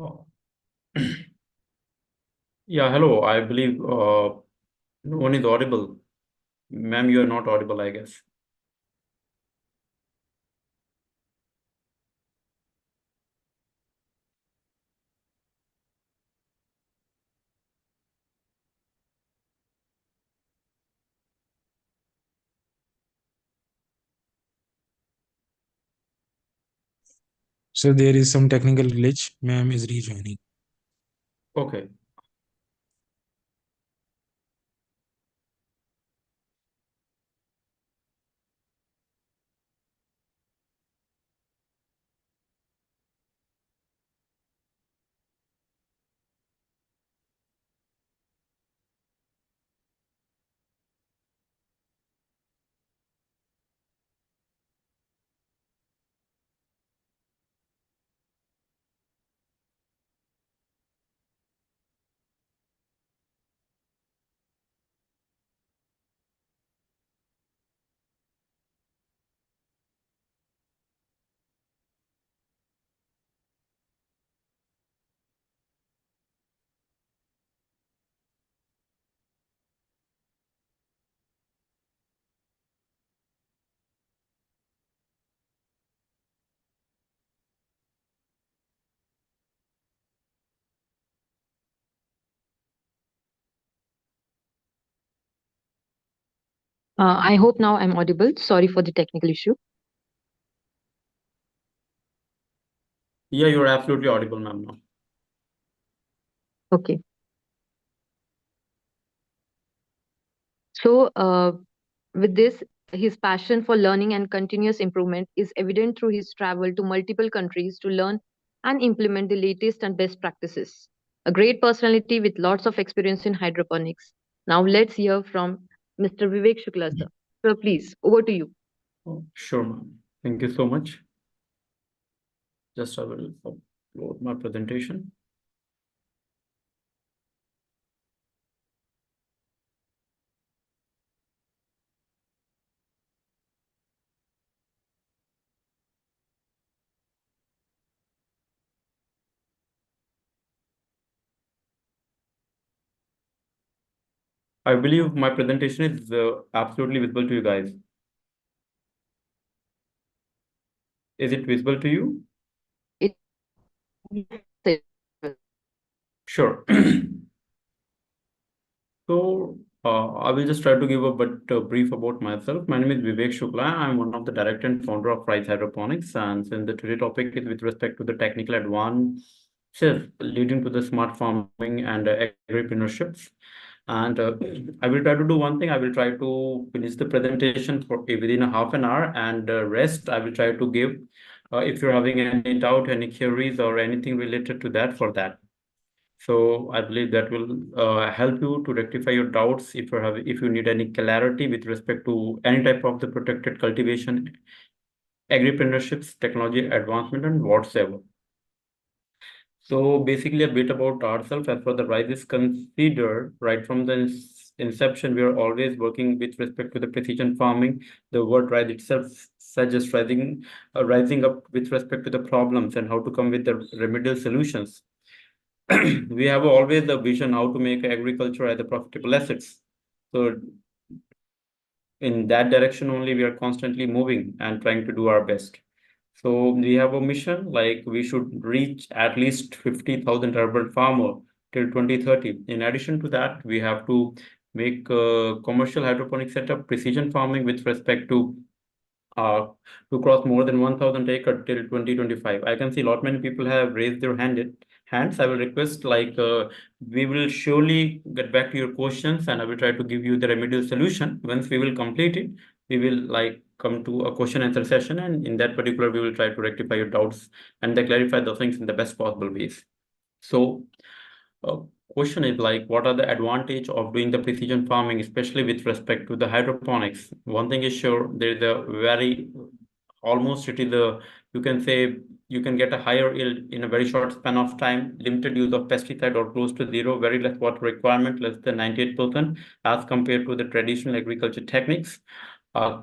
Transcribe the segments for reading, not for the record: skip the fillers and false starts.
Oh. Yeah, hello. I believe no one is audible. Ma'am, you are not audible, I guess. So there is some technical glitch. Ma'am is rejoining. Okay. I hope now I'm audible. Sorry for the technical issue. Yeah, you're absolutely audible, ma'am, now. Okay. So, with this, his passion for learning and continuous improvement is evident through his travel to multiple countries to learn and implement the latest and best practices. A great personality with lots of experience in hydroponics. Now, let's hear from Mr. Vivek Shukla, sir. Sir, please, over to you. Oh, sure, ma'am. Thank you so much. Just I will upload my presentation. I believe my presentation is absolutely visible to you guys. Is it visible to you? It, Sure. So, I will just try to give a bit brief about myself. My name is Vivek Shukla. I'm one of the director and founder of Rise Hydroponics. And since the today topic is with respect to the technical advances leading to the smart farming and agripreneurships. And I will try to do one thing. I will try to finish the presentation for within a half an hour, and rest I will try to give. If you're having any doubt, any queries, or anything related to that, for that. So I believe that will help you to rectify your doubts if you need any clarity with respect to any type of the protected cultivation, agripreneurships, technology advancement, and whatsoever. So basically a bit about ourselves. As for the rise is considered right from the inception, we are always working with respect to the precision farming. The word rise itself suggests rising up with respect to the problems and how to come with the remedial solutions. We have always the vision how to make agriculture as a profitable assets. So in that direction only we are constantly moving and trying to do our best. So we have a mission like we should reach at least 50,000 urban farmer till 2030. In addition to that, we have to make a commercial hydroponic setup, precision farming with respect uh, to cross more than 1,000 acre till 2025. I can see a lot many people have raised their hands. I will request we will surely get back to your questions and I will try to give you the remedial solution. Once we will complete it, we will come to a question answer session, and in that particular we will try to rectify your doubts and then clarify the things in the best possible ways. So uh, question is what are the advantage of doing the precision farming, especially with respect to the hydroponics? One thing is sure, there is a very almost it is a you can say you can get a higher yield in a very short span of time, limited use of pesticide or close to zero, very less water requirement, less than 98% as compared to the traditional agriculture techniques. Uh,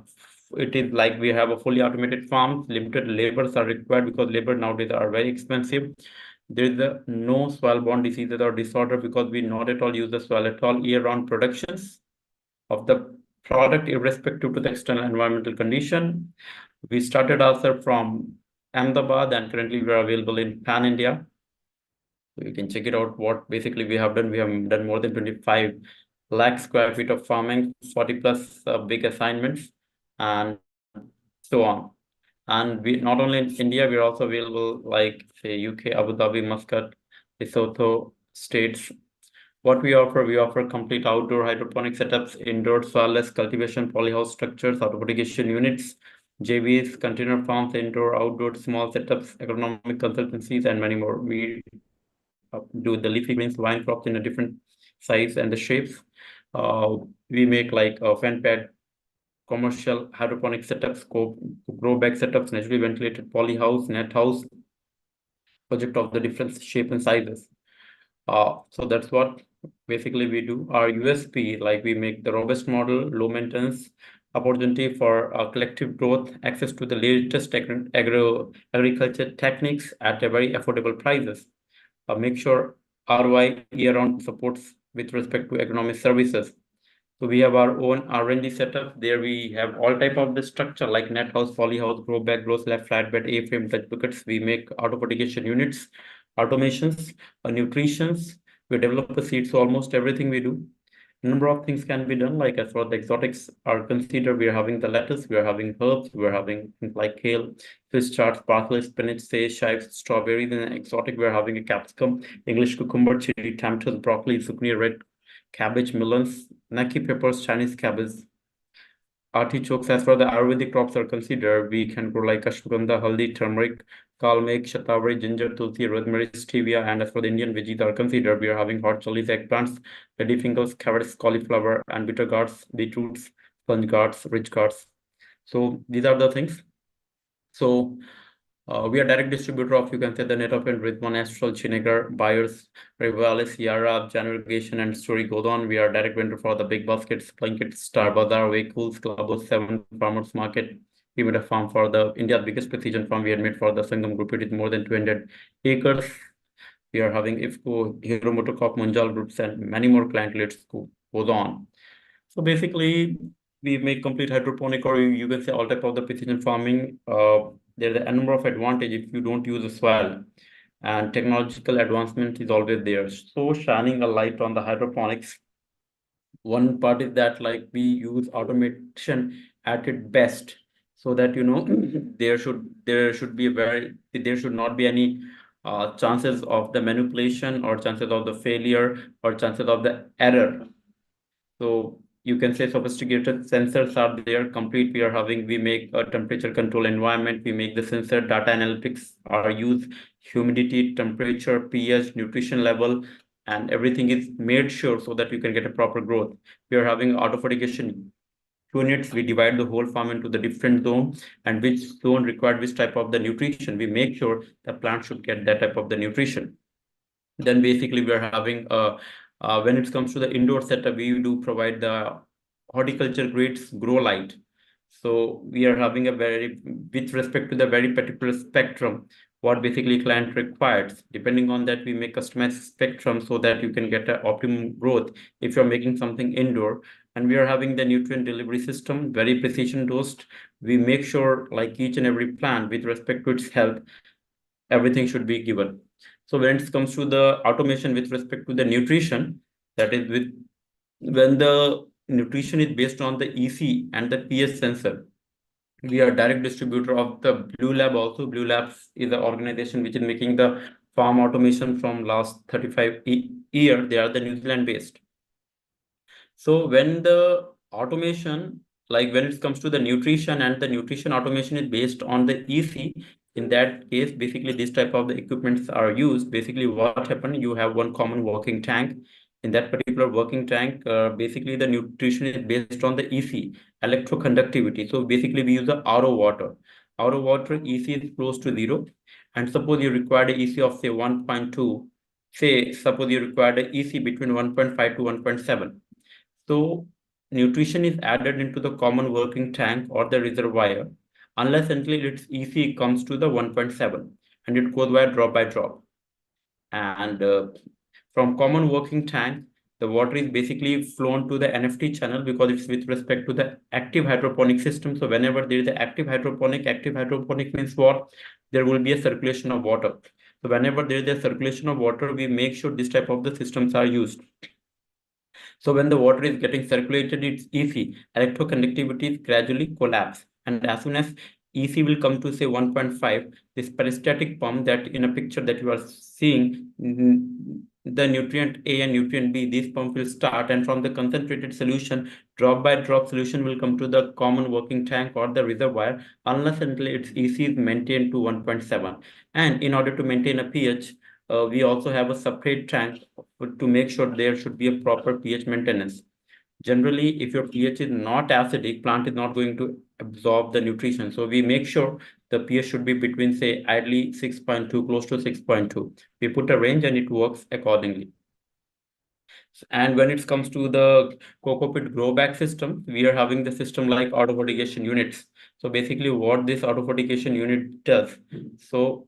it is like we have a fully automated farms, limited labors are required because labor nowadays are very expensive. There is no soil-borne diseases or disorder because we not at all use the soil at all year-round productions of the product irrespective to the external environmental condition. We started ourselves from Ahmedabad and currently we are available in Pan India. So you can check it out what basically we have done. We have done more than 25 lakh square feet of farming, 40 plus big assignments, and so on. And we not only in India, we're also available like say UK, Abu Dhabi, Muscat, Lesotho states. What we offer complete outdoor hydroponic setups, indoor soilless cultivation, polyhouse structures, auto-fertigation units, JVs, container farms, indoor, outdoor, small setups, agronomic consultancies, and many more. We do the leafy greens, vine crops in a different size and the shapes. We make like a fan pad commercial hydroponic setups, grow bag setups, naturally ventilated polyhouse, net house, project of the different shape and sizes. So that's what basically we do. Our USP, like we make the robust model, low maintenance, opportunity for collective growth, access to the latest agriculture techniques at a very affordable prices. Make sure ROI year-round supports with respect to economic services. So we have our own R&D setup. There we have all type of the structure like net house, polyhouse, grow bag, grow slab, flatbed, A-frame, Dutch buckets. We make auto fertigation units, automations, nutritions. We develop the seeds. So almost everything we do. A number of things can be done. Like as far as the exotics are considered, we are having the lettuce, we are having herbs, we are having things like kale, fish charts, parsley, spinach, sage, chives, strawberries. In exotic, we are having a capsicum, English cucumber, chili, tomatoes, broccoli, zucchini, red cabbage, melons, naki peppers, Chinese cabbage, artichokes. As far as the Ayurvedic crops are considered, we can grow like ashwagandha, haldi, turmeric, kalmek, shatavari, ginger, tulsi, rosemary, stevia. And as for the Indian veggies are considered, we are having hot chilies, eggplants, ladyfingers, carrots, cauliflower, and bitter gourds, beetroots, sponge gourds, rich gourds. So these are the things. So we are direct distributor of, you can say, the Netafin, Ridwan, Astral, Chinegar, buyers, Rivalis, Yara, General Irrigation, and Story Godon. We are direct vendor for the big baskets, blankets, Star Bazaar, vehicles, Clubhouse, 7 Farmers Market. We made a farm for the India's biggest precision farm we had made for the Sangam Group. It is more than 200 acres. We are having IFCO, Hero Motocorp, Munjal Groups, and many more client lists goes on. So basically, we make complete hydroponic, or you can say all type of the precision farming. There's a number of advantage if you don't use the soil, and technological advancement is always there. So shining a light on the hydroponics, one part is that like we use automation at its best, so that there should be there should not be any chances of the manipulation or chances of the failure or chances of the error. So you can say sophisticated sensors are there complete. We make a temperature control environment. We make the sensor data analytics are used, humidity, temperature, pH, nutrition level, and everything is made sure so that you can get a proper growth. We are having auto fertigation units. We divide the whole farm into the different zones and which zone required which type of the nutrition. We make sure the plant should get that type of the nutrition. Then basically we are having when it comes to the indoor setup, we do provide the horticulture grades grow light. So we are having a very, with respect to the very particular spectrum, what basically client requires. Depending on that, we make customized spectrum so that you can get an optimum growth if you're making something indoor. And we are having the nutrient delivery system, very precision dosed. We make sure like each and every plant with respect to its health, everything should be given. So when it comes to the automation with respect to the nutrition, that is when the nutrition is based on the EC and the pH sensor. We are direct distributor of the Blue Lab also. Blue Labs is an organization which is making the farm automation from last 35 years. They are the New Zealand based. So when the automation, like when it comes to the nutrition and the nutrition automation is based on the EC, in that case, basically this type of the equipments are used. Basically what happened, you have one common working tank. In that particular working tank, basically the nutrition is based on the EC, electroconductivity. So basically we use the RO water. RO water EC is close to 0. And suppose you require a EC of say 1.2, say suppose you require a EC between 1.5 to 1.7. So nutrition is added into the common working tank or the reservoir unless until its EC comes to the 1.7 and it goes by drop by drop. And from common working tank, the water is basically flown to the NFT channel because it's with respect to the active hydroponic system. So whenever there is an active hydroponic means what? There will be a circulation of water. So whenever there is a circulation of water, we make sure this type of the systems are used. So when the water is getting circulated, it's EC. Electroconductivity gradually collapse. And as soon as EC will come to say 1.5, this peristaltic pump that in a picture that you are seeing, the nutrient A and nutrient B, this pump will start, and from the concentrated solution, drop by drop solution will come to the common working tank or the reservoir, unless until its EC is maintained to 1.7. And in order to maintain a pH, we also have a separate tank to make sure there should be a proper pH maintenance. Generally, if your pH is not acidic, plant is not going to absorb the nutrition. So we make sure the pH should be between, say, ideally 6.2, close to 6.2. We put a range and it works accordingly. And when it comes to the coco pit grow bag system, we are having the system like auto fertigation units. So basically what this auto fertigation unit does. So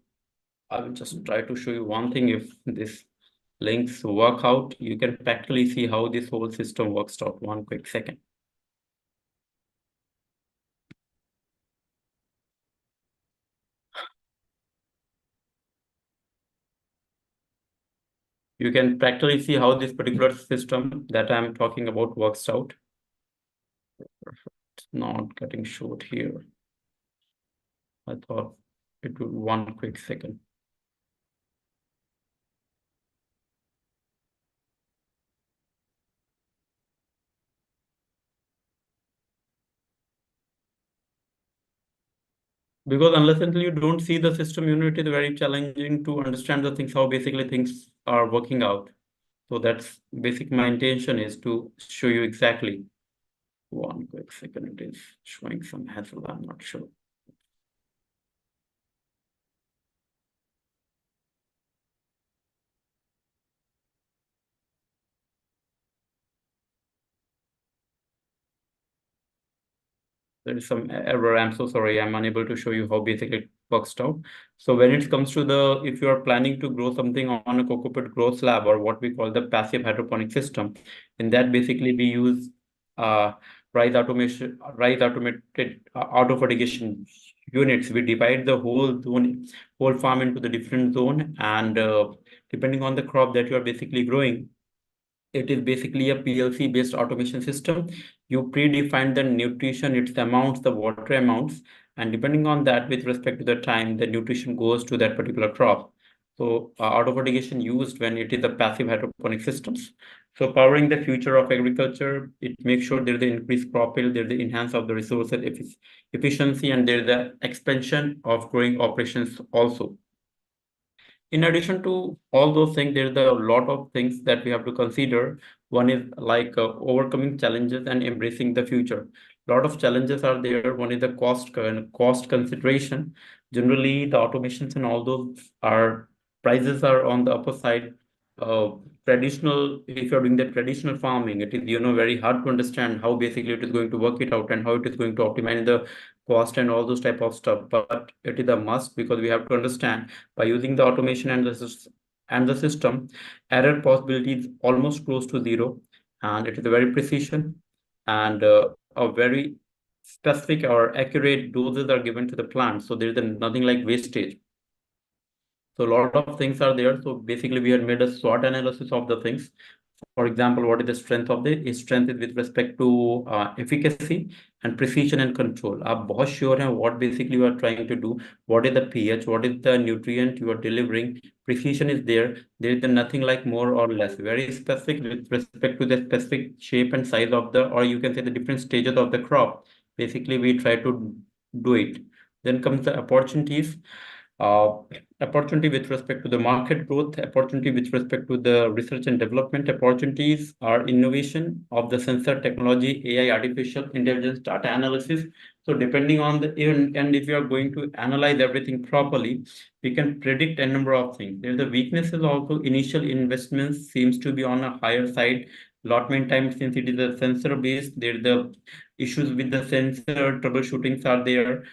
I will just try to show you one thing. If this links work out, you can practically see how this whole system works out. One quick second. You can practically see how this particular system that I'm talking about works out. It's not getting short here. I thought it would one quick second. Because unless until you don't see the system unit, it's very challenging to understand the things, how basically things are working out. So that's basic my intention is to show you exactly. One quick second, it is showing some hassle, I'm not sure. There is some error. I'm so sorry. I'm unable to show you how basically it works out. So when it comes to the, if you are planning to grow something on a coco pit grow slab, or what we call the passive hydroponic system, in that basically we use uh, rise automated auto fertigation units. We divide the whole zone, whole farm into the different zone, and depending on the crop that you are basically growing, it is basically a PLC based automation system. You predefine the nutrition, its amounts, the water amounts, and depending on that, with respect to the time, the nutrition goes to that particular crop. So auto fertigation used when it is a passive hydroponic systems. So powering the future of agriculture, it makes sure there's the increased crop yield, there's the enhance of the resources efficiency, and there's the expansion of growing operations also. In addition to all those things, there's a lot of things that we have to consider. One is like overcoming challenges and embracing the future. A lot of challenges are there. One is the cost consideration. Generally, the automations and all those are prices are on the upper side. Uh, Traditional, if you're doing the traditional farming, it is very hard to understand how basically it is going to work it out and how it is going to optimize the cost and all those type of stuff. But it is a must because we have to understand by using the automation and the system, error possibility is almost close to zero, and it is a very precision and a very specific or accurate doses are given to the plant. So there is nothing like wastage. So a lot of things are there. So basically, we had made a SWOT analysis of the things. For example, what is the strength of the strength is with respect to efficacy and precision and control. आप बहुत sure हैं what basically you are trying to do. What is the pH? What is the nutrient you are delivering? Precision is there. There is nothing like more or less. Very specific with respect to the specific shape and size of the, or you can say the different stages of the crop. Basically, we try to do it. Then comes the opportunities. Uh, Opportunity with respect to the market growth, opportunity with respect to the research and development opportunities are innovation of the sensor technology, AI, artificial intelligence, data analysis. So depending on the, and if you are going to analyze everything properly, we can predict a number of things. There's the weaknesses also, initial investments seems to be on a higher side. Allotment time, since it is a sensor based, there's the issues with the sensor, troubleshootings are there.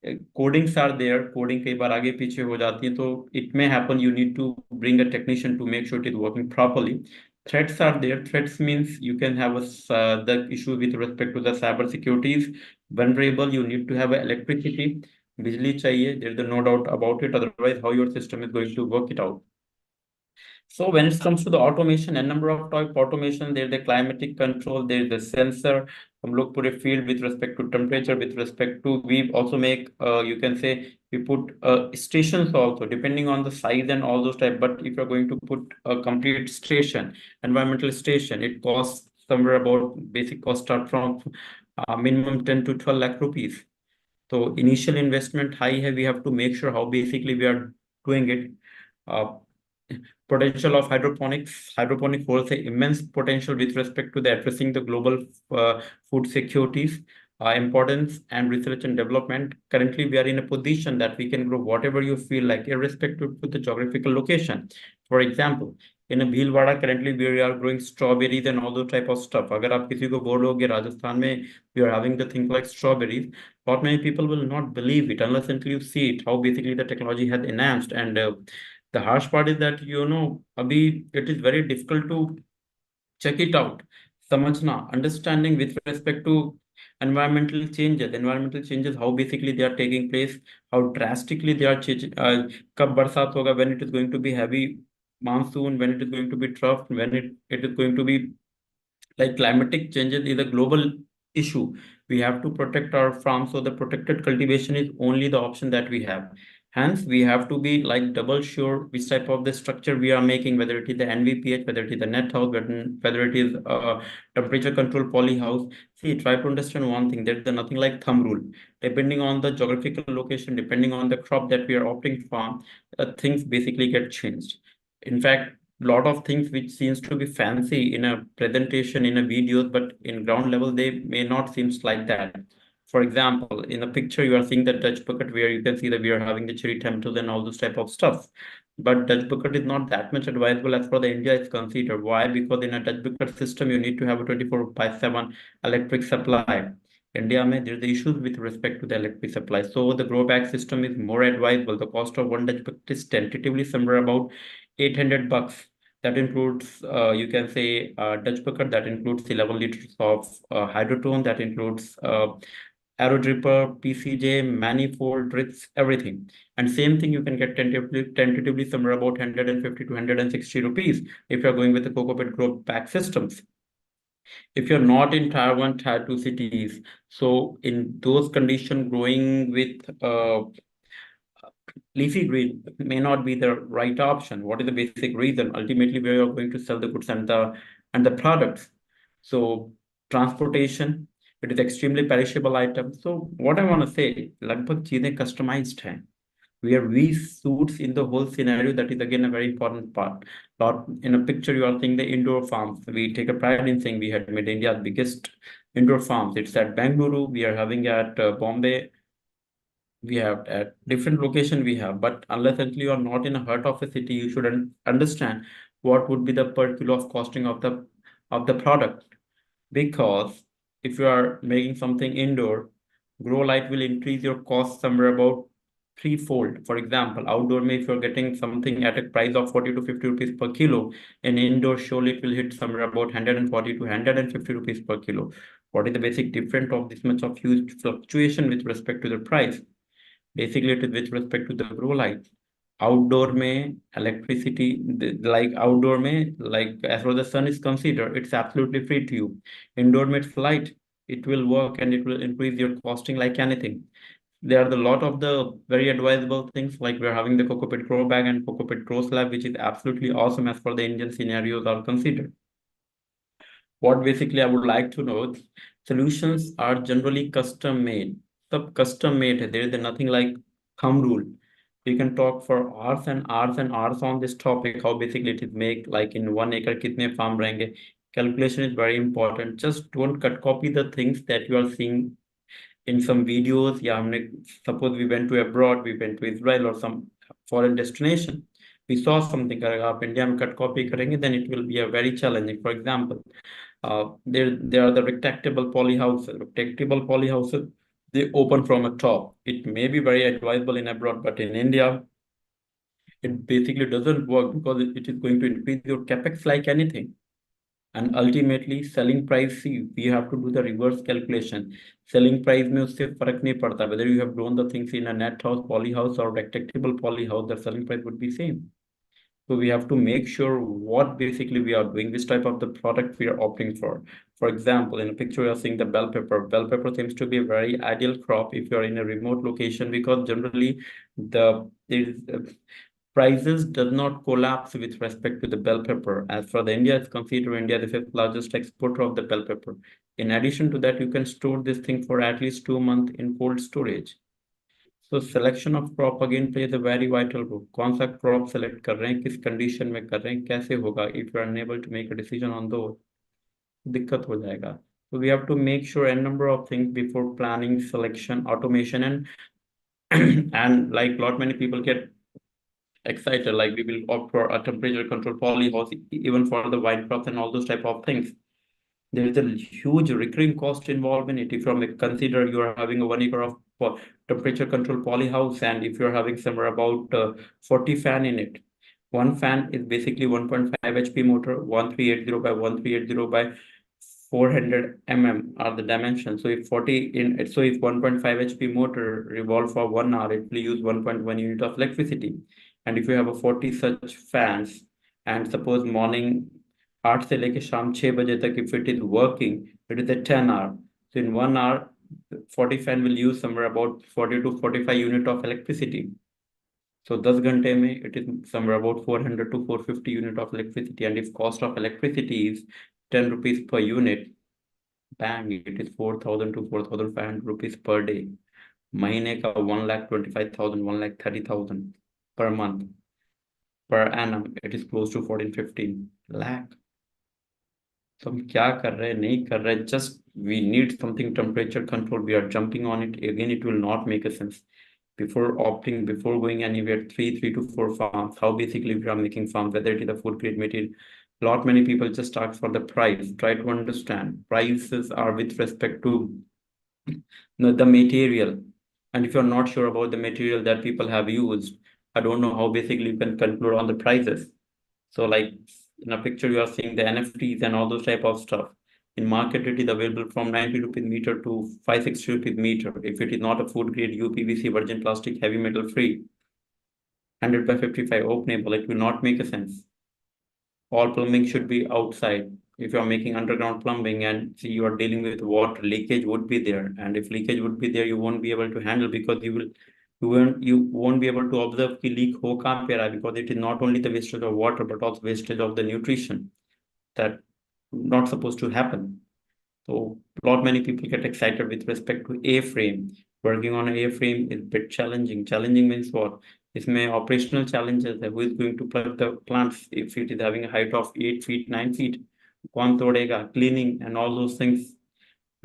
Codings are there, coding कई बार आगे पीछे हो जाती है, तो it may happen you need to bring a technician to make sure it is working properly. Threats are there. Threats means you can have the issue with respect to the cyber security is vulnerable. You need to have electricity. बिजली चाहिए. There's no doubt about it. Otherwise, how your system is going to work it out. So when it comes to the automation, a number of type automation, there's the climatic control, there's the sensor. हम लोग पूरे field with respect to temperature, with respect to, we also make, you can say, we put stations also depending on the size and all those type. But if you're going to put a complete station, environmental station, it costs somewhere about, basic cost start from minimum 10 to 12 lakh rupees. So initial investment high है, we have to make sure how basically we are doing it. Uh, Potential of hydroponics. Hydroponic holds a immense potential with respect to the addressing the global food securities, importance and research and development. Currently, we are in a position that we can grow whatever you feel like, irrespective of the geographical location. For example, in a Bhilwara, currently we are growing strawberries and all those type of stuff. अगर आप किसी को बोलोगे राजस्थान में we are having the thing like strawberries, not many people will not believe it unless until you see it, how basically the technology has enhanced. And the harsh part is that, abhi it is very difficult to check it out, samajhna, understanding with respect to environmental changes, how basically they are taking place, how drastically they are changing. Kab barsat hoga, when it is going to be heavy monsoon, when it is going to be trough, when it is going to be, like, climatic changes is a global issue. We have to protect our farms, so the protected cultivation is only the option that we have. Hence, we have to be like double sure which type of the structure we are making, whether it is the NVPH, whether it is the net house, whether it is temperature control poly house. See, try to understand one thing. There's nothing like thumb rule. Depending on the geographical location, depending on the crop that we are opting for, things basically get changed. In fact, lot of things which seems to be fancy in a presentation, in a videos, but in ground level they may not seems like that. For example, in a picture you are seeing the Dutch bucket where you can see that we are having the cherry tomatoes and all this type of stuff. But Dutch bucket is not that much advisable as for the India is considered. Why? Because in a Dutch bucket system you need to have a 24/7 electric supply. India may there's the issues with respect to the electric supply. So the grow bag system is more advisable. The cost of one Dutch bucket is tentatively somewhere about $800. That includes, you can say, Dutch bucket, that includes 11 liters of hydrotone, that includes arrow dripper, PCJ, manifold, drits, everything. And same thing you can get tentatively somewhere about 150 to 160 rupees if you're going with the cocoa pit grow pack systems. If you're not in Tier 1, Tier 2 cities, so in those conditions, growing with leafy green may not be the right option. What is the basic reason? Ultimately, we are going to sell the goods and the products. So transportation, it is extremely perishable item. So what I want to say, लगभग चीजें customized हैं. Where we suits in the whole scenario, that is again a very important part. Lot in a picture you are seeing the indoor farms. We take a pride in saying we had made India's biggest indoor farms. It's at Bangalore. We are having at Bombay. We have at different location we have, but unless until you are not in a heart of a city, you shouldn't understand what would be the per kilo of costing of the product. Because if you are making something indoor, grow light will increase your cost somewhere about threefold. For example, outdoor may if you're getting something at a price of 40 to 50 rupees per kilo, in indoor surely it will hit somewhere about 140 to 150 rupees per kilo. What is the basic difference of this much of huge fluctuation with respect to the price? Basically it is with respect to the grow light. Outdoor में electricity, like outdoor में, like as far as the sun is considered, it's absolutely free to you. Indoor में it's light, it will work and it will increase your costing like anything. There are a lot of the very advisable things, like we're having the cocoa pit grow bag and cocoa pit grow slab, which is absolutely awesome as for the Indian scenarios are considered. What basically I would like to know, solutions are generally custom made. Sub custom made, there is nothing like thumb rule. We can talk for hours and hours and hours on this topic, how basically it is make, like in 1 acre kitne farm रहेंगे. Calculation is very important. Just don't cut copy the things that you are seeing in some videos. Yeah, suppose we went to abroad, we went to Israel or some foreign destination. We saw something, अगर आप India में cut copy करेंगे, then it will be a very challenging. For example, there are the retractable poly houses. Retractable poly houses they open from a top. It may be very advisable in abroad, but in India, it basically doesn't work because it is going to increase your capex like anything. And ultimately selling price, see, we have to do the reverse calculation. Selling price में उससे फर्क नहीं पड़ता whether you have grown the things in a net house, poly house or rectangle poly house, the selling price would be same. So we have to make sure what basically we are doing, which type of the product we are opting for. For example, in a picture you are seeing the bell pepper. Bell pepper seems to be a very ideal crop if you are in a remote location, because generally the prices does not collapse with respect to the bell pepper. As for the India is considered India the fifth largest exporter of the bell pepper. In addition to that, you can store this thing for at least 2 months in cold storage. So selection of crop again plays a very vital role. कौन सा crop select कर रहे हैं, किस condition में कर रहे हैं, कैसे होगा. If you are unable to make a decision on those, दिक्कत हो जाएगा. So we have to make sure a number of things before planning, selection, automation, and and like lot many people get excited, like we will opt for a temperature control polyhouse even for the wine crops and all those type of things. There is a huge recurring cost involved in it. If you consider you are having a 1 acre of temperature control poly house, and if you're having somewhere about 40 fan in it, one fan is basically 1.5 HP motor, 1380 by 1380 by 400 are the dimensions. So if 1.5 HP motor revolve for 1 hour, it will use 1.1 unit of electricity. And if you have a 40 such fans, and suppose morning 8 से लेके शाम 6 बजे तक, if it is working, it is a 10 hour. So in 1 hour, 40 fan will use somewhere about 40 to 45 unit of electricity. So 10 घंटे में it is somewhere about 400 to 450 unit of electricity. And if cost of electricity is 10 rupees per unit, bang, it is 4,000 to 4,500 rupees per day. महीने का 1,25,000, 1,30,000 per month. Per annum, it is close to 14-15 lakh. तो हम क्या कर रहे हैं, नहीं कर रहे, just we need something temperature control, we are jumping on it. Again, it will not make a sense. Before opting, before going anywhere, three to four farms, how basically we are making farms, whether it is a food grade material. Lot many people just ask for the price. Try to understand prices are with respect to the material. And if you're not sure about the material that people have used, I don't know how basically you can conclude on the prices. So like in a picture, you are seeing the NFTs and all those type of stuff. In market, it is available from 90 rupees meter to 560 rupees meter. If it is not a food grade UPVC virgin plastic heavy metal free, 100 by 55 openable, it will not make a sense. All plumbing should be outside. If you are making underground plumbing and see you are dealing with water, leakage would be there. And if leakage would be there, you won't be able to handle, because you won't be able to observe the leak ho kahan pe raha hai, because it is not only the wastage of water but also wastage of the nutrition that not supposed to happen. So lot many people get excited with respect to A-frame. Working on an A-frame is a bit challenging. Challenging means what? इसमें operational challenges है. Who is going to plug the plants if it is having a height of 8 feet, 9 feet? कौन तोड़ेगा? Cleaning and all those things.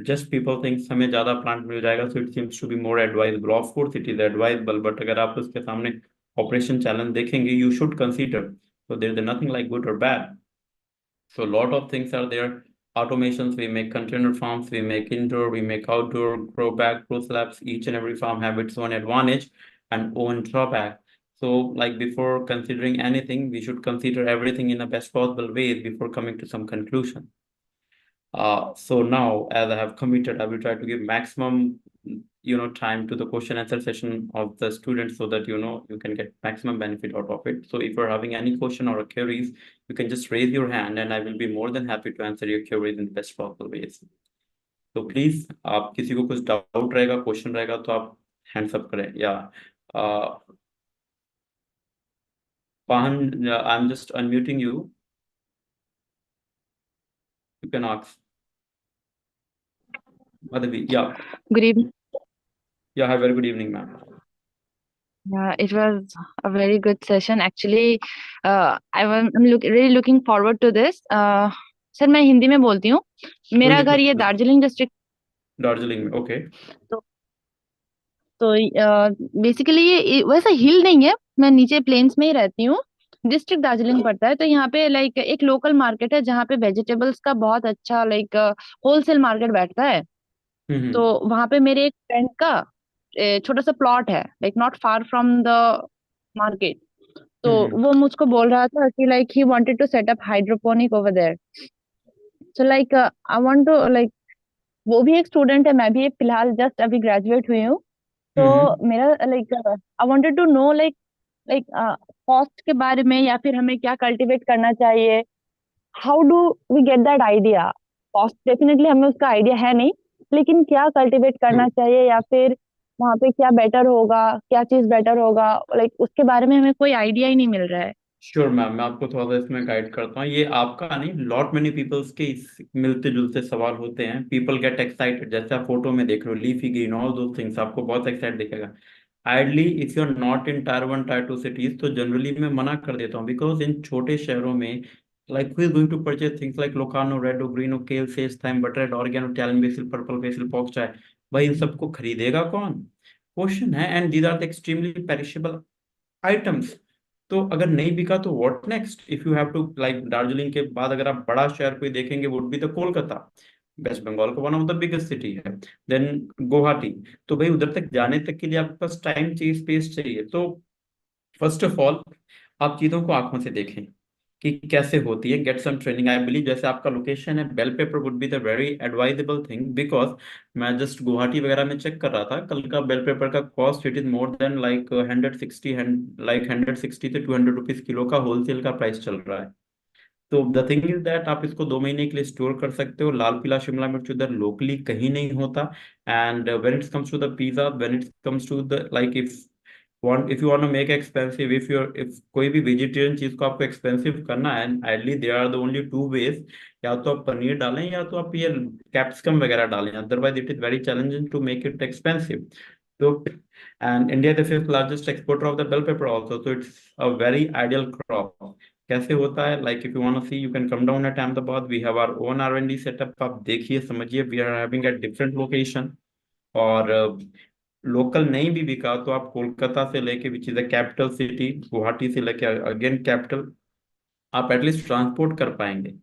Just people think हमें ज़्यादा plant मिल जाएगा, so it seems to be more advisable. Of course, it is advisable, but अगर आप उसके सामने operation challenge देखेंगे, you should consider. So there is nothing like good or bad. So a lot of things are there. Automations, we make container farms, we make indoor, we make outdoor, grow bag, grow slabs. Each and every farm have its own advantage and own drawback. So like before considering anything, we should consider everything in the best possible way before coming to some conclusion. So now, as I have committed, I will try to give maximum, time to the question answer session of the students, so that, you can get maximum benefit out of it. So if you're having any question or queries, you can just raise your hand and I will be more than happy to answer your queries in the best possible ways. So please, आप किसी को कुछ doubt रहेगा, question रहेगा, तो आप hands up करें. या Pahan, I'm just unmuting you. You can ask. Madhavi, yeah. Good evening. Yeah, have a very good evening, ma'am. Yeah, it was a very good session. Actually, I'm really looking forward to this. Sir मैं हिंदी में बोलती हूँ. मेरा घर ये Darjeeling district. Darjeeling में, okay. तो basically ये वैसा हिल नहीं है, मैं नीचे प्लेन्स में ही रहती हूँ. डिस्ट्रिक्ट दार्जिलिंग पड़ता है. तो यहाँ पे लाइक एक लोकल मार्केट है जहाँ पे वेजिटेबल्स का बहुत अच्छा लाइक होलसेल मार्केट बैठता है. हम्म तो वहां पे मेरे एक फ्रेंड का छोटा सा प्लॉट है, like not far from the market. तो हम्म वो मुझको बोल रहा था कि like he wanted to set up hydroponic over there. So like I want to like, वो भी एक स्टूडेंट है, मैं भी फिलहाल जस्ट अभी ग्रेजुएट हुई हूँ। तो हम्म मेरा like I wanted to know like like cost के बारे में, या फिर हमें क्या कल्टीवेट करना चाहिए। How do we get that idea? Cost definitely हमें उसका आइडिया है नहीं, लेकिन क्या कल्टीवेट करना चाहिए, या फिर वहां पे क्या बेटर होगा, क्या चीज बेटर होगा, लाइक उसके बारे में हमें कोई आइडिया ही नहीं मिल रहा है। श्योर मैम, मैं आपको थोड़ा सा इसमें गाइड करता हूँ। ये आपका नहीं, लॉट मेनी पीपल्स के मिलते जुलते सवाल होते हैं। पीपल गेट एक्साइटेड, जैसे आप फोटो में देख रहे हो, leafy green, although things आपको बहुत एक्साइट दिखेगा। Ideally if you are not in tier 1 tier 2 cities, तो जनरली मैं मना कर देता हूँ, बिकॉज इन छोटे शहरों में like who is going to purchase things like लोकानो, रेडो, ग्रीनो, kale, sage, thyme, butter, oregano, टैलिन basil, purple basil, pak choi इन सबको खरीदेगा कौन? क्वेश्चन है। And these are the extremely perishable items. तो अगर नहीं बिका तो what next? If you have to like Darjeeling के बाद अगर आप बड़ा शहर कोई देखेंगे, would be the Kolkata, West Bengal का one of the biggest city है। देन गुवाहाटी। तो भाई उधर तक जाने तक के लिए आपके पास टाइम चाहिए, स्पेस चाहिए। तो फर्स्ट ऑफ ऑल आप चीजों को आंखों से देखें कि कैसे होती है, get some training. I believe जैसे आपका लोकेशन है, bell pepper would be the very advisable thing, because मैं जस्ट गुवाहाटी वगैरह में चेक कर रहा था कल का बेल पेपर का cost, it is more than like 160, like 160 से 200 रुपीज किलो का होलसेल का प्राइस चल रहा है। तो द थिंग इज दैट आप इसको 2 महीने के लिए स्टोर कर सकते हो। लाल पीला शिमला मिर्च उधर लोकली कहीं नहीं होता। And when it comes to the pizza, when it comes to the like if you want to make expensive, if कोई भी वेजिटेरियन चीज को आपको एक्सपेंसिव करना है, ideally there are the only two veg, या तो आप पनीर डालें या तो आप ये कैप्सिकम वगैरह डालें, otherwise it is very challenging to make it expensive. तो and India the fifth largest exporter of the bell pepper also, तो it's a very ideal crop. कैसे होता है, like if you want to see, you can come down at Ahmedabad, we have our own R&D setup. आप देखिए समझिए, we are having at different location. और local नहीं भी बिका तो आप कोलकाता से लेके, which is the capital city, Guwahati से लेके अगेन कैपिटल, आप एटलीस्ट ट्रांसपोर्ट कर पाएंगे।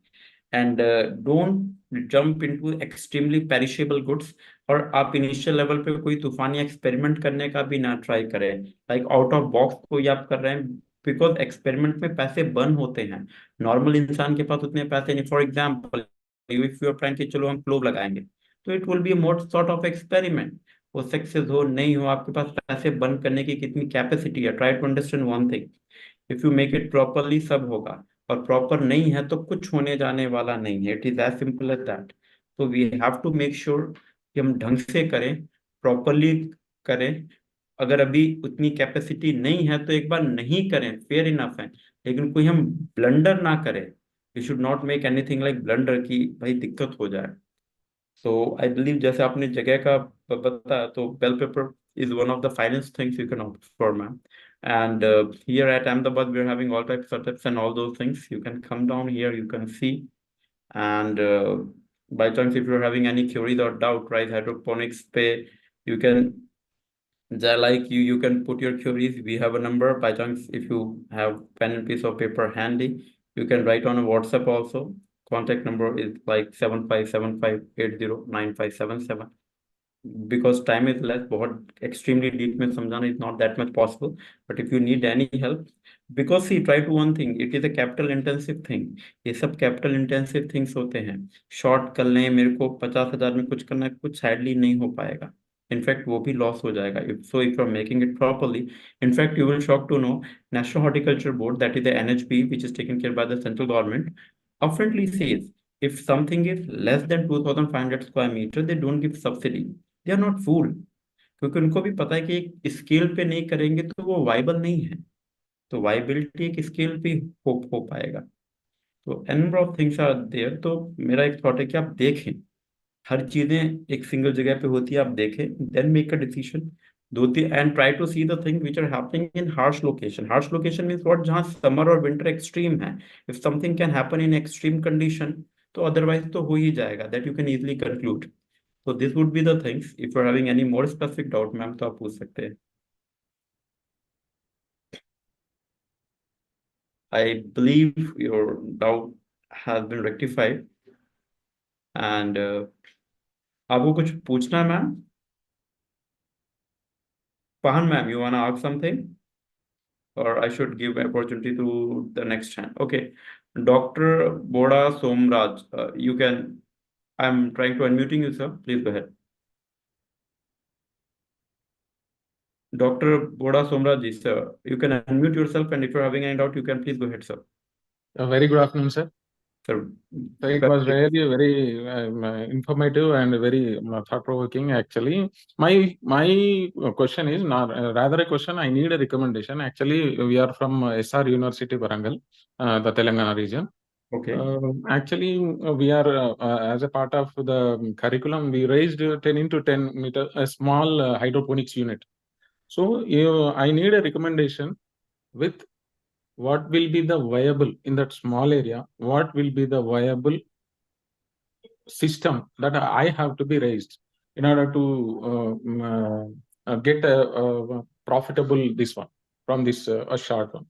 And don't jump into extremely perishable goods. और आप इनिशियल लेवल पे कोई तूफानी एक्सपेरिमेंट करने का भी ना ट्राई करें, लाइक आउट ऑफ बॉक्स कोई आप कर रहे हैं, बिकॉज एक्सपेरिमेंट में पैसे बर्न होते हैं। नॉर्मल इंसान के पास उतने पैसे नहीं। For example, if you are plan कि चलो हम क्लोव लगाएंगे, तो it will be more sort of experiment. वो सक्सेस हो नहीं हो, आपके पास पैसे बर्न करने की कितनी कैपेसिटी है। Try to understand one thing, if you make it properly सब होगा, और प्रॉपर नहीं है तो कुछ होने जाने वाला नहीं है। It is as simple as that. तो we have to make sure कि हम ढंग से करें, प्रॉपरली करें। अगर अभी उतनी कैपेसिटी नहीं है तो एक बार नहीं करें, फेयर इनफ है। लेकिन कोई हम ब्लंडर ना करें। We should not make anything like blunder की भाई दिक्कत हो जाए। सो आई बिलीव जैसे आपने जगह का बताया, तो bell pepper is one of the finest things you can opt for, ma'am. And here at Ahmedabad, we're having all types of setups and all those things. You can come down here, you can see. And by chance, if you're having any queries or doubt, right, hydroponics pay, you can, like you can put your queries. We have a number. By chance, if you have pen and piece of paper handy, you can write on a WhatsApp also. Contact number is like 7575809577. Because time is less, बहुत extremely deep में समझाना is not that much possible. But if you need any help, because see, try to one thing, it is a capital intensive thing. ये सब capital intensive things होते हैं। Short कर लें, मेरे को 50,000 में कुछ करना है, कुछ sadly नहीं हो पाएगा। इनफैक्ट वो भी लॉस हो जाएगा। If you are making it properly, in fact you will shock to know, national horticulture board, that is the NHB, which is taken care by the central government, upfrontly says if something is less than 2,500 square meter, they don't give subsidy. They are not fool, क्योंकि उनको भी पता है कि एक scale पे नहीं करेंगे तो वो वाइबल नहीं है। तो वाइबिलिटी एक स्केल पे हो पाएगा। तो N number of things are there. तो मेरा एक थॉट है कि आप देखें, हर चीजें एक सिंगल जगह पे होती है, आप देखें, देन मेक अ डिसीजन। दो तीन and try to see the thing which are happening in harsh location. Harsh location means what, जहाँ समर और विंटर एक्सट्रीम है। If something can happen in extreme condition, तो अदरवाइज तो हो ही जाएगा, that you can easily conclude. So this would be the things. If you're having any more specific doubt, ma'am, तो आप पूछ सकते हैं। I believe your doubt has been rectified, and आपको कुछ पूछना है ma'am? Pahan ma'am, you wanna ask something? Or I should give opportunity to the next hand. Okay. Dr. Boda Somraj, you can, I'm trying to unmuting you, sir. Please go ahead. Dr. Boda Somraj, ji, sir, you can unmute yourself, and if you're having any doubt, you can please go ahead, sir. A very good afternoon, sir. Sir, So it was really very informative and very thought-provoking. Actually, my question is not rather a question. I need a recommendation. Actually, we are from SR University, Warangal, the Telangana region. okay. Actually, we are as a part of the curriculum, we raised 10 into 10 meter a small hydroponics unit. So I need a recommendation with what will be the viable in that small area, what will be the viable system that I have to be raised in order to get a profitable this one from this a short one.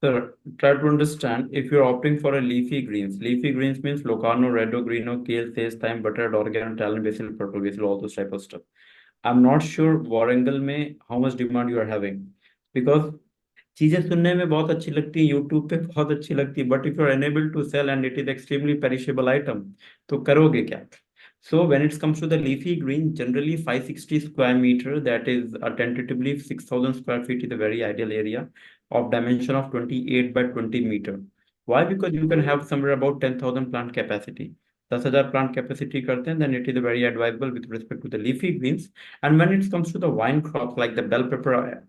Sir, try to understand if you're opting for a leafy greens. Leafy greens means Locarno, Redo, Greeno, kale, sage, thyme, butter, oregano, talent, basil, purple basil, all those type of stuff. I'm not sure Warangal में how much demand you are having, because चीजें सुनने में बहुत अच्छी लगती है, YouTube पे बहुत अच्छी लगती है, but if you are unable to sell and it is extremely perishable item, तो करोगे क्या? So when it comes to the leafy green, generally 560 square meter, that is tentatively 6,000 square feet is a very ideal area of dimension of 28 by 20 meter. Why? Because you can have somewhere about 10,000 plant capacity. 10,000 plant capacity करते हैं, then it is very advisable with respect to the leafy greens. And when it comes to the vine crops like the bell pepper,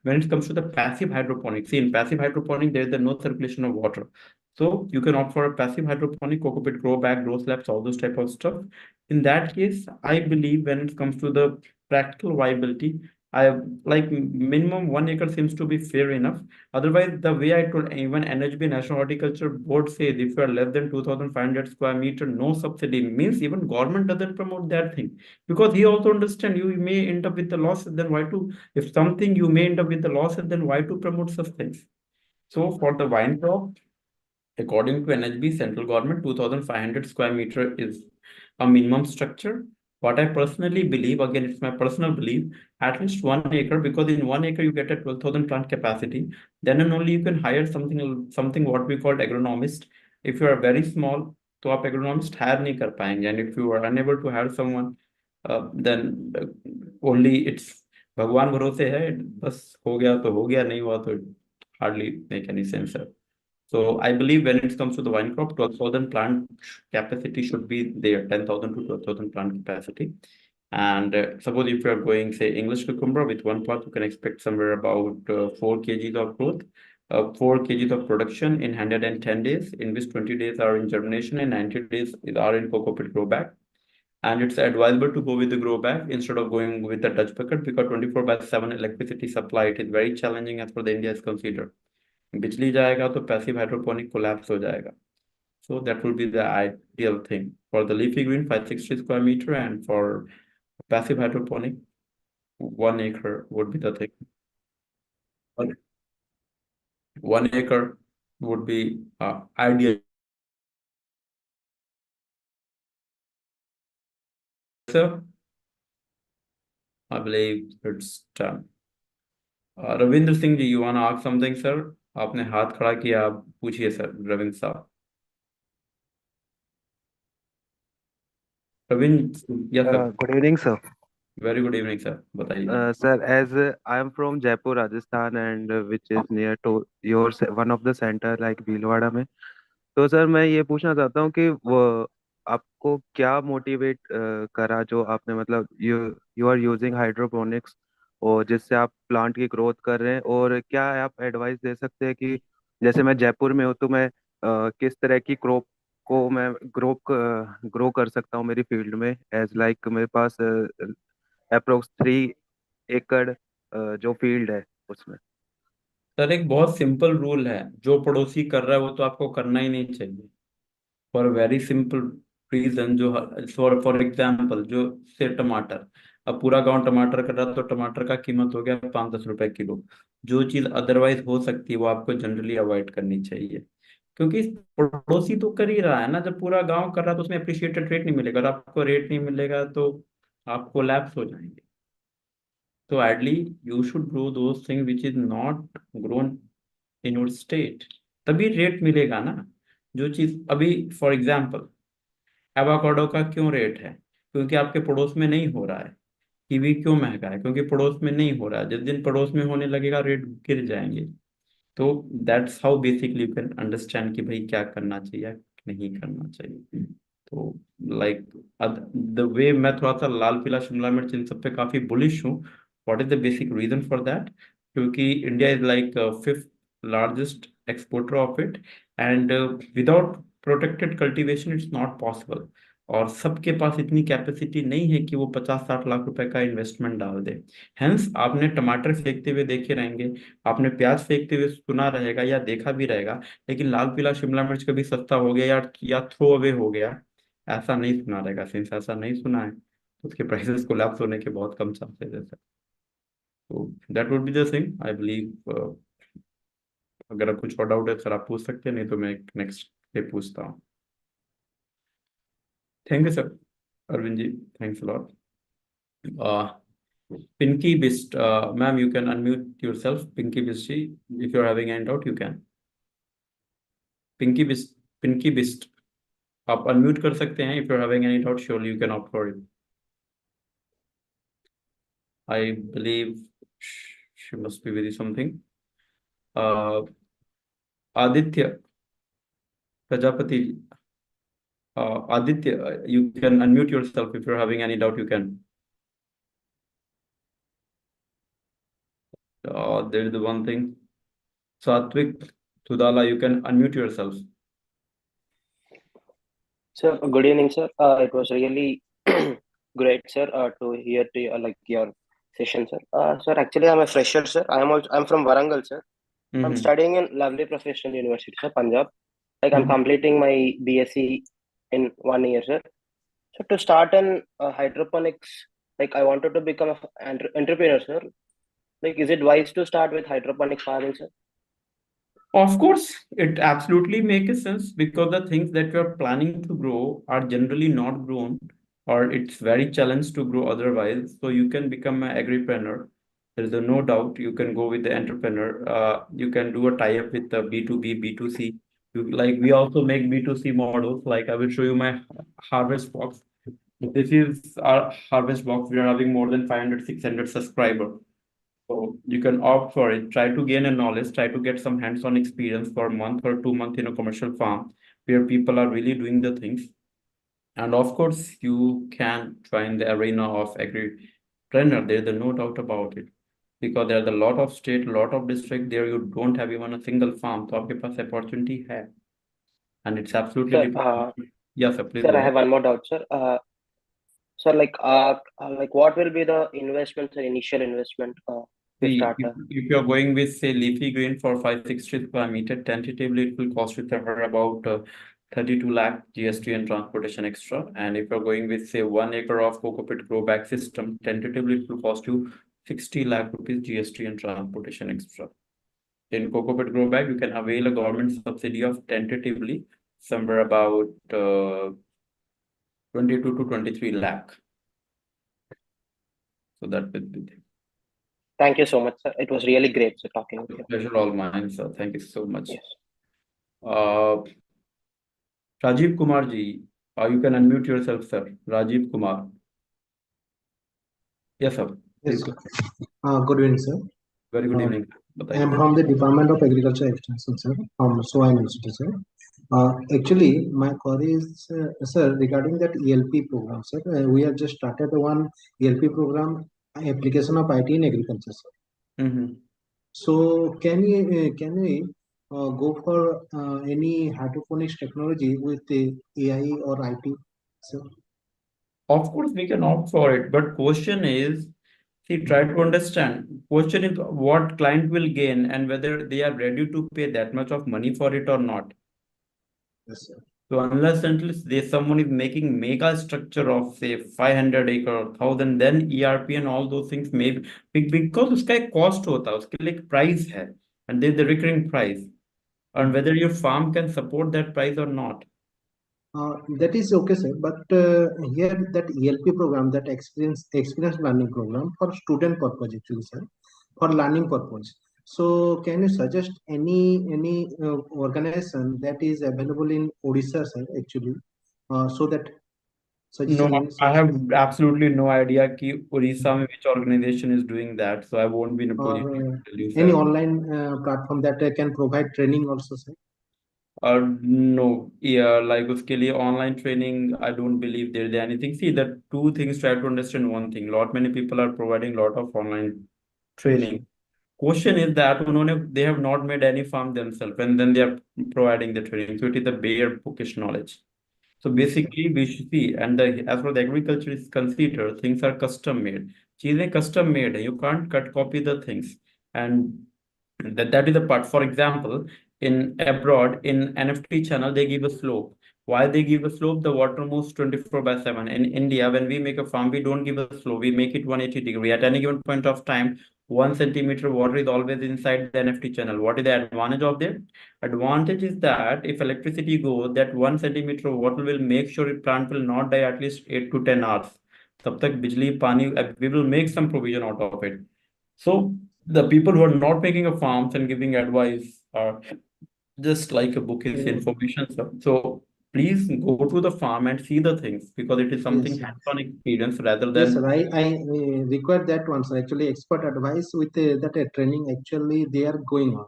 when it comes to the passive hydroponics, see, in passive hydroponic there is no circulation of water. So you can opt for a passive hydroponic, coco pit, grow bag, grow slabs, all those type of stuff. In that case, I believe when it comes to the practical viability, I like minimum 1 acre seems to be fair enough. Otherwise, the way I told, even NHB National Horticulture Board says if you are less than 2,500 square meter, no subsidy, means even government doesn't promote that thing, because he also understand you may end up with the losses. Then why to, if something you may end up with the losses, then why to promote such things? So for the wine crop, according to NHB, central government, 2,500 square meter is a minimum structure. What I personally believe, again, it's my personal belief, at least 1 acre, because in 1 acre you get a 12,000 plant capacity. Then and only you can hire something what we call agronomist. If you are very small, तो आप agronomist hire नहीं कर पाएंगे. And if you are unable to hire someone, then only it's भगवान भरोसे है, बस हो गया तो हो गया, नहीं हुआ तो hardly make any sense. So I believe when it comes to the wine crop, 12,000 plant capacity should be there, 10,000 to 12,000 plant capacity. And suppose if you are going, say, English cucumber with one pot, you can expect somewhere about 4 kgs of growth, 4 kgs of production in 110 days, in which 20 days are in germination and 90 days are in coco pit grow bag. And it's advisable to go with the grow bag instead of going with the Dutch bucket, because 24/7 electricity supply, it is very challenging as per the India is considered. बिजली जाएगा तो passive hydroponic collapse हो जाएगा. So that would be the ideal thing for the leafy green 560 square meter, and for passive hydroponic 1 acre would be the thing. 1 acre would be ideal. Sir, I believe it's done. Ravindra Singh ji, you wanna ask something, sir? आपने हाथ खड़ा किया, आप पूछिए sir, Ravindra साहब. Ravindra, yes sir. Good evening, sir. Very good evening, sir. बताइए. Sir, as I am from Jaipur, Rajasthan, and which is near to one of the center like Bhilwara में. तो सर मैं ये पूछना चाहता हूँ कि वो आपको क्या मोटिवेट करा, जो आपने मतलब यू आर यूजिंग हाइड्रोपोनिक्स और जिससे आप प्लांट की ग्रोथ कर रहे हैं, और क्या आप एडवाइस दे सकते हैं कि जैसे मैं जयपुर में हूँ तो मैं किस तरह की क्रॉप को मैं ग्रो कर सकता हूँ मेरी फील्ड में, एज लाइक मेरे पास अप्रोक्स 3 एकड़ जो फील्ड है उसमें. सर एक बहुत सिंपल रूल है, जो पड़ोसी कर रहा है वो तो आपको करना ही नहीं चाहिए, फॉर वेरी सिंपल रीजन. जो फॉर एग्जाम्पल, जो से टमाटर, अब पूरा गांव टमाटर कर रहा तो टमाटर का कीमत हो गया 5-10 रुपए किलो. जो चीज अदरवाइज हो सकती है वो आपको जनरली अवॉइड करनी चाहिए. क्योंकि पड़ोसी तो कर ही रहा है ना। जब पूरा गांव कर रहा है तो उसमें अप्रिशिएटेड रेट नहीं मिलेगा, और आपको रेट नहीं मिलेगा तो आप कोलैप्स हो जाएंगे। तो ideally you should grow those thing which is not grown in your state, तभी रेट मिलेगा ना। जो चीज अभी फॉर एग्जाम्पल एवोकाडो का क्यों रेट है, क्योंकि आपके पड़ोस में नहीं हो रहा है। कीवी क्यों महंगा है, क्योंकि पड़ोस में नहीं हो रहा है। जिस दिन पड़ोस में होने लगेगा रेट गिर जाएंगे। तो that's how basically you can understand कि भाई क्या करना चाहिए, नहीं करना चाहिए। तो लाइक द वे मैं थोड़ा सा लाल पीला शिमला मिर्च इन सब पे काफी बुलिश हूँ। What is the basic reason for that? क्योंकि India is like fifth largest exporter of it, and without protected cultivation it's not possible. और सबके पास इतनी कैपेसिटी नहीं है कि वो 50-60 लाख रुपए का इन्वेस्टमेंट डाल दे। हेंस आपने टमाटर फेंकते हुए देखे रहेंगे, आपने प्याज फेंकते हुए सुना रहेगा या देखा भी रहेगा, लेकिन लाल पीला शिमला मिर्च कभी सस्ता हो गया या थ्रो अवे हो गया, ऐसा नहीं सुना रहेगा। सिंस ऐसा नहीं सुना है तो उसके प्राइसेस कोलैप्स होने के बहुत कम चांसेस है सर। तो that would be the thing I believe. अगर आप कुछ और डाउट है सर आप पूछ सकते हैं, नहीं तो मैं नेक्स्ट पे पूछता हूँ। Thank you sir. Arvind ji, thanks a lot. Pinky Bist, ma'am, you can unmute yourself. Pinky Bisti, if you're having any doubt, you can. Pinky Bist, Pinky Bist, आप unmute कर सकते हैं. If you're having any doubt, surely you can opt for it. I believe she must be busy something. Aditya Prajapati, Aditya, you can unmute yourself. If you're having any doubt, you can. There is the one thing. Satvik Tudala, you can unmute yourself. Sir, good evening, sir. It was really great, sir, to hear like your session, sir. Sir, actually, I'm a fresher, sir. I'm from Warangal, sir. I'm studying in lovely professional university, sir, Punjab. Like I'm completing my BSc in 1 year, sir. So to start in hydroponics, like I wanted to become an entrepreneur, sir. Like, is it wise to start with hydroponic farming, sir? Of course, it absolutely makes sense because the things that you're planning to grow are generally not grown, or it's very challenged to grow otherwise. So you can become an agripreneur. There is no doubt you can go with the entrepreneur. You can do a tie-up with the B2B, B2C. Like we also make B2C models. Like I will show you my harvest box. This is our harvest box. We are having more than 500, 600 subscribers. So you can opt for it. Try to gain a knowledge, try to get some hands-on experience for a month or 2 months in a commercial farm where people are really doing the things. And of course, you can join the arena of agripreneur. There's no doubt about it. Because there's a lot of state, lot of district there you don't have even a single farm. So आपके पास opportunity है. And it's absolutely Sir, dependent. Yes, sir, please sir, go I have ahead. one more doubt, sir. Sir, like what will be the investment, sir, initial investment to See, start? if you're going with say leafy green for 560 square meter, tentatively it will cost you somewhere about 32 lakh GST and transportation extra. And if you're going with say 1 acre of coco pit grow bag system, tentatively it will cost you 60 lakh rupees GST and transportation extra. In coco pit grow bag, you can avail a government subsidy of tentatively somewhere about 22 to 23 lakh. So that will be there. Thank you so much, sir. It was really great, sir, talking with you. Pleasure all mine, sir. Thank you so much. Yes. Rajiv Kumar ji, you can unmute yourself, sir. Rajiv Kumar. Yes, sir. Yes, Please sir. Good evening, sir. Very good evening. I am from the Department of Agriculture Extension, sir, from SOA University, sir. Actually, my query is, sir, regarding that ELP program, sir. We have just started one ELP program, application of IT in agriculture, sir. So can we go for any hydroponics technology with the AI or IT, sir? Of course, we can opt for it, but question is, see, try to understand. Question is what client will gain and whether they are ready to pay that much of money for it or not. Yes, sir. So unless someone is making mega structure of say 500 acre or 1000, then ERP and all those things may be because उसका एक cost होता है, उसके लिए एक price है, and there's the recurring price. and whether your farm can support that price or not. That is okay, sir. But here that ELP program, that experience learning program for student purpose actually, sir, for learning purpose. So can you suggest any organization that is available in Odisha, sir, actually, so that No, suggestion any I such have absolutely no idea कि Orissa में which organization is doing that, so I won't be in a or position to tell you, any sir. online platform that can provide training also, sir? No, yeah, like उसके लिए online training, I don't believe there is anything. See, the two things, try to understand one thing. Lot many people are providing lot of online training. Question is that they have not made any farm themselves, and then they are providing the training. So it is a bare bookish knowledge. So Yes, sir. basically, we should see, and as for the agriculture is considered, things are custom made. चीजें custom made है. You can't cut copy the things, and that is the part. For example, in abroad, in NFT channel, they give a slope. Why they give a slope? The water moves 24/7. In India, when we make a farm, we don't give a slope. We make it 180-degree. At any given point of time, 1 centimeter water is always inside the NFT channel. What is the advantage of that? Advantage is that if electricity goes, that 1 centimeter water will make sure the plant will not die at least 8 to 10 hours. तब तक बिजली पानी, we will make some provision out of it. So the people who are not making a farms and giving advice are just like a bookish information. So please go to the farm and see the things, because it is something Yes, sir. hands-on experience rather Yes, than. sir. I require that one, sir. Actually, expert advice with that training. Actually, they are going on.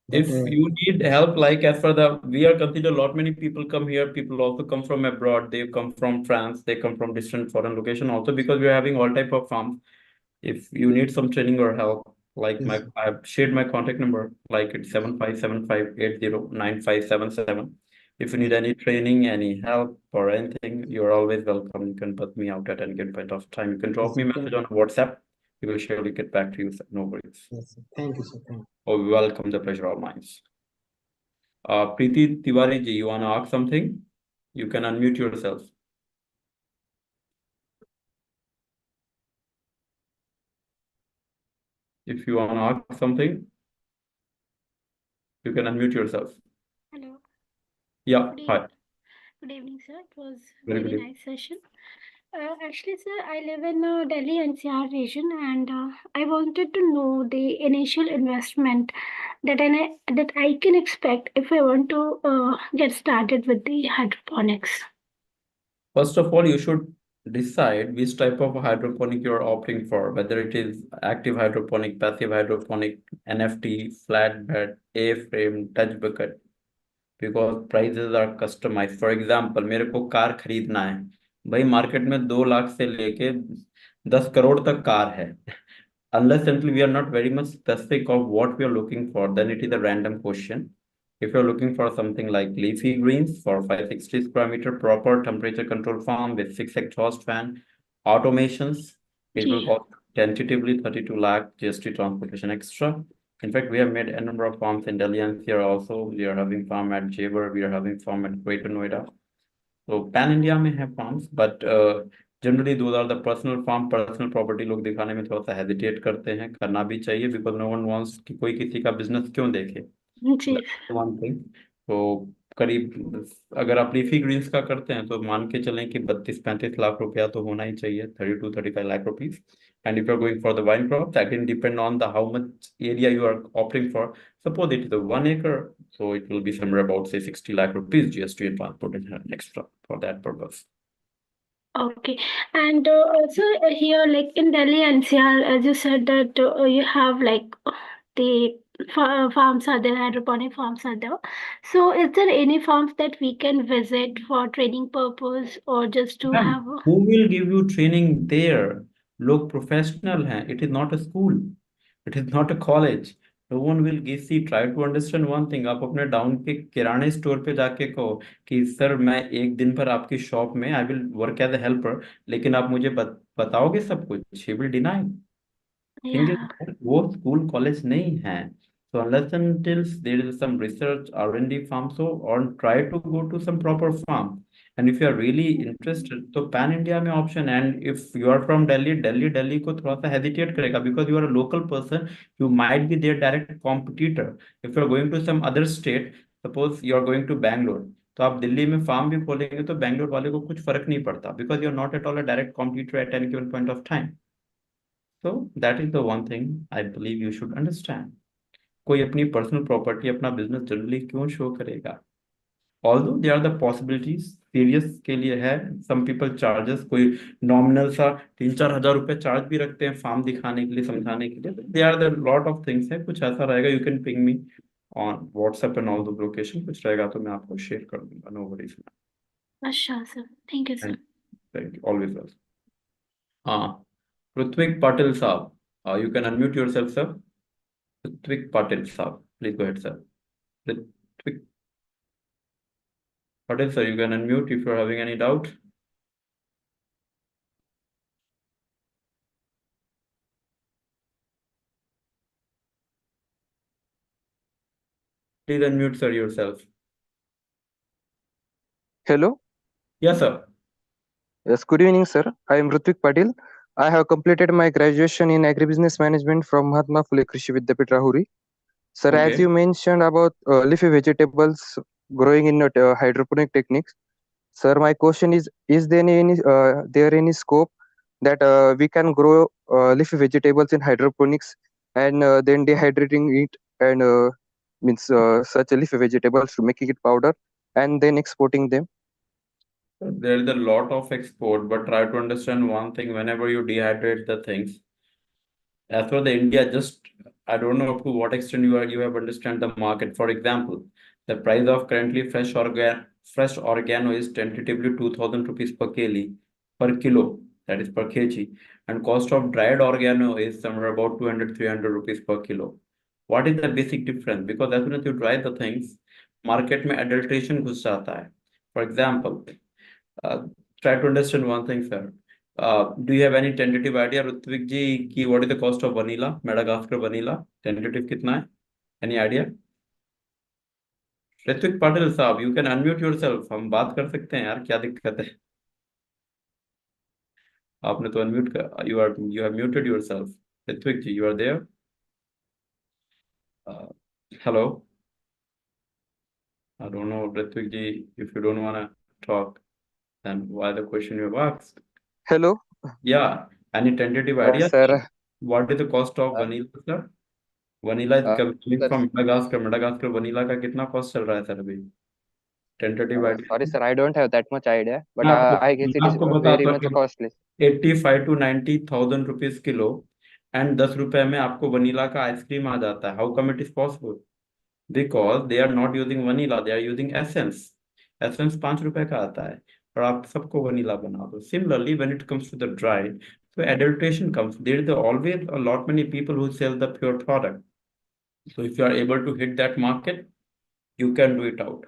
That If you need help, like as for we are considered a lot many people come here. People also come from abroad. They come from France. They come from distant foreign location also, because we are having all type of farms. If you need some training or help, like yes, I've shared my contact number, like it's 7575809577. If you need any training, any help or anything, you're always welcome. You can put me out at any given point of time. You can drop yes, me a sir. message on WhatsApp. We will surely get back to you, sir. No worries. Yes, sir. Thank you, sir. Thank you. Oh, welcome. The pleasure all mine. Preeti Tiwari ji, you wanna ask something? You can unmute yourself. If you wanna ask something, you can unmute yourself. Hello. Yeah, Good hi. evening. Good evening, sir. It was Very very good. nice session. Actually, sir, I live in Delhi NCR region, and I wanted to know the initial investment that I can expect if I want to get started with the hydroponics. First of all, you should decide which type of hydroponic you're opting for, whether it is active hydroponic, passive hydroponic, NFT, flatbed, A-frame, touch bucket, because prices are customized. For example, मेरे को car खरीदना है, भाई market में 2 लाख से लेके 10 करोड़ तक car है. Unless until we are not very much specific of what we are looking for, then it is a random question. If you're looking for something like leafy greens for 560 square meter, proper temperature control farm with 6 exhaust fan, automations, it will Ji. cost tentatively 32 lakh GST transportation extra. In fact, we have made a number of farms in Delhi and here also. We are having farm at Jaipur, we are having farm at Greater Noida. So pan India may have farms, but generally those are the personal farm, personal property. लोग दिखाने में थोड़ा सा hesitate करते हैं, करना भी चाहिए, because no one wants कि कोई किसी का business क्यों देखे. जी. That's one thing. तो करीब अगर आप लीफी ग्रीन्स का करते हैं तो मान के चलें कि 32-35 लाख रुपया तो होना ही चाहिए, 30 to 35 lakh rupees. And if you're going for the wine crop, that can depend on the how much area you are opting for. Suppose it is a 1 acre, so it will be somewhere about say 60 lakh rupees GST and transportation extra for that purpose. Okay. And also here, like in Delhi NCR, as you said that you have like the farms are there, hydroponic farms are there. So is there any farms that we can visit for training purpose or just to Ma'am, have who will give you training there? लोग professional हैं. It is not a school. It is not a college. No one will give. See, try to understand one thing. आप अपने down के किराने store पे जाके कहो कि सर मैं एक दिन पर आपकी शॉप में I will work as a helper, लेकिन आप मुझे बताओगे सब कुछ. He will deny. Thing is, yeah. वो स्कूल कॉलेज नहीं है. So unless until there is some research R&D farm, so or try to go to some proper farm. And if you are really interested तो pan India में option, and if you are from Delhi, Delhi को थोड़ा सा hesitate करेगा because you are a local person, you might be there direct competitor. If you are going to some other state, suppose you are going to Bangalore, तो आप दिल्ली में farm भी खोलेंगे तो बैंगलोर वाले को कुछ फर्क नहीं पड़ता, because you are not at all a direct competitor at any given point of time. So that is the one thing I believe you should understand. कोई अपनी पर्सनल प्रॉपर्टी, अपना बिजनेस जनरली क्यों शो करेगा? Although they are the possibilities, serious के लिए है। Some people charges, कोई nominal सा 3-4 हज़ार रुपये चार्ज भी रखते हैं फार्म दिखाने के लिए, समझाने के लिए। They are the lot of things है। कुछ ऐसा रहेगा, you can ping me on WhatsApp and all the location, कुछ रहेगा तो मैं आपको शेयर कर दूंगा, नो वरीज। अच्छा sir, thank you sir. Thank you, always welcome. हाँ, ऋत्विक पाटिल साहब, you can unmute yourself sir. Ritvik Patil साहब, please go ahead sir. Ritvik Patel sir, you can unmute if you are having any doubt. Please unmute sir yourself. Hello. Yes sir. Yes, good evening, sir. I am Ritvik Patil. I have completed my graduation in agribusiness management from Mahatma Phule Krishi Vidyapit Rahuri. Sir, as Okay. you mentioned about leafy vegetables growing in hydroponic techniques, sir, my question is there any scope that we can grow leafy vegetables in hydroponics and then dehydrating it and means such leafy vegetables to making it powder and then exporting them? There is a lot of export, but try to understand one thing. Whenever you dehydrate the things, as for the India, just I don't know to what extent you have understand the market. For example, the price of currently fresh organo is tentatively 2,000 rupees per kilo, that is per kg, and cost of dried organo is somewhere about 200-300 rupees per kilo. What is the basic difference? Because as soon as you dry the things, market में adulteration घुस जाता है. For example, try to understand one thing, sir. Do you have any tentative idea, Rutvik ji, ki what is the cost of vanilla, Madagascar vanilla? Tentative कितना है? Any idea? Ritwik Patil साहब, you can unmute yourself. हम बात कर सकते हैं यार, क्या दिक्कत है? आपने तो unmute कर, you have muted yourself. Ritwik ji, you are there? Hello. I don't know, Ritwik ji, if you don't wanna talk, then why the question you have asked? Hello. Yeah, any tentative idea? Sir. What is the cost of vanilla, sir? Vanilla coming from Madagascar, Madagascar vanilla का कितना cost चल रहा है sir अभी? Tentative idea? Sorry, sir, I don't have that much idea, but मैं आपको I guess it is आपको very बताता much हूँ, costly. 85,000 to 90,000 rupees kilo, and 10 रुपए में आपको वनीला का आइसक्रीम आ जाता है. How come it is possible? Because they are not using vanilla, they are using essence. Essence 5 रुपए का आता है और आप सबको वनीला बना दो. Similarly when it comes to the dry, so adulteration comes. There is always a lot many people who sell the pure product. So if you are able to hit that market, you can do it out.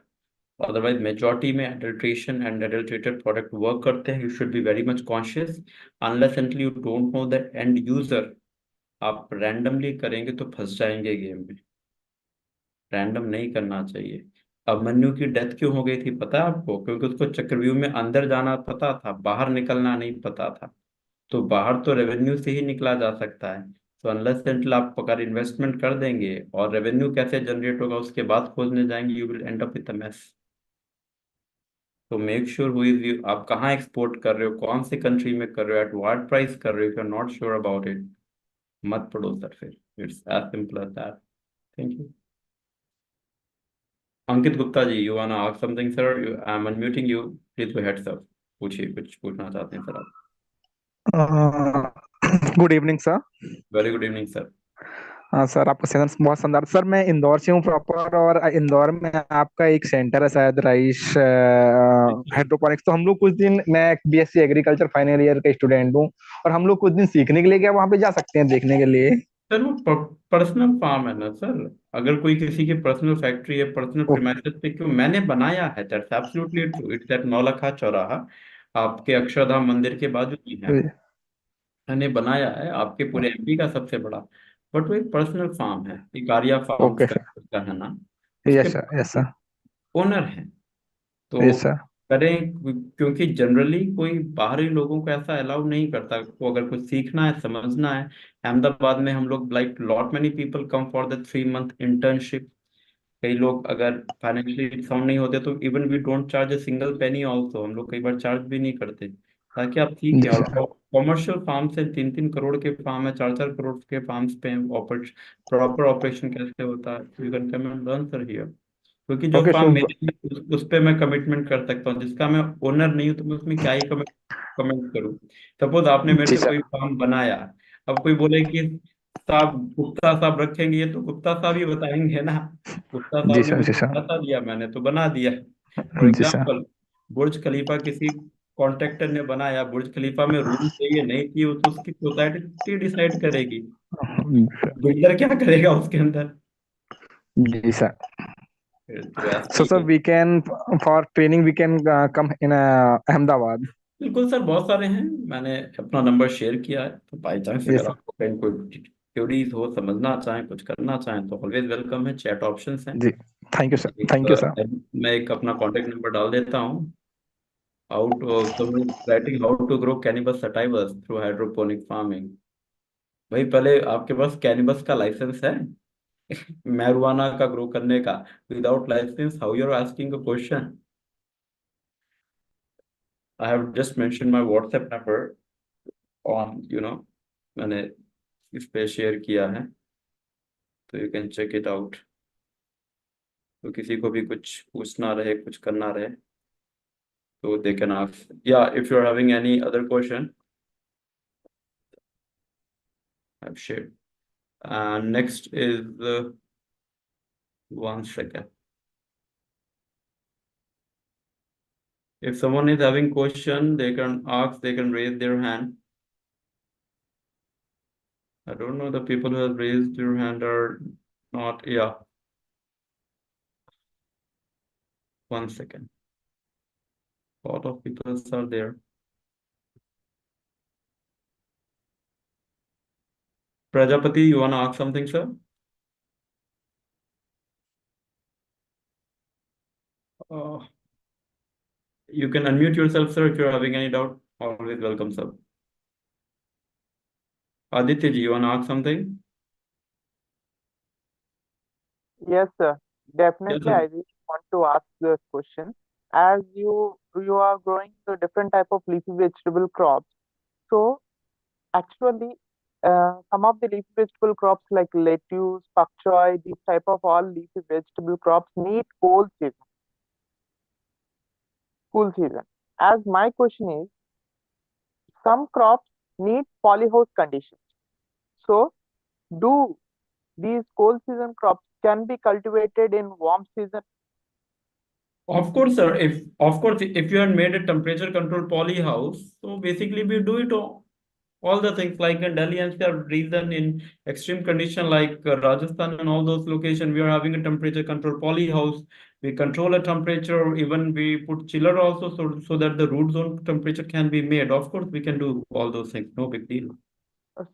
Otherwise, majority में adulteration and adulterated product work करते हैं. You should be very much conscious. Unless until you don't know the end user, आप randomly करेंगे तो फंस जाएंगे game में. Random नहीं करना चाहिए. अभिमन्यु की डेथ क्यों हो गई थी पता है आपको? क्योंकि उसको चक्रव्यूह में अंदर जाना पता था, बाहर निकलना नहीं पता था. तो बाहर तो रेवेन्यू से ही निकला जा सकता है. तो अनलेस एंटिल आप अगर इन्वेस्टमेंट कर देंगे और रेवेन्यू कैसे जनरेट होगा उसके बाद खोजने जाएंगे, you will end up with a mess. तो make sure who is you, आप कहाँ एक्सपोर्ट कर रहे हो, कौन से कंट्री में कर रहे हो, एट व्हाट प्राइस कर रहे हो. If you are not sure about it, मत पढ़ो सर फिर. It's as simple as that. Thank you. Ankit Gupta ji, you want to ask something sir? I am unmuting you, please go ahead sir. पूछिए, कुछ पूछना चाहते हैं सर आप? Good evening sir. Very good evening sir. हाँ सर, आपका session बहुत शानदार. सर मैं इंदौर से हूँ प्रॉपर, और इंदौर में आपका एक सेंटर है शायद, राइस हाइड्रोपोनिक्स. तो हम लोग कुछ दिन, मैं बीएससी एग्रीकल्चर फाइनल ईयर का स्टूडेंट हूँ, और हम लोग कुछ दिन सीखने के लिए क्या वहाँ पे जा सकते हैं देखने के लिए? सर वो पर्सनल फार्म है ना सर. अगर कोई किसी की पर्सनल फैक्ट्री है, पर्सनल प्रीमाइसेस पे क्यों, मैंने बनाया है. That's absolutely true. It's at Naulakha चौराहा, आपके अक्षरधाम मंदिर के बाजू ही है. मैंने बनाया है, आपके पूरे एमपी का सबसे बड़ा. बट वो एक पर्सनल फार्म है, इकारिया फार्म्स ओके का सर. उसका है ना. यस उसके सर. Yes sir. ओनर है. तो यस सर. करें, क्योंकि जनरली कोई बाहरी लोगों को ऐसा अलाउ नहीं करता, को अगर कुछ सीखना है, समझना है। अहमदाबाद में हम लोग like lot many people come for the 3 month internship. कई लोग अगर फाइनेंशियली साउंड नहीं होते तो even we don't charge a single penny also, हम लोग कई बार चार्ज भी नहीं करते, ताकि आप सीखें। जी और सर। कॉमर्शियल फार्म से 3-3 करोड़ के फार्म है, 4-4 करोड़ के फार्म्स पे प्रॉपर ऑपरेशन कैसे होता है, you can come and learn sir here. क्योंकि जो ओके फार्म सो मेरे लिए उस पे मैं कमिटमेंट कर सकता हूँ, जिसका मैं ओनर नहीं हूँ तो मैं उसमें क्या ही कमेंट करूँ। सपोज आपने मेरे जी से सर। कोई फार्म बनाया, अब कोई बोले कि साहब गुप्ता साहब रखेंगे, ये तो गुप्ता साहब ही बताएंगे ना। गुप्ता जी साहब ने सर। जी मुझे सर। बता दिया, मैंने तो बना दिया। फॉर जी सर। एग्जाम्पल, बुर्ज खलीफा किसी कॉन्ट्रैक्टर ने बनाया, बुर्ज खलीफा में रूम चाहिए नहीं चाहिए, वो तो उसकी सोसाइटी डिसाइड करेगी। बिल्डर क्या करेगा उसके अंदर? जी सर। तो ऐसा So ही sir, है। we can for training we can come in Ahmedabad. बिल्कुल सर, बहुत सारे हैं, मैंने अपना नंबर शेयर किया है, तो बाई चांस Yes अगर sir. आपको कहीं कोई क्यूरीज हो, समझना चाहें, कुछ करना चाहें, तो ऑलवेज वेलकम है। चैट ऑप्शंस हैं। जी thank you sir. एक, Thank you sir. मैं एक अपना कॉन्टेक्ट नंबर डाल देता हूँ। How to writing how to grow cannabis sativus through hydroponic farming. भाई पहले आपके पास कैनिबस का लाइसेंस है? मैरुआना का ग्रो करने का, without licence how you are asking a question? I have just mention my WhatsApp number on मैंने इस पे शेयर किया है, तो you can check it out. तो किसी को भी कुछ पूछना रहे, कुछ करना रहे, तो दे कैन आस्क, या if you are having any other question I have shared. And next is one second. If someone is having question, they can ask, they can raise their hand. I don't know the people who have raised their hand or not. Yeah. One second. A lot of people are there. Prajapati, you want to ask something, sir? Uh, you can unmute yourself, sir, if you're having any doubt. Always welcome, sir. Aditya ji, you want to ask something? Yes, sir. Yes, Definitely, sir. I just want to ask this question. As you are growing the different type of leafy vegetable crops, so actually, some of the leafy vegetable crops like lettuce, pak choy, these type of all leafy vegetable crops need cool season. As my question is, some crops need polyhouse conditions. So, do these cold season crops can be cultivated in warm season? Of course, sir. If you had made a temperature control poly house, so basically we do it all the things like in Delhi NCR region in extreme condition like Rajasthan and all those locations, we are having a temperature control poly house. We control a temperature, even we put chiller also, so that the root zone temperature can be made. Of course, we can do all those things. No big deal.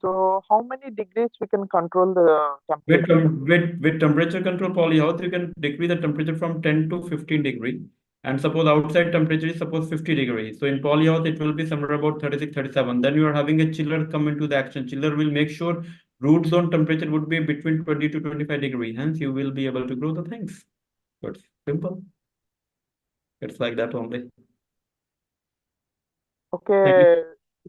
So, how many degrees we can control the With, temperature? with temperature control polyhouse, you can decrease the temperature from 10 to 15 degree. And suppose outside temperature is suppose 50 degrees. So in polyhouse, it will be somewhere about 36, 37. Then you are having a chiller come into the action. Chiller will make sure root zone temperature would be between 20 to 25 degrees. Hence, you will be able to grow the things. So it's simple. It's like that only. Thank you. Okay,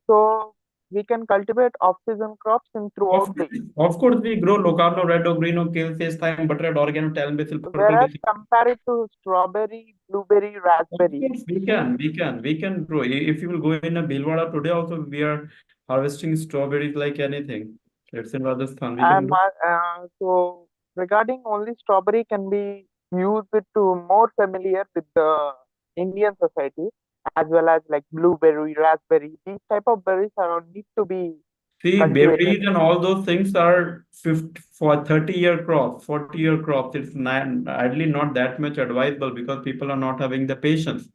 so we can cultivate off-season crops in throughout the year. Of course, we grow Locarno, Red, Green, Kale, Sage, Thyme, Butterhead, Oregano, Talon, Basil, Purple Whereas Basil. compared to strawberry, blueberry, Of raspberry, course, we can grow. If you will go in a Bhilwara today, also we are harvesting strawberries like anything. It's in Rajasthan. We can and grow. so regarding only strawberry can be used to more familiar with the Indian society as well as like blueberry, raspberry. These type of berries are need to be See, cultivated. berries and all those things are 50 for 30-year crops, 40-year crops. It's not ideally not that much advisable because people are not having the patience.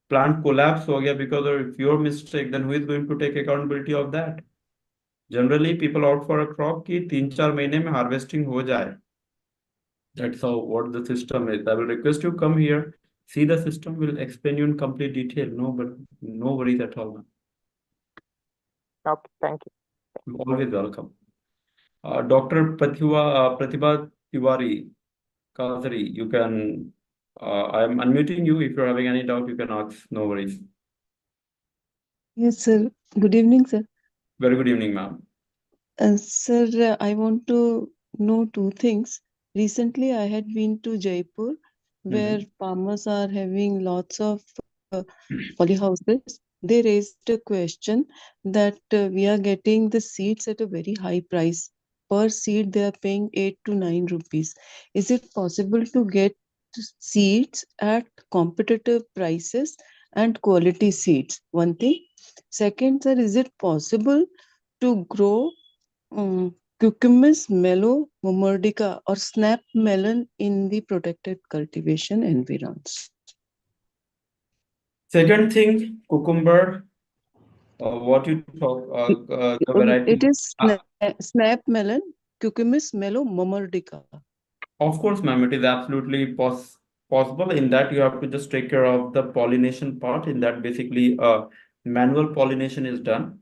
Plant collapse हो गया because of your mistake. Then who is going to take accountability of that? Generally, people opt for a crop की 3-4 महीने में harvesting हो जाए. That's how what the system is. I will request you come here. See the system, will explain you in complete detail. No, but no worries at all, ma'am. Okay, thank you. You're always welcome. Dr. Pratibha Tiwari Kazari, you can, I'm unmuting you. If you're having any doubt, you can ask. No worries. Yes, sir. Good evening, sir. Very good evening, ma'am. Sir, I want to know two things. Recently, I had been to Jaipur, where farmers are having lots of polyhouses. They raised a question that we are getting the seeds at a very high price. Per seed, they are paying 8 to 9 rupees. Is it possible to get seeds at competitive prices and quality seeds? One thing. Second, sir, is it possible to grow Cucumis mellow mumurdica or snap melon in the protected cultivation environs? Second thing, cucumber, what you talk, the variety. It is snap melon, Cucumis mellow mumurdica. Of course, ma'am, it is absolutely possible. In that, you have to just take care of the pollination part. In that, basically, manual pollination is done.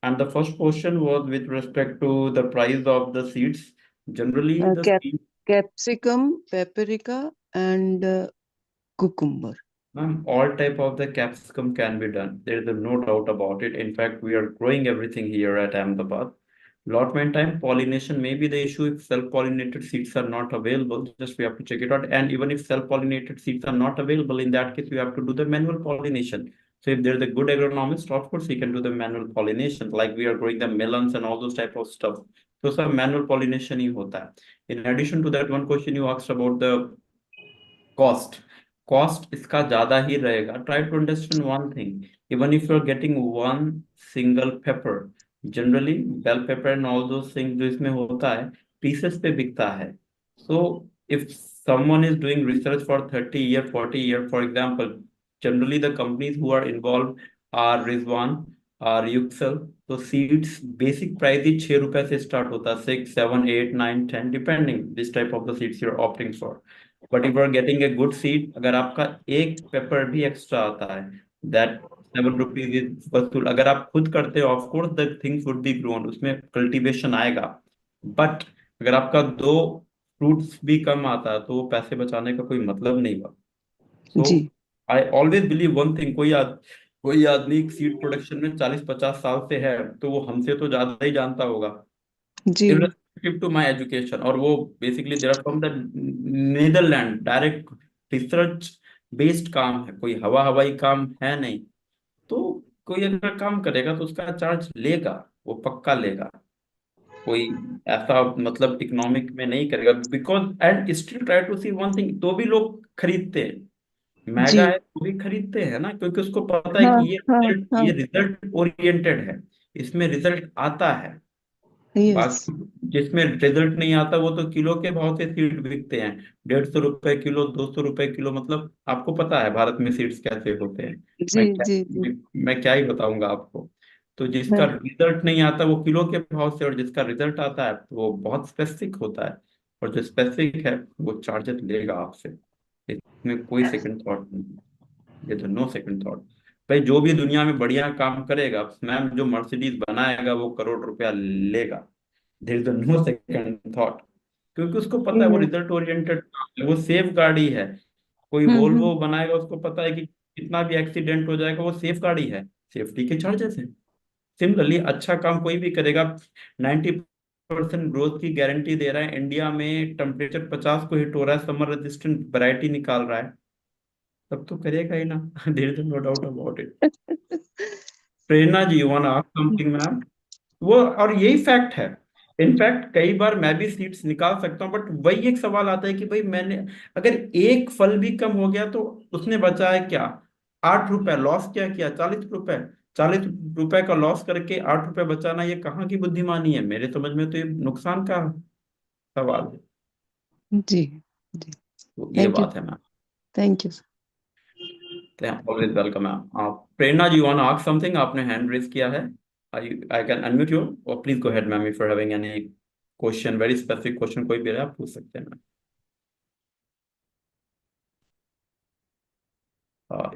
And the first question was with respect to the price of the seeds. Generally, the seeds, Capsicum, paprika, and cucumber. ma'am, all type of the capsicum can be done. There is no doubt about it. In fact, we are growing everything here at Ahmedabad. Allotment time, pollination may be the issue if self-pollinated seeds are not available. Just we have to check it out. And even if self-pollinated seeds are not available, in that case, we have to do the manual pollination. So if there's a good agronomist, of course, he can do the manual pollination, like we are growing the melons and all those type of stuff. So some manual pollination ही होता है. In addition to that, one question you asked about the cost. Cost इसका ज़्यादा ही रहेगा. Try to understand one thing. Even if you're getting one single pepper, generally bell pepper and all those things जो इसमें होता है, pieces पे बिकता है. So if someone is doing research for 30 year, 40 year, for example, generally the companies who are involved are Rizwan, are Yuxel. So seeds basic price ही 6 रुपए से start होता है, 6, 7, 8, 9, 10, depending this type of the seeds you're opting for. But if you are getting a good seed, अगर आपका एक paper भी extra आता है, that 7 rupees is वसूल. अगर आप खुद करते हो, of course the things would be grown, उसमें कल्टीवेशन आएगा. बट अगर आपका 2 फ्रूट्स भी कम आता है, तो वो पैसे बचाने का कोई मतलब नहीं हुआ. So I always believe one thing, कोई आदमी सीड प्रोडक्शन में 40-50 साल से है, तो वो हमसे तो ज्यादा ही जानता होगा. Irrespective to my education, और वो basically there are from the Netherland, direct research based काम है, कोई हवाई काम है नहीं. तो कोई अगर काम करेगा तो उसका चार्ज लेगा, वो पक्का लेगा. कोई ऐसा मतलब इकोनॉमिक में नहीं करेगा, because and still try to see one thing, तो भी लोग खरीदते हैं. महंगा है तो भी खरीदते हैं ना, क्योंकि उसको पता है कि ये रिजल्ट ओरिएंटेड है, इसमें रिजल्ट आता है. बाकी जिसमें रिजल्ट नहीं आता वो तो किलो के भाव से सीड बिकते हैं, 150 रुपए किलो, 200 रुपए किलो. मतलब आपको पता है भारत में सीड्स कैसे होते हैं. मैं क्या ही बताऊंगा आपको. तो जिसका रिजल्ट नहीं आता वो किलो के भाव से, और जिसका रिजल्ट आता है वो बहुत स्पेसिफिक होता है, और जो स्पेसिफिक है वो चार्जेस लेगा आपसे. इसमें कोई सेकंड थॉट नहीं, ये तो नो सेकंड थॉट. भाई जो भी दुनिया में बढ़िया काम करेगा, मैम जो मर्सिडीज बनाएगा वो करोड़ रुपया लेगा. There is no second thought, क्योंकि उसको पता है वो रिजल्ट ओरिएंटेड है, वो सेफ गाड़ी है. कोई वोल्वो बनाएगा, उसको पता है कि कितना भी एक्सीडेंट हो जाएगा, वो सेफ गाड़ी है, सेफ्टी के चार्जेस है. सिमिलरली अच्छा काम कोई भी करेगा, 90% ग्रोथ की गारंटी दे रहा है, इंडिया में टेम्परेचर 50 को हिट हो रहा है, समर रेजिस्टेंट वैरायटी निकाल रहा है, तब तो करेगा ही ना. There is no doubt about it. Prerna ji, you want ask something ma'am? वो और यही फैक्ट है. इनफैक्ट कई बार मैं भी सीट्स निकाल सकता हूँ, बट वही एक सवाल आता है कि भाई मैंने अगर एक फल भी कम हो गया तो उसने बचाया क्या? 8 रुपए लॉस क्या किया? 40 रुपए, 40 रुपए का लॉस करके 8 रुपए बचाना, ये कहाँ की बुद्धिमानी है? मेरे समझ में तो ये नुकसान का सवाल है. जी तो ये बात है ma'am. Thank you. Always welcome ma'am. Prerna ji, you want ask something? आपने हैंड रेज किया है. I can unmute you, or please go ahead, ma'am, if you're having any question, very specific question कोई भी है आप पूछ सकते हैं ma'am.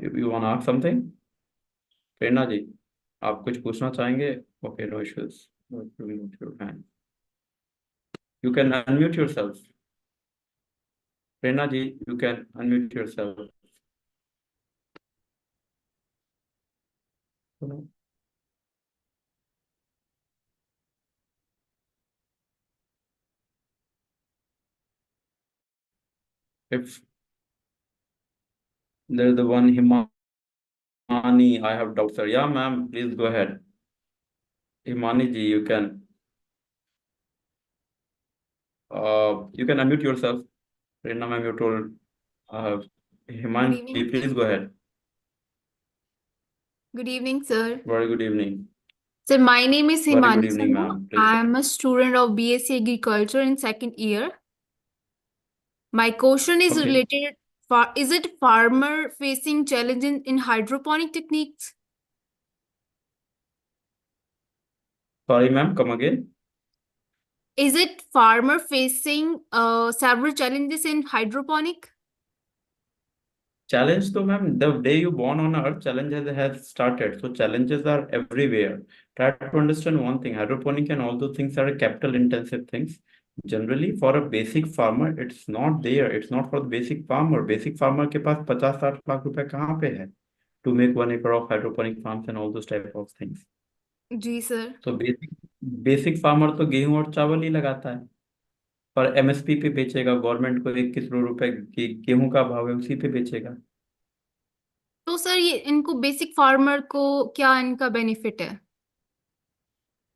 You want to ask something? प्रेरणा जी, आप कुछ पूछना चाहेंगे? Okay, no issues. Mute your hand. You can unmute yourself. Prerna ji, you can unmute yourself. If there's the one Himani, I have doubts, sir. Yeah, ma'am, please go ahead. Himani ji, you can unmute yourself. Prerna ma'am, you told Himani ji, evening. please go ahead. Good evening, sir. Very good evening. Sir, my name is Very good Himani evening, Sharma. ma'am. Please. I am a student of BSc Agriculture in second year. My question is Okay. related, is it farmer facing challenges in hydroponic techniques? Sorry, ma'am, come again. Is it farmer facing several challenges in hydroponic? Challenge though, ma'am, the day you born on earth, challenges has started. So challenges are everywhere. Try to understand one thing, hydroponic and all those things are capital intensive things. Generally, for a basic farmer, it's not there. It's not for the basic farmer. Basic farmer के पास 50-60 लाख रुपए कहाँ पे है to make 1 acre of hydroponic farms and all those type of things. Ji sir. So basic farmer तो गेहूं और चावल ही लगाता है और MSP पे बेचेगा, गवर्नमेंट को 21 रुपए की गेहूं का भाव है उसी पे बेचेगा. तो सर ये इनको बेसिक फार्मर को क्या इनका बेनिफिट है?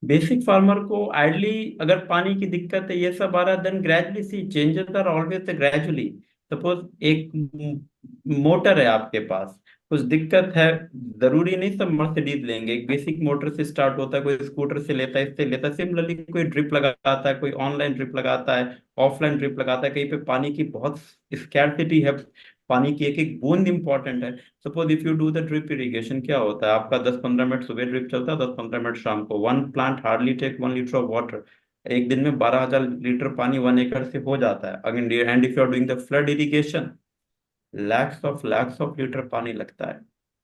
बेसिक फार्मर को आइडली अगर पानी की दिक्कत है ये सब आ रहा है then gradually see changes are always gradually. Suppose एक मोटर है आपके पास, कुछ दिक्कत है, जरूरी नहीं सब मर्सिडीज लेंगे. एक बेसिक मोटर से स्टार्ट होता है, कोई स्कूटर से लेता है, इससे लेता है. सिमिलरली कोई ड्रिप लगाता है, कोई ऑनलाइन ड्रिप लगाता है, ऑफलाइन ड्रिप लगाता है. कहीं पे पानी की बहुत स्कैर्सिटी है, पानी की एक एक बूंद इंपॉर्टेंट है. Suppose if you do the drip irrigation, क्या होता है आपका 10-15 मिनट सुबह ड्रिप चलता है, 10-15 मिनट शाम को. One plant hardly take 1 litre of water. एक दिन में 12,000 लीटर पानी 1 एकड़ से हो जाता है. Again and if you are doing the flood irrigation, lakhs of litre पानी लगता है.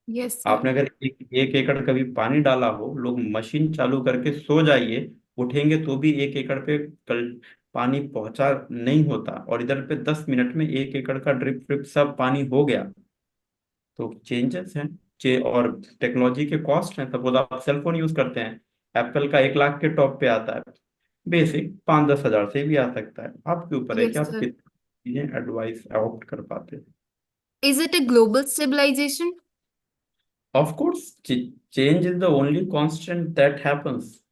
Yes, sir. आपने अगर एक एकड़ कभी पानी डाला हो, लोग मशीन चालू करके सो जाइए, उठेंगे तो भी 1 एकड़ पे कल पानी पहुंचा नहीं होता, और इधर पे 10 मिनट में 1 एकड़ का ड्रिप सब पानी हो गया. तो चेंजेस हैं और टेक्नोलॉजी के कॉस्ट हैं. सपोज आप सेलफोन यूज करते हैं, एप्पल का 1 लाख के टॉप पे आता है, बेसिक 5-10 हजार से भी आ सकता है. आपके ऊपर है कि Yes, आप sir. कितनी चीजें एडवाइस ऑप्ट कर पाते हैं. Is it a global stabilization? Of course change is the only constant that happens.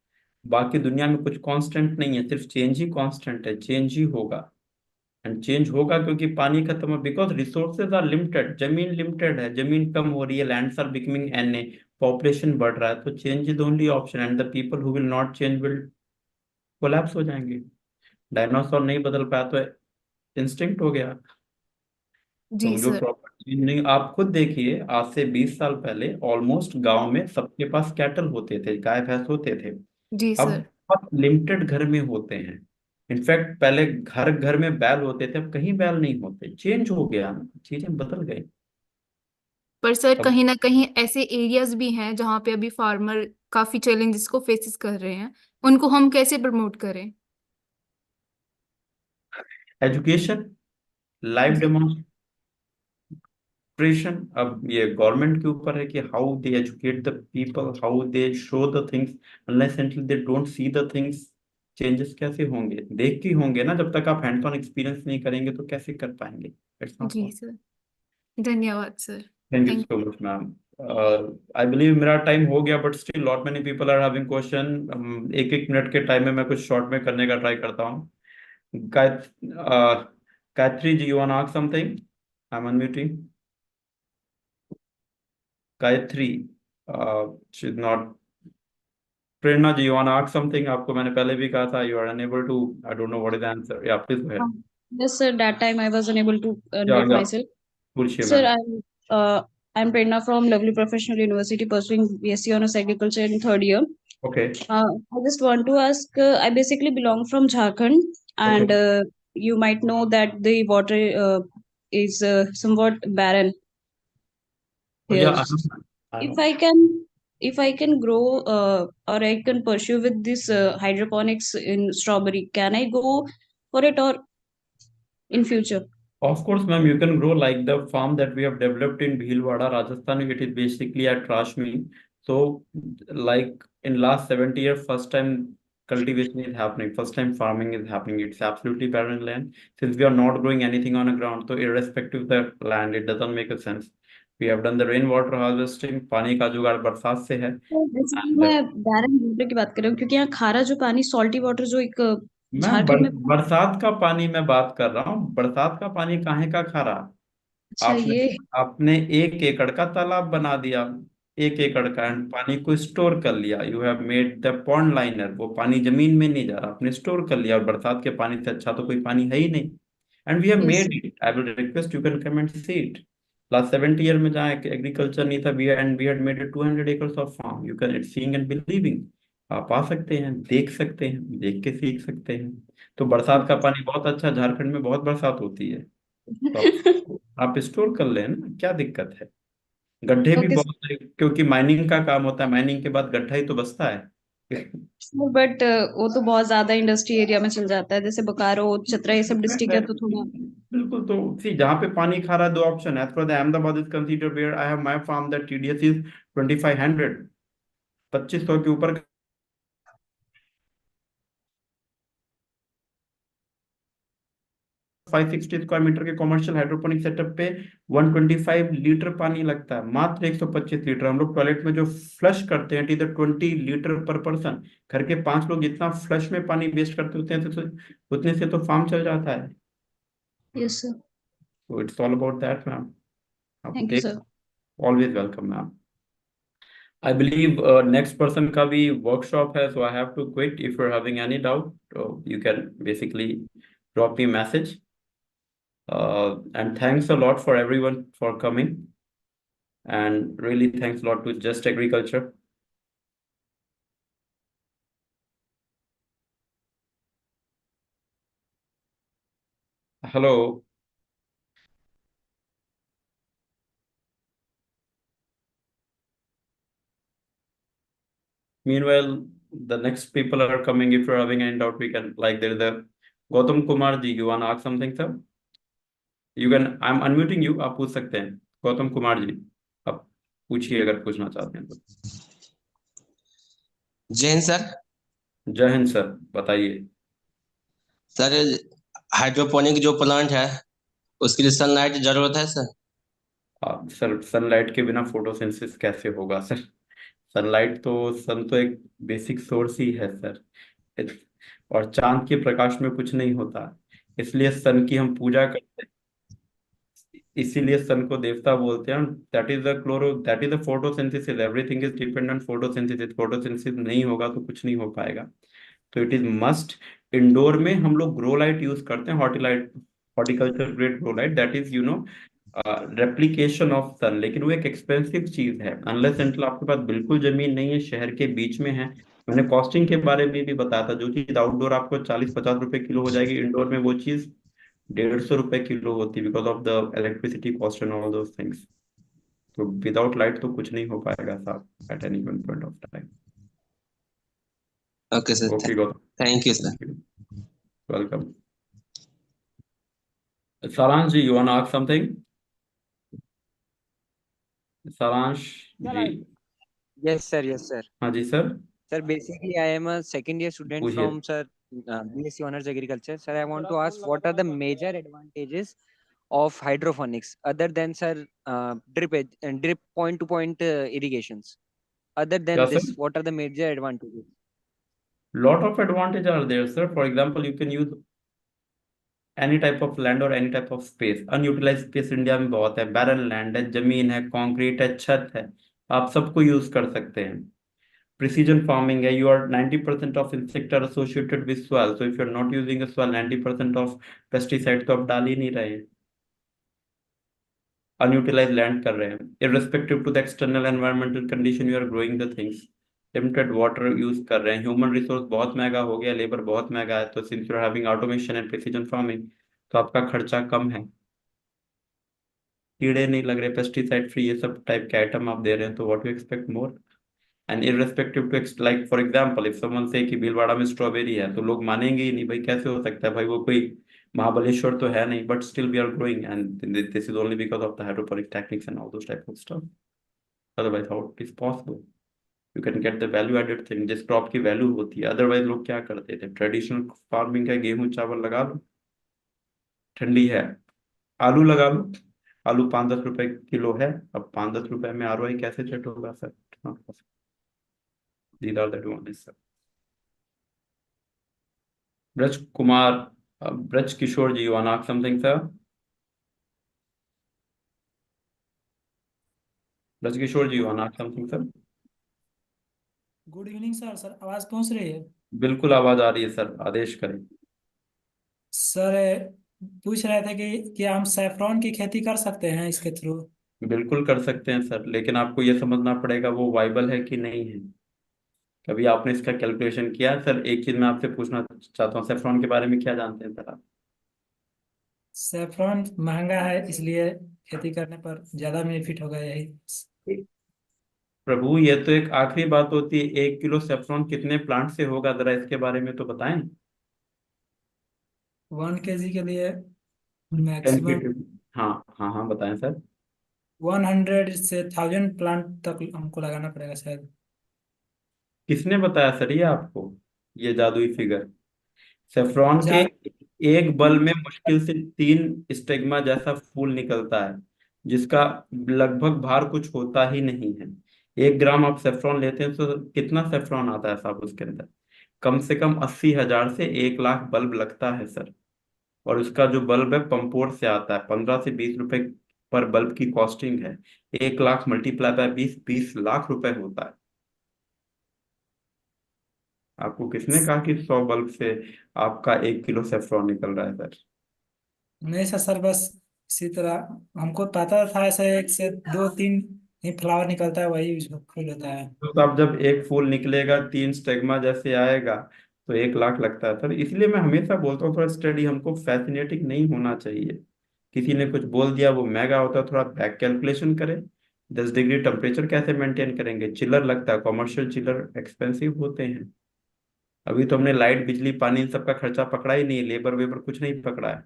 बाकी दुनिया में कुछ कांस्टेंट नहीं है, सिर्फ चेंज ही कांस्टेंट है. चेंज ही होगा एंड चेंज होगा क्योंकि पानी खत्म है. बिकॉज रिसोर्सेज आर लिमिटेड, जमीन लिमिटेड है, जमीन कम हो रही है, lands are becoming an, population बढ़ रहा है. तो change is only option and the people who will not change will collapse हो जाएंगे. डायनासोर नहीं बदल पाया तो इंस्टिंक्ट हो गया. जी समझो सर. प्रॉपर चेंज नहीं. आप खुद देखिए, आज से 20 साल पहले ऑलमोस्ट गांव में सबके पास कैटल होते थे, गाय भैंस होते थे. जी अब सर. बहुत लिमिटेड घर में होते हैं. इनफैक्ट पहले घर घर में बैल होते थे, अब कहीं बैल नहीं होते. चेंज हो गया ना, चीजें बदल गई. पर सर अब कहीं ना कहीं ऐसे एरियाज भी हैं जहाँ पे अभी फार्मर काफी चैलेंजेस को फेसेस कर रहे हैं, उनको हम कैसे प्रमोट करें? एजुकेशन, लाइव जी डेमोन्स्ट्रेशन, अब ये गवर्नमेंट के ऊपर है कि how they educate the people, how they show the things. Unless until they don't see the things, changes कैसे होंगे? देख के होंगे ना. जब तक आप हैंड्स ऑन एक्सपीरियंस नहीं करेंगे तो कैसे कर पाएंगे? इट्स नॉट जी पॉसिबल. सर. धन्यवाद सर. Thank you thank so much ma'am. I believe मेरा टाइम हो गया, but still lot many people are having question. 1-1 minute के टाइम में मैं कुछ शॉर्ट में करने का ट्राई करता हूँ. Gayatri ji, you want ask something? I am unmuting. Gayatri, she is not. Prerna ji, you want ask something? आपको मैंने पहले भी कहा था, you are unable to. I don't know what is the answer. Yeah please go ahead. Yes, sir. That time I was unable to या unmute myself. पूछिए Sir, ma'am. I'm Prerna from Lovely Professional University, pursuing BSc Honours Agriculture in third year. Okay. I just want to ask. I basically belong from Jharkhand, and Okay. you might know that the water is somewhat barren. here. Yeah, I If know. I can grow or I can pursue with this hydroponics in strawberry, can I go for it or in future? Of course, ma'am, you can grow like the farm that we have developed in Bhilwara, Rajasthan. It is basically at Trashmi. So, like in last 70 years, first time cultivation is happening, first time farming is happening. It's absolutely barren land. Since we are not growing anything on the ground, so irrespective of the land, it doesn't make a sense. We have done the rainwater harvesting, पानी का जुगाड़ बरसात से है. तो basically And मैं बैरन water की बात कर रही हूँ क्योंकि यहाँ खारा जो पानी सॉल्टी वाटर जो एक मैं झारखंड में बरसात का पानी मैं बात कर रहा हूँ. बरसात का पानी काहे का खा रहा? अच्छा आपने ये आपने 1 एकड़ का तालाब बना दिया, 1 एकड़ का, एंड पानी को स्टोर कर लिया. You have made the pond liner. वो पानी जमीन में नहीं जा रहा, आपने स्टोर कर लिया. और बरसात के पानी से अच्छा तो कोई पानी है ही नहीं. And we have yes made it. I will request you can come and see it. Last 70 year में जहाँ एग्रीकल्चर नहीं था, we had made it 200 acres of farm. You can it seeing and believing. आप आ सकते हैं, देख सकते हैं, देख के सीख सकते हैं. तो बरसात का पानी बहुत अच्छा, झारखंड में बहुत बरसात होती है, तो आप स्टोर कर लें ना, क्या दिक्कत है? गड्ढे भी ओके बहुत है, क्योंकि माइनिंग का काम होता है. माइनिंग के बाद गड्ढा ही तो बचता है. बट वो तो बहुत ज्यादा इंडस्ट्री एरिया में चल जाता है जैसे बोकारो चतरा ये सब डिस्ट्रिक्ट है तो थोड़ा बिल्कुल. तो सी, जहाँ पे पानी खा रहा है, दो ऑप्शन है. As per the Ahmedabad is consider where I have my farm, that TDS is 2500, 2500 के ऊपर 560 स्क्वायर मीटर के कॉमर्शियल हाइड्रोपोनिक सेटअप पे 125 लीटर पानी लगता है, मात्र 125 लीटर. हम लोग टॉयलेट में जो फ्लश करते हैं, इधर 20 लीटर पर पर्सन. घर के 5 लोग जितना फ्लश में पानी वेस्ट करते होते हैं, तो उतने से तो फार्म चल जाता है. यस सर तो it's all about that, ma'am. आप थैंक यू देख, sir always welcome, ma'am. I believe next person का भी workshop है, so I have to quit. If you're having any doubt, you can basically drop me a message. And thanks a lot for everyone for coming. And really thanks a lot to Just Agriculture. Hello. Meanwhile, the next people are coming. If you're having any doubt, we can, like, there is a Gautam Kumar ji. You want to ask something, sir? You can. I'm unmuting you. आप पूछ सकते हैं. गौतम कुमार जी, आप पूछिए अगर पूछना चाहते हैं तो. जय हिंद सर. जय हिंद सर, बताइए. सर हाइड्रोपोनिक जो प्लांट है उसके लिए सनलाइट जरूरत है सर. सर, सनलाइट के बिना फोटोसिंथेसिस कैसे होगा सर? सनलाइट तो, सन तो एक बेसिक सोर्स ही है सर. और चांद के प्रकाश में कुछ नहीं होता, इसलिए सन की हम पूजा करते हैं. इसीलिए सन को देवता बोलते हैं. That is the photosynthesis. Everything is dependent on photosynthesis. Photosynthesis नहीं होगा तो कुछ नहीं हो पाएगा. तो इट इज मस्ट. इंडोर में हम लोग ग्रो लाइट यूज करते हैं, horticulture grade grow light, that is replication of sun. लेकिन वो एक एक्सपेंसिव चीज है. अनलेस एंटिल आपके पास बिल्कुल जमीन नहीं है, शहर के बीच में है. मैंने कॉस्टिंग के बारे में भी बताया था. जो चीज आउटडोर आपको 40-50 रुपए किलो हो जाएगी, इंडोर में वो चीज 150 रुपए किलो होती है, because of the electricity cost and all those things. तो विदाउट लाइट तो कुछ नहीं हो पाएगा साहब, at any one point of time. Okay sir. Okay Gautam, thank you sir. Welcome. Saransh ji, you want to ask something? Saransh ji. Yes, sir. Yes, sir. हाँ जी sir, Sir, basically, I am a second year student पूछिए. from sir BSc Honors Agriculture. Sir, I want to ask what are the major advantages of hydroponics other than sir drip point to point irrigations. Other क्या than sir? this, what are the major advantages? Lot of advantages are there, sir. For example, you can use any type of land or any type of space. Unutilized space India में बहुत है. Barren land है, जमीन है, concrete है, छत है, आप सबको यूज कर सकते हैं. Precision farming है. You are 90% of insect are associated with soil. So if you're not using a soil, 90% of pesticide तो आप डाल ही नहीं रहे हैं. Unutilized land कर रहे हैं. Irrespective to the external environmental condition, you are growing the things. Limited water use कर रहे हैं. Human resource बहुत महंगा हो गया, लेबर बहुत महंगा है. तो since you are having automation and precision farming, तो आपका खर्चा कम है. कीड़े नहीं लग रहे, पेस्टिसाइड फ्री, ये सब टाइप के आइटम आप दे रहे हैं, तो what you expect more. And irrespective to, like for example, if someone say कि भीलवाड़ा में स्ट्रॉबेरी है, तो लोग मानेंगे ही नहीं, भाई कैसे हो सकता है, भाई वो कोई महाबलेश्वर तो है नहीं, but still we are growing and this is only because of the hydroponic techniques and all those type of stuff. Otherwise how it is possible, you can get the value added thing जिस crop की value होती है। Otherwise लोग क्या करते थे, traditional farming है, गेहूं चावल लगा लो, ठंडी है, आलू लगा लो, आलू 5-10 रुपए किलो है, अब 5-10 रुपए में आरओआई कैसे सेट होगा sir? These are the two ones, sir. Braj Kumar, Braj Kishore ji, you want to ask something, sir? Braj Kishore ji, you want to ask something, sir? Good evening sir. Sir आवाज पहुंच रही है? बिल्कुल आवाज आ रही है sir, आदेश करें। Sir पूछ रहे थे कि क्या हम सैफरॉन की खेती कर सकते हैं इसके थ्रू? बिल्कुल कर सकते हैं सर, लेकिन आपको ये समझना पड़ेगा वो वाइबल है कि नहीं है। कभी आपने इसका कैलकुलेशन किया है? सर एक चीज मैं आपसे पूछना चाहता हूँ, सेफ्रॉन के बारे में क्या जानते हैं सर आप? सैफरॉन महंगा है, इसलिए खेती करने पर ज्यादा बेनिफिट होगा, यही। प्रभु ये तो एक आखिरी बात होती है, 1 किलो सेफ्रॉन कितने प्लांट से होगा, जरा इसके बारे में तो बताएं। 1 kg के लिए 10 मैक्सिमम फीट। हाँ हाँ हाँ, बताएं सर। 100 से 1000 प्लांट तक हमको लगाना पड़ेगा शायद। किसने बताया सर ये आपको, ये जादुई फिगर? सेफ्रॉन के ज्यादा एक बल में मुश्किल से 3 स्टिग्मा जैसा फूल निकलता है, जिसका लगभग भार कुछ होता ही नहीं है। 1 ग्राम आप सेफ्रॉन लेते हैं तो कितना सेफ्रॉन आता है साहब उसके अंदर? कम से कम 80,000 से 1 लाख बल्ब लगता है सर। और उसका जो बल्ब है पंपोर से आता है, 15 से 20 रुपए पर बल्ब की कॉस्टिंग है। 1 लाख मल्टीप्लाई बाय 20 लाख रुपए होता है। आपको किसने कहा कि 100 बल्ब से आपका 1 किलो सेफ्रॉन निकल रहा है सर? नहीं सर, बस इसी तरह हमको पता था, ऐसे 1 से 2-3 ही फ्लावर निकलता है, वही उसका फूल होता है। तो अब जब एक फूल निकलेगा 3 स्टेगमा जैसे आएगा, तो 1 लाख लगता है सर। इसलिए मैं हमेशा बोलता हूँ थोड़ा स्टडी हमको फैसिनेटिंग नहीं होना चाहिए। किसी ने कुछ बोल दिया वो महंगा होता है, थोड़ा बैक कैलकुलेशन करें। 10 डिग्री टेम्परेचर कैसे मेंटेन करेंगे? चिलर लगता है, कॉमर्शियल चिलर एक्सपेंसिव होते हैं। अभी तो हमने लाइट बिजली पानी इन सबका खर्चा पकड़ा ही नहीं, लेबर वेबर कुछ नहीं पकड़ा है।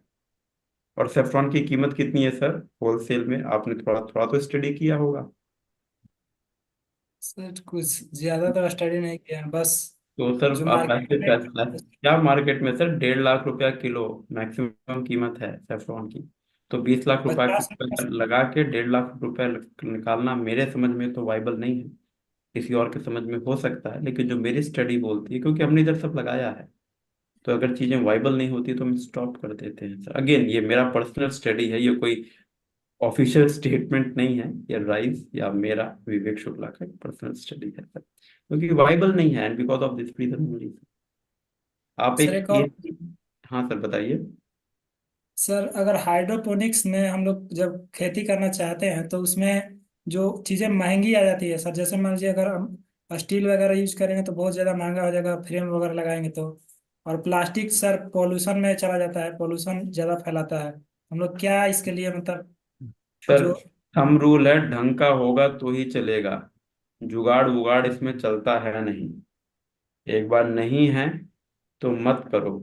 और सेफ्रॉन की कीमत कितनी है सर होलसेल में? आपने थोड़ा थोड़ा तो स्टडी किया होगा। सर कुछ ज्यादा तो स्टडी नहीं किया, बस तो सर जो आप मार्केट ऐसे में। फैसला, क्या मार्केट में सर 1.5 लाख रुपया किलो मैक्सिमम कीमत है सेफ्रॉन की, तो 20 लाख रुपया 50 लगा के 1.5 लाख रुपया निकालना मेरे समझ में तो वाइबल नहीं है। किसी और के समझ में हो सकता है, लेकिन जो मेरी स्टडी बोलती है, क्योंकि हमने इधर सब लगाया है, तो अगर चीजें वाइबल नहीं होती तो हम स्टॉप कर देते हैं सर। अगेन ये मेरा पर्सनल स्टडी है, ये कोई ऑफिशियल स्टेटमेंट नहीं है, ये राइज या मेरा विवेक शुक्ला का पर्सनल स्टडी है सर, क्योंकि वाइबल नहीं है and because of this reason only. आप सर एक एक और। हाँ सर बताइए। सर अगर हाइड्रोपोनिक्स में हम लोग जब खेती करना चाहते हैं तो उसमें जो चीज़ें महंगी आ जाती है सर, जैसे मान लीजिए अगर हम स्टील वगैरह यूज करेंगे तो बहुत ज़्यादा महंगा हो जाएगा, फ्रेम वगैरह लगाएंगे तो। और प्लास्टिक सर पॉल्यूशन में चला जाता है, पॉल्यूशन ज़्यादा फैलाता है। हम लोग क्या इसके लिए मतलब सर जो। थंब रूल है, ढंग का होगा तो ही चलेगा, जुगाड़ उगाड़ इसमें चलता है नहीं। एक बार नहीं है तो मत करो,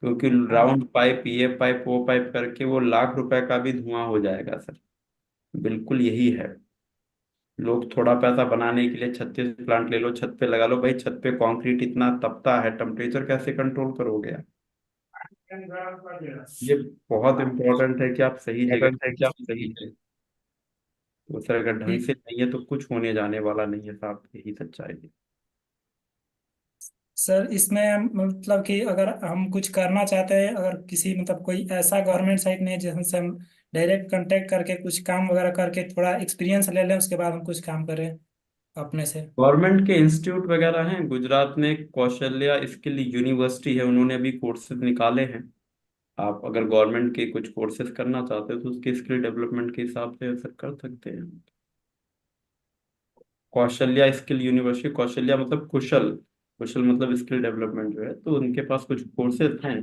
क्योंकि हाँ राउंड पाइप, ये पाइप, वो पाइप करके वो लाख रुपए का भी धुआं हो जाएगा सर। बिल्कुल यही है। लोग थोड़ा पैसा बनाने के लिए 36 प्लांट ले लो, छत पे लगा लो, भाई छत पे कंक्रीट इतना तपता है, टेम्परेचर कैसे कंट्रोल करोगे आप? ये बहुत इंपॉर्टेंट है कि आप सही जगह कीजिए। तो सर अगर ढंग ठीक। से नहीं है तो कुछ होने जाने वाला नहीं है साहब, यही सच्चाई है। सर इसमें मतलब कि अगर हम कुछ करना चाहते हैं, अगर किसी मतलब कोई ऐसा गवर्नमेंट साइट नहीं है जिससे हम डायरेक्ट कांटेक्ट करके कुछ काम वगैरह करके थोड़ा एक्सपीरियंस ले लें, उसके बाद हम कुछ काम करें अपने से। गवर्नमेंट के इंस्टीट्यूट वगैरह हैं, गुजरात में कौशल्या स्किल यूनिवर्सिटी है, उन्होंने अभी कोर्सेज निकाले हैं। आप अगर गवर्नमेंट के कुछ कोर्सेज करना चाहते हो तो उसके स्किल डेवलपमेंट के हिसाब से सर कर सकते हैं। कौशल्या स्किल यूनिवर्सिटी, कौशल्या मतलब कुशल, कुशल मतलब स्किल डेवलपमेंट जो है, तो उनके पास कुछ कोर्सेज हैं।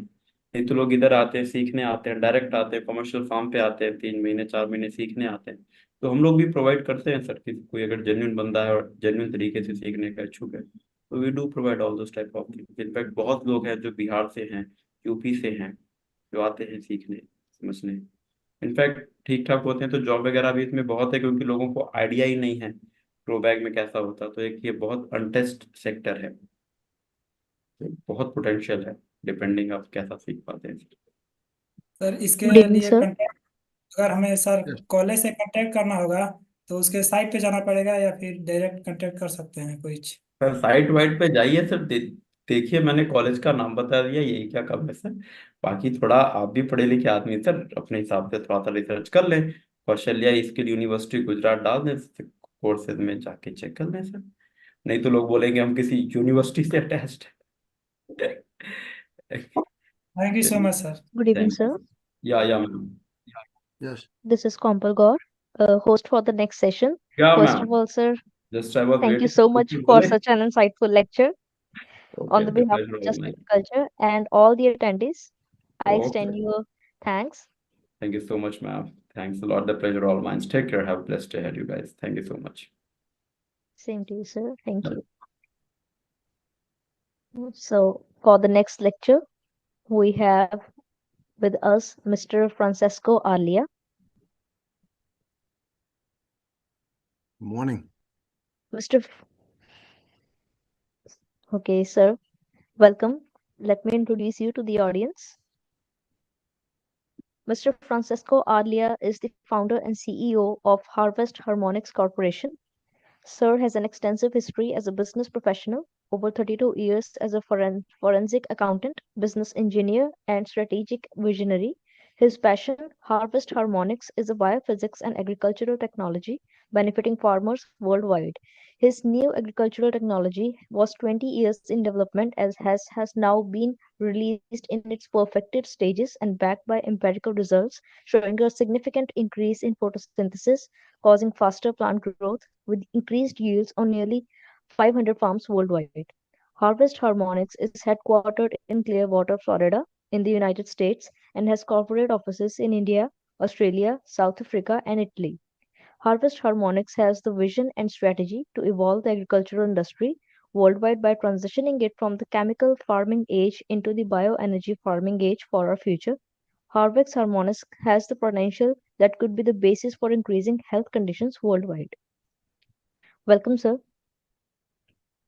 नहीं तो लोग इधर आते हैं, सीखने आते हैं, डायरेक्ट आते हैं, कमर्शियल फार्म पे आते हैं, 3 महीने 4 महीने सीखने आते हैं। तो हम लोग भी प्रोवाइड करते हैं सर, कि कोई अगर जेन्युइन बंदा है और जेन्युइन तरीके से सीखने का इच्छुक है, तो we do provide all those type of things. In fact बहुत लोग हैं जो बिहार से हैं, यूपी से हैं, जो आते हैं सीखने समझने। इनफैक्ट ठीक ठाक होते हैं तो जॉब वगैरह भी इसमें बहुत है, क्योंकि लोगों को आइडिया ही नहीं है ग्रो बैग में कैसा होता है। तो एक ये बहुत अनटेस्ट सेक्टर है, तो बहुत पोटेंशियल है, डिपेंडिंग आप कैसा सीख पाते हैं। सर इसके गुड इवनिंग लिए सर। कांटेक्ट, अगर हमें सर कॉलेज से कांटेक्ट करना होगा तो उसके साइट पे जाना पड़ेगा या फिर डायरेक्ट कांटेक्ट कर सकते हैं कुछ? सर साइट वाइट पे जाइए सर, देखिए मैंने कॉलेज का नाम बता दिया, यही क्या कम है सर। बाकी थोड़ा आप भी पढ़े लिखे आदमी सर, अपने हिसाब से थोड़ा सा रिसर्च कर लें, कौशल्या स्किल यूनिवर्सिटी गुजरात डाल दें, कोर्सेज में जाके चेक कर लें सर। नहीं तो लोग बोलेंगे हम किसी यूनिवर्सिटी से अटैच्ड है। Thank you so much sir. Good evening, thank you. sir. या ma'am. Yes. This is Kompal Gaur, host for the next session. क्या First ma'am, of all, sir, just I was thank you waiting so much कुछ for बोले। such an insightful lecture. On okay the okay, behalf pleasure of all Just mine. Agriculture and all the attendees, I okay, extend you thanks. thank you so much ma'am, thanks a lot, the pleasure all mine. Take care, have a blessed day ahead you guys, thank you so much. Same to you, sir. Thank Bye. you. So, for the next lecture, we have with us Mr. Francesco Arlia. Morning. Mr. Okay, sir. Welcome. Let me introduce you to the audience. Mr. Francesco Arlia is the founder and CEO of Harvest Harmonics Corporation. Sir has an extensive history as a business professional, over 32 years as a forensic accountant, business engineer, and strategic visionary. His passion, Harvest Harmonics, is a biophysics and agricultural technology benefiting farmers worldwide. His new agricultural technology was 20 years in development as has now been released in its perfected stages and backed by empirical results showing a significant increase in photosynthesis, causing faster plant growth with increased yields on nearly 500 farms worldwide. Harvest Harmonics is headquartered in Clearwater, Florida, in the United States, and has corporate offices in India, Australia, South Africa, and Italy. Harvest Harmonics has the vision and strategy to evolve the agricultural industry worldwide by transitioning it from the chemical farming age into the bioenergy farming age for our future. Harvest Harmonics has the potential that could be the basis for increasing health conditions worldwide. Welcome, sir.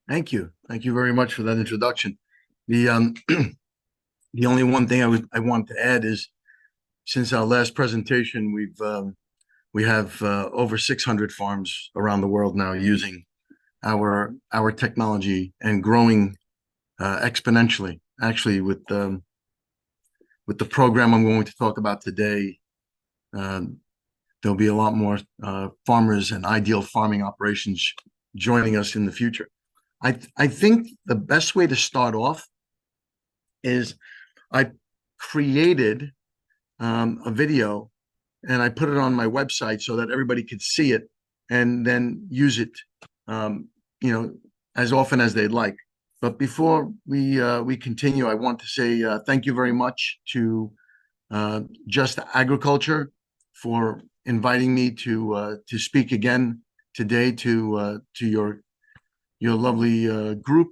Thank you. Thank you very much for that introduction. The the only one thing I want to add is, since our last presentation, we have over 600 farms around the world now using our technology and growing exponentially. Actually, with the program I'm going to talk about today, there'll be a lot more farmers and ideal farming operations joining us in the future. I think the best way to start off is I created a video and I put it on my website so that everybody could see it and then use it, as often as they'd like. But before we continue, I want to say thank you very much to Just Agriculture for inviting me to speak again today to your lovely group.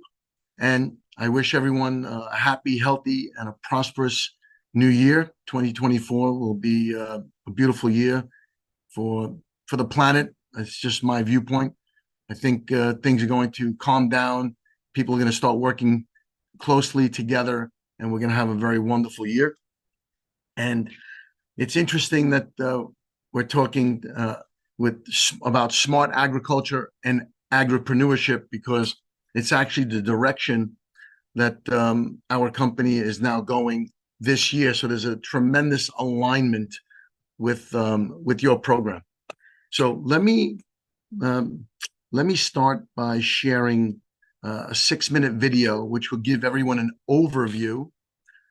And I wish everyone a happy, healthy, and a prosperous new year. 2024 will be a beautiful year for the planet. It's just my viewpoint. I think things are going to calm down. People are going to start working closely together, and we're going to have a very wonderful year. And it's interesting that we're talking about smart agriculture and agripreneurship, because it's actually the direction that our company is now going this year. So there's a tremendous alignment with your program. So let me start by sharing a 6-minute video, which will give everyone an overview,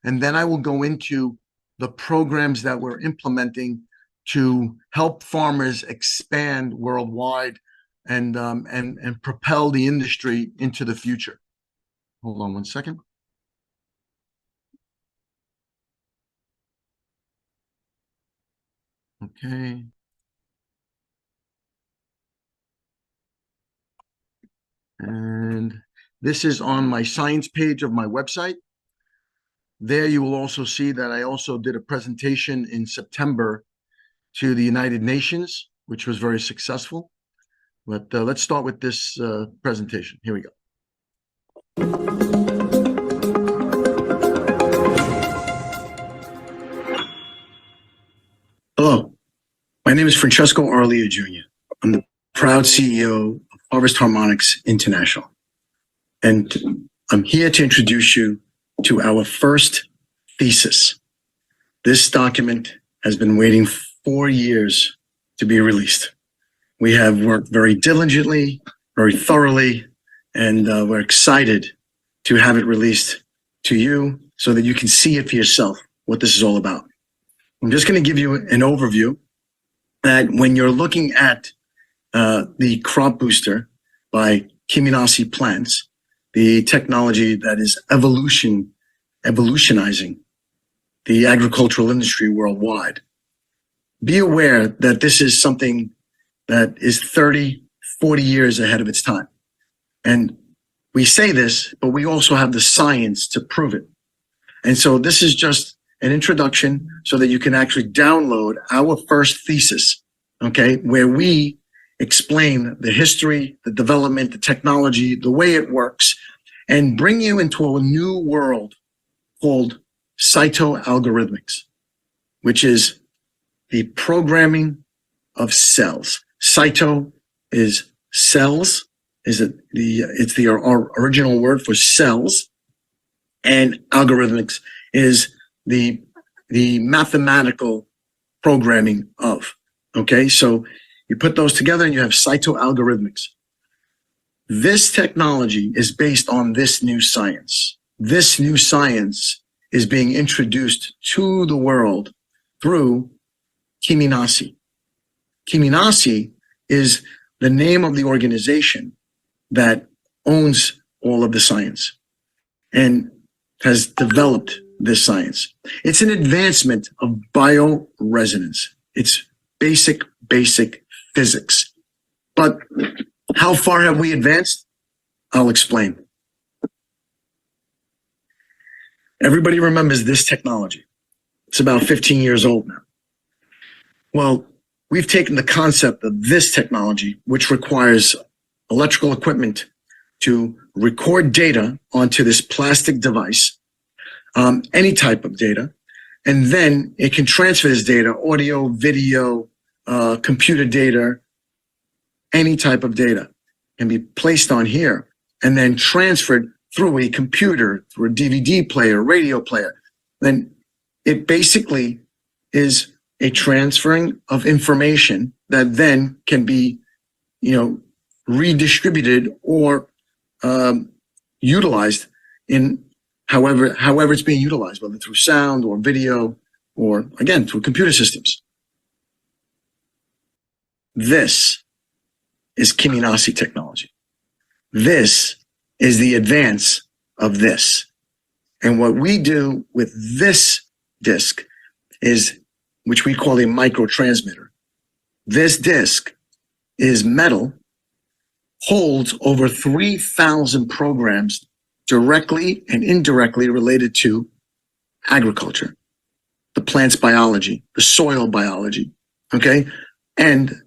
and then I will go into the programs that we're implementing to help farmers expand worldwide and propel the industry into the future. Hold on one second. Okay. And this is on my science page of my website. There you will also see that I also did a presentation in September to the United Nations, which was very successful. But let's start with this presentation. Here we go. Hello, my name is Francesco Arlia Jr. I'm the proud CEO of Harvest Harmonics International. And I'm here to introduce you to our first thesis. This document has been waiting 4 years to be released. We have worked very diligently, very thoroughly, and we're excited to have it released to you so that you can see it for yourself what this is all about. I'm just going to give you an overview that when you're looking at the crop booster by Kiminasi plants, the technology that is evolutionizing the agricultural industry worldwide, be aware that this is something that is 30, 40 years ahead of its time. And we say this, but we also have the science to prove it. And so this is just an introduction so that you can actually download our first thesis, okay, where we explain the history, the development, the technology, the way it works, and bring you into a new world called cytoalgorithmics, which is the programming of cells. Cyto is cells, it's the original word for cells, and algorithmics is the mathematical programming of. Okay, so you put those together and you have cytoalgorithmics. This technology is based on this new science. This new science is being introduced to the world through Kiminasi. Kiminasi is the name of the organization that owns all of the science and has developed this science. It's an advancement of bioresonance. It's basic physics. But how far have we advanced? I'll explain. Everybody remembers this technology. It's about 15 years old now. Well, we've taken the concept of this technology, which requires electrical equipment to record data onto this plastic device, any type of data, and then it can transfer this data, audio, video, computer data, any type of data can be placed on here and then transferred through a computer, through a DVD player, radio player. Then it basically is a transferring of information that then can be, redistributed or utilized in however it's being utilized, whether through sound or video or, again, through computer systems. This is Kiminasi technology. This is the advance of this. And what we do with this disc is, which we call a microtransmitter. This disc is metal, holds over 3,000 programs directly and indirectly related to agriculture, the plant's biology, the soil biology, okay? And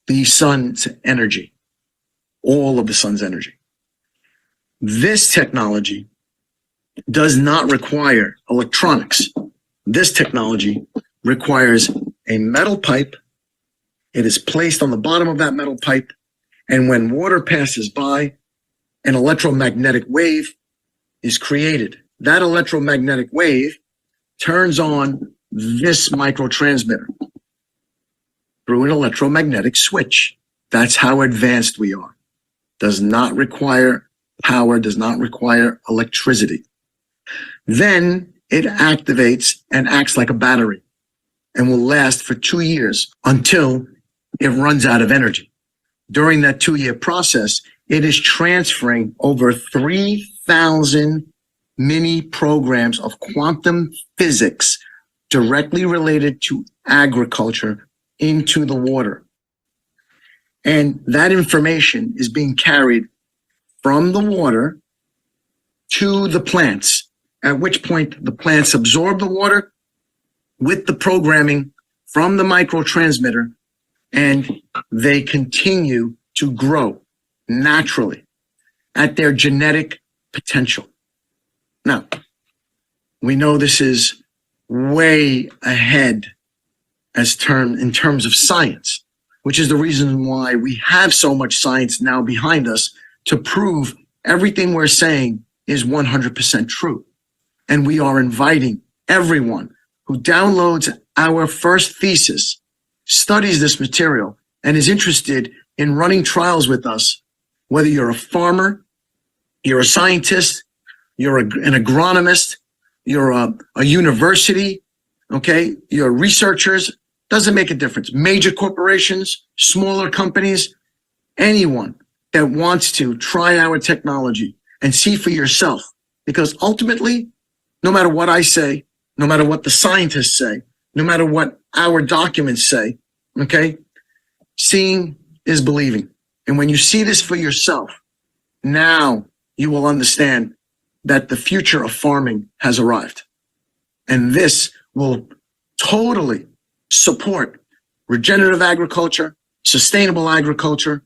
the sun's energy, all of the sun's energy. This technology does not require electronics. This technology requires a metal pipe. It is placed on the bottom of that metal pipe, and when water passes by, an electromagnetic wave is created. That electromagnetic wave turns on this microtransmitter through an electromagnetic switch. That's how advanced we are. Does not require power, does not require electricity. Then it activates and acts like a battery and will last for 2 years until it runs out of energy. During that 2-year process, it is transferring over 3,000 mini programs of quantum physics directly related to agriculture into the water. And that information is being carried from the water to the plants, at which point the plants absorb the water with the programming from the microtransmitter, and they continue to grow naturally at their genetic potential. Now, we know this is way ahead in terms of science, which is the reason why we have so much science now behind us to prove everything we're saying is 100% true. And we are inviting everyone who downloads our first thesis, studies this material, and is interested in running trials with us, whether you're a farmer, you're a scientist, you're an agronomist, you're a university, okay, you're researchers, doesn't make a difference. Major corporations, smaller companies, anyone that wants to try our technology and see for yourself. Because ultimately, no matter what I say, no matter what the scientists say, no matter what our documents say, okay, seeing is believing. And when you see this for yourself, now you will understand that the future of farming has arrived. And this will totally support regenerative agriculture, sustainable agriculture,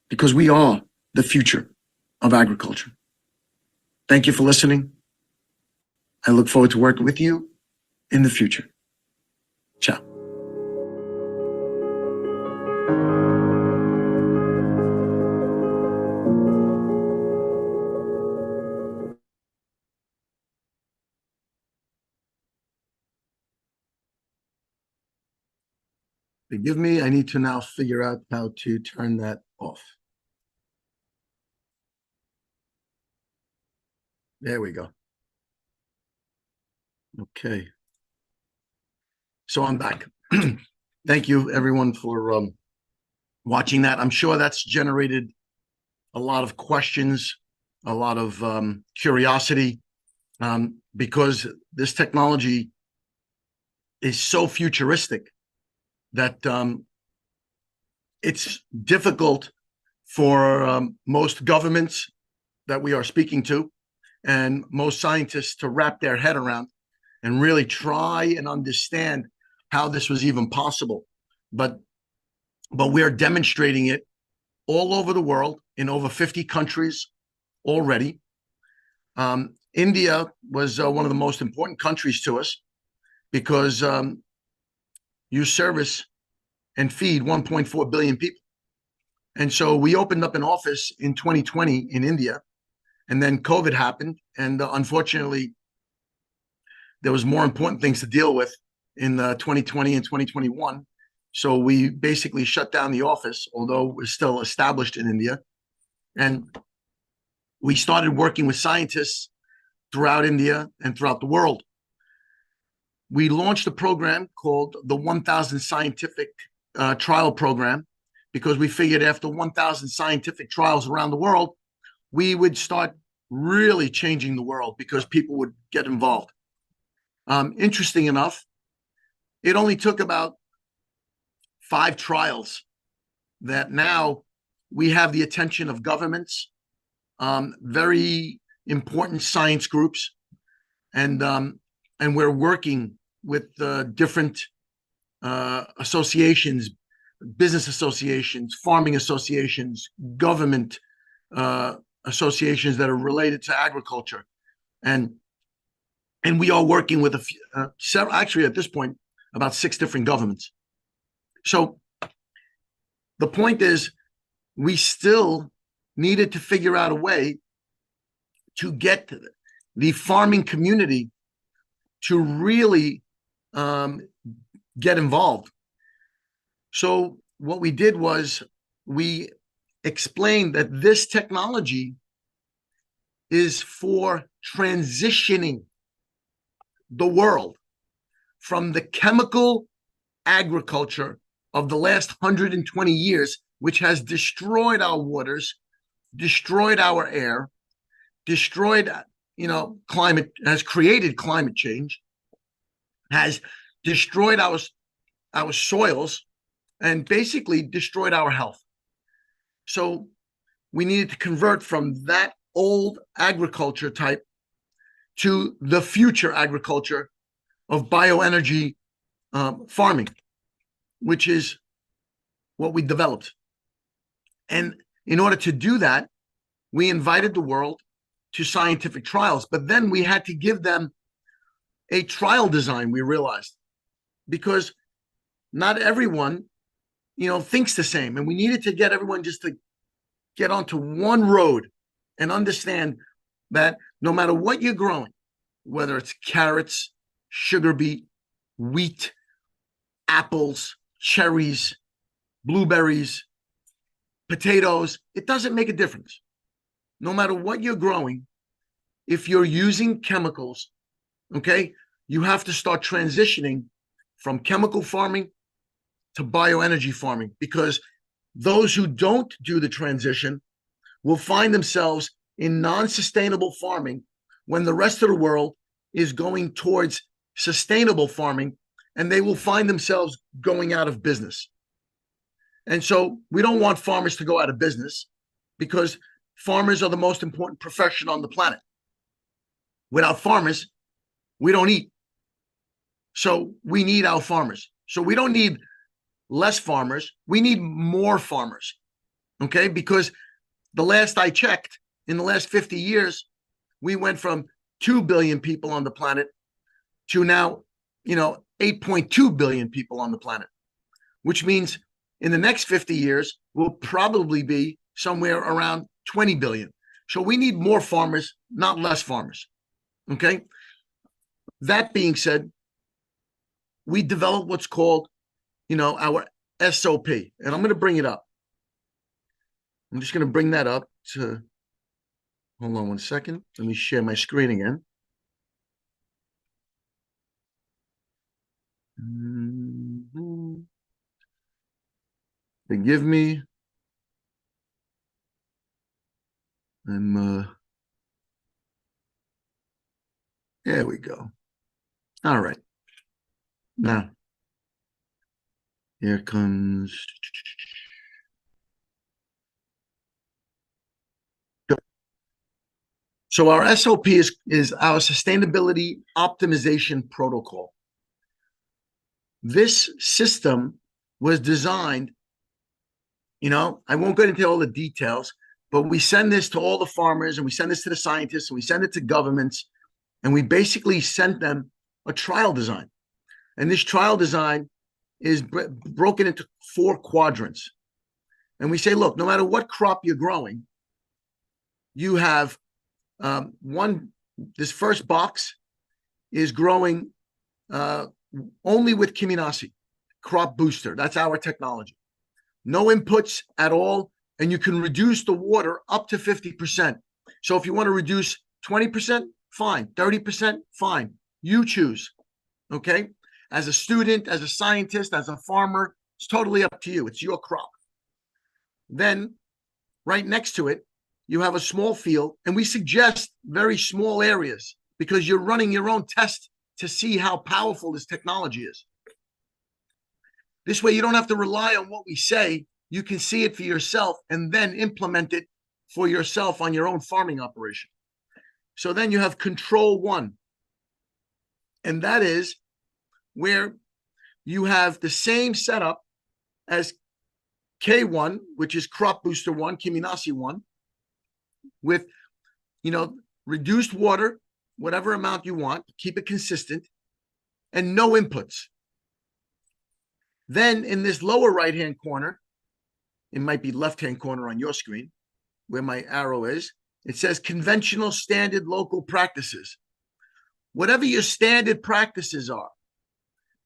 because we are the future of agriculture. Thank you for listening. I look forward to working with you in the future. Ciao. Forgive me, I need to now figure out how to turn that off. There we go. Okay. So I'm back. Thank you everyone for watching that. I'm sure that's generated a lot of questions, a lot of curiosity, because this technology is so futuristic that it's difficult for most governments that we are speaking to and most scientists to wrap their head around and really try and understand how this was even possible. But we're demonstrating it all over the world in over 50 countries already. India was one of the most important countries to us because you service and feed 1.4 billion people. And so we opened up an office in 2020 in India, and then COVID happened. And unfortunately, there was more important things to deal with in 2020 and 2021. So we basically shut down the office, although we're still established in India. And we started working with scientists throughout India and throughout the world. We launched a program called the 1000 Scientific Trial Program, because we figured after 1000 scientific trials around the world, we would start really changing the world because people would get involved. Interesting enough, it only took about 5 trials that now we have the attention of governments, very important science groups, and we're working with different associations, business associations, farming associations, government associations that are related to agriculture, and we are working with several, actually at this point, about 6 different governments. So the point is, we still needed to figure out a way to get the farming community to really get involved. So what we did was we explained that this technology is for transitioning the world from the chemical agriculture of the last 120 years, which has destroyed our waters, destroyed our air, destroyed, climate, has created climate change, has destroyed our soils and basically destroyed our health. So we needed to convert from that old agriculture type to the future agriculture of bioenergy farming, which is what we developed. And in order to do that, we invited the world to scientific trials, but then we had to give them a trial design, we realized, because not everyone, thinks the same. And we needed to get everyone just to get onto one road and understand that no matter what you're growing, whether it's carrots, sugar beet, wheat, apples, cherries, blueberries, potatoes, it doesn't make a difference. No matter what you're growing, if you're using chemicals, okay, you have to start transitioning from chemical farming to bioenergy farming, because those who don't do the transition will find themselves in non-sustainable farming when the rest of the world is going towards sustainable farming, and they will find themselves going out of business. And so we don't want farmers to go out of business, because farmers are the most important profession on the planet. Without farmers, we don't eat. So we need our farmers. So we don't need less farmers. We need more farmers, okay? Because the last I checked, in the last 50 years, we went from 2 billion people on the planet to now, 8.2 billion people on the planet, which means in the next 50 years, we'll probably be somewhere around 20 billion. So we need more farmers, not less farmers, okay? That being said, we developed what's called, our SOP, and I'm going to bring it up. I'm just going to bring that up to, hold on one second. Let me share my screen again. Forgive me. There we go. All right. Now, here comes. So our SOP is our sustainability optimization protocol. This system was designed, I won't get into all the details, but we send this to all the farmers, and we send this to the scientists, and we send it to governments, and we basically sent them a trial design. And this trial design is broken into 4 quadrants. And we say, look, no matter what crop you're growing, you have this first box is growing only with Kiminasi, crop booster. That's our technology. No inputs at all, and you can reduce the water up to 50%. So if you want to reduce 20%, fine. 30%, fine. You choose, okay? As a student, as a scientist, as a farmer, it's totally up to you. It's your crop. Then right next to it, you have a small field, and we suggest very small areas because you're running your own test to see how powerful this technology is. This way, you don't have to rely on what we say. You can see it for yourself and then implement it for yourself on your own farming operation. So then you have control 1. And that is where you have the same setup as K1, which is crop booster 1, Kiminasi 1, with, reduced water, whatever amount you want, keep it consistent, and no inputs. Then in this lower right-hand corner, it might be left-hand corner on your screen, where my arrow is, it says conventional standard local practices. Whatever your standard practices are,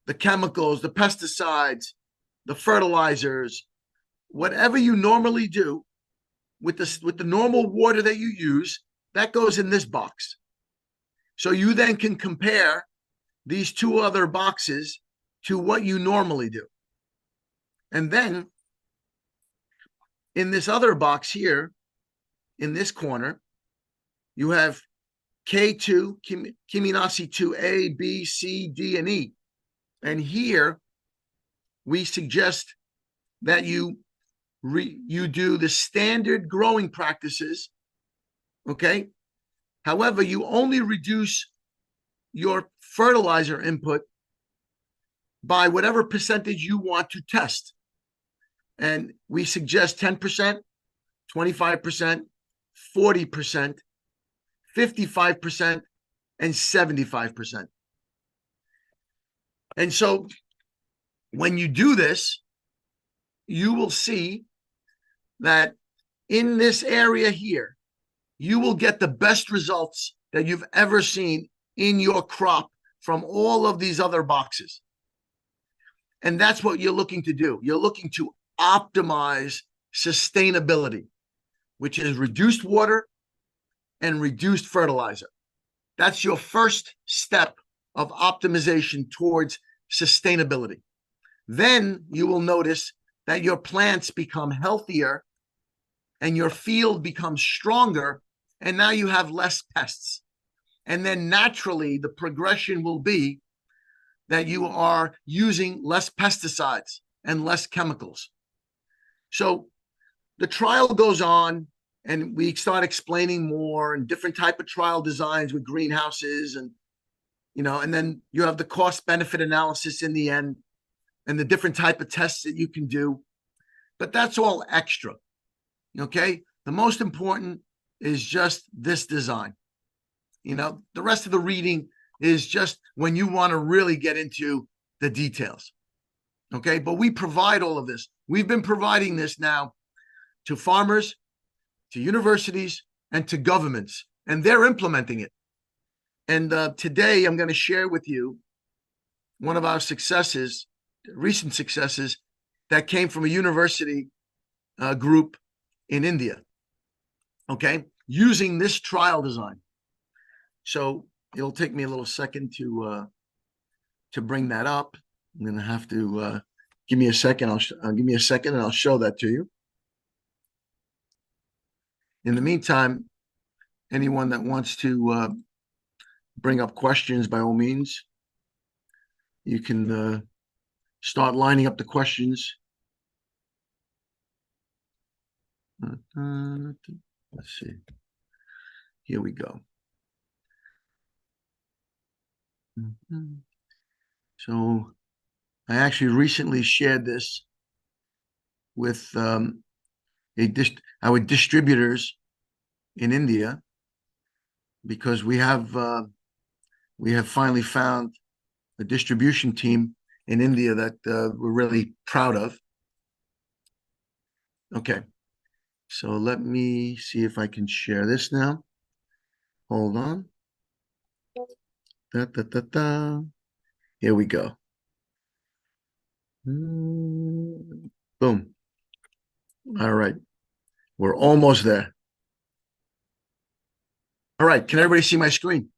the chemicals, the pesticides, the fertilizers, whatever you normally do with the normal water that you use, that goes in this box. So you then can compare these 2 other boxes to what you normally do. And then in this other box here, in this corner, you have K2, Kiminasi 2A, B, C, D, and E. And here we suggest that you do the standard growing practices, okay? However, you only reduce your fertilizer input by whatever percentage you want to test. And we suggest 10%, 25%, 40%, 55%, and 75%. And so when you do this, you will see that in this area here, you will get the best results that you've ever seen in your crop from all of these other boxes. And that's what you're looking to do. You're looking to optimize sustainability, which is reduced water and reduced fertilizer. That's your first step of optimization towards sustainability. Then you will notice that your plants become healthier and your field becomes stronger, and now you have less pests. And then naturally, the progression will be that you are using less pesticides and less chemicals. So the trial goes on, and we start explaining more and different type of trial designs with greenhouses, and and then you have the cost benefit analysis in the end and the different type of tests that you can do. But that's all extra. Okay, the most important is just this design. The rest of the reading is just when you want to really get into the details. Okay, but we provide all of this. We've been providing this now to farmers, to universities, and to governments, and they're implementing it. And today I'm going to share with you one of our successes, recent successes, that came from a university group in India, okay, using this trial design. So it'll take me a little second to bring that up. I'm going to have to give me a second. I'll give me a second and I'll show that to you. In the meantime, anyone that wants to bring up questions, by all means, you can start lining up the questions. Let's see. Here we go. So I actually recently shared this with our distributors in India, because we have finally found a distribution team in India that we're really proud of. Okay, so let me see if I can share this now. Hold on. Here we go. Boom. All right. We're almost there. All right. Can everybody see my screen?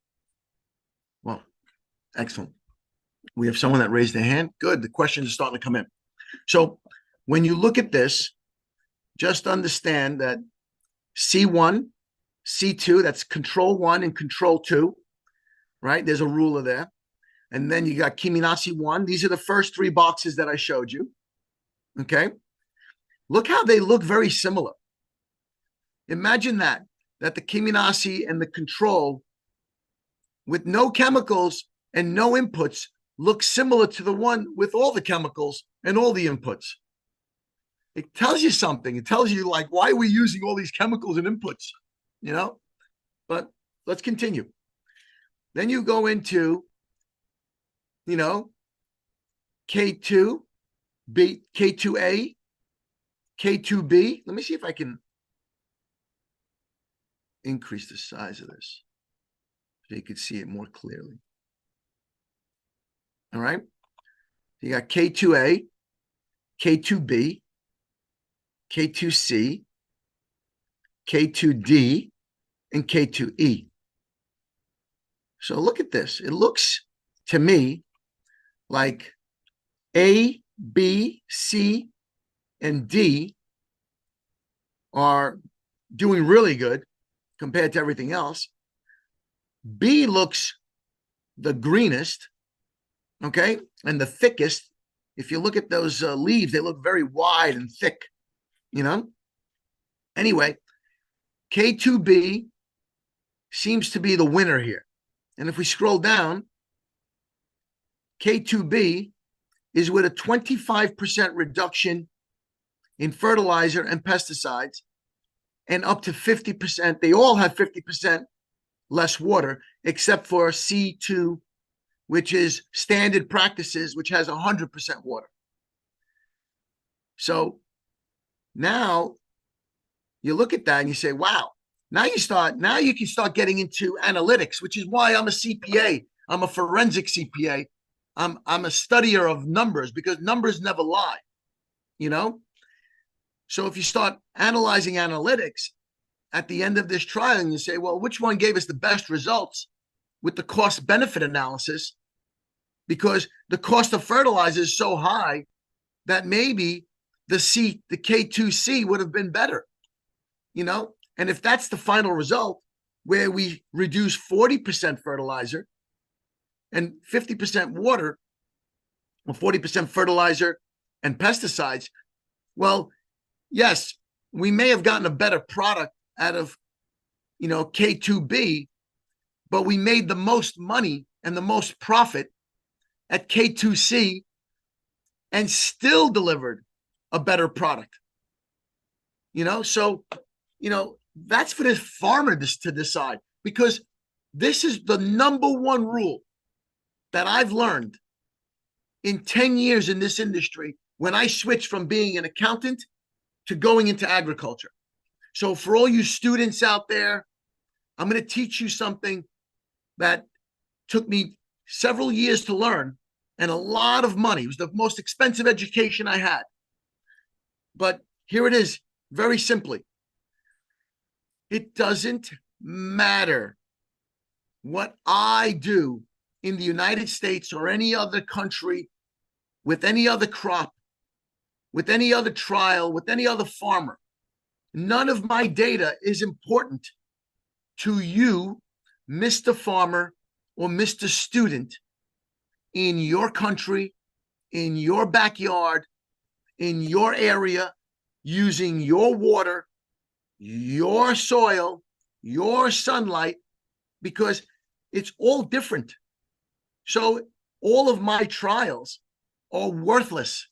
Well, excellent. We have someone that raised their hand. Good. The questions are starting to come in. So when you look at this, just understand that C1, C2, that's control 1 and control 2, right? There's a ruler there. And then you got Kiminasi 1. These are the first 3 boxes that I showed you. Okay. Look how they look very similar. Imagine that the Kiminasi and the control with no chemicals and no inputs look similar to the one with all the chemicals and all the inputs. It tells you something. It tells you, like, why are we using all these chemicals and inputs, But let's continue. Then you go into, K2, B, K2A, K2B. Let me see if I can increase the size of this so you could see it more clearly. All right. You got K2A, K2B, K2C, K2D, and K2E. So look at this. It looks to me like A, B, C, and D are doing really good compared to everything else. B looks the greenest, okay, and the thickest, if you look at those leaves, they look very wide and thick, you know? Anyway, K2B seems to be the winner here. And if we scroll down, K2B is with a 25% reduction in fertilizer and pesticides and up to 50%. They all have 50% less water, except for C2, which is standard practices, which has 100% water. So now you look at that and you say, wow, now you can start getting into analytics, which is why I'm a CPA. I'm a forensic CPA. I'm a studier of numbers, because numbers never lie, you know? So if you start analyzing analytics at the end of this trial and you say, well, which one gave us the best results with the cost benefit analysis? Because the cost of fertilizer is so high that maybe the K2C would have been better, you know? And if that's the final result, where we reduce 40% fertilizer and 50% water, or 40% fertilizer and pesticides, well, yes, we may have gotten a better product out of, you know, K2B, but we made the most money and the most profit at K2C and still delivered a better product. You know, so, you know, that's for the farmer to decide, because this is the number one rule that I've learned in 10 years in this industry when I switched from being an accountant to going into agriculture. So for all you students out there, I'm going to teach you something that took me several years to learn and a lot of money. It was the most expensive education I had. But here it is, very simply. It doesn't matter what I do in the United States or any other country, with any other crop, with any other trial, with any other farmer. None of my data is important to you, Mr. Farmer or Mr. Student, in your country, in your backyard, in your area, using your water, your soil, your sunlight, because it's all different. So all of my trials are worthless.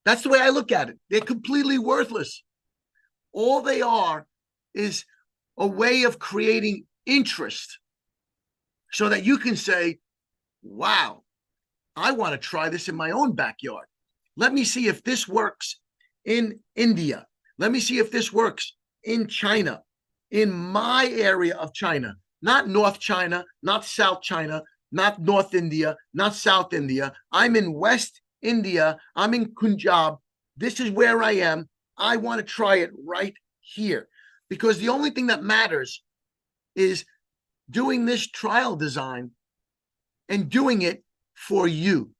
That's the way I look at it. They're completely worthless. All they are is a way of creating interest so that you can say, wow, I want to try this in my own backyard. Let me see if this works in India. Let me see if this works in China, in my area of China, not North China, not South China, not North India, not South India. I'm in West India. I'm in Punjab. This is where I am. I want to try it right here, because the only thing that matters is doing this trial design and doing it for you.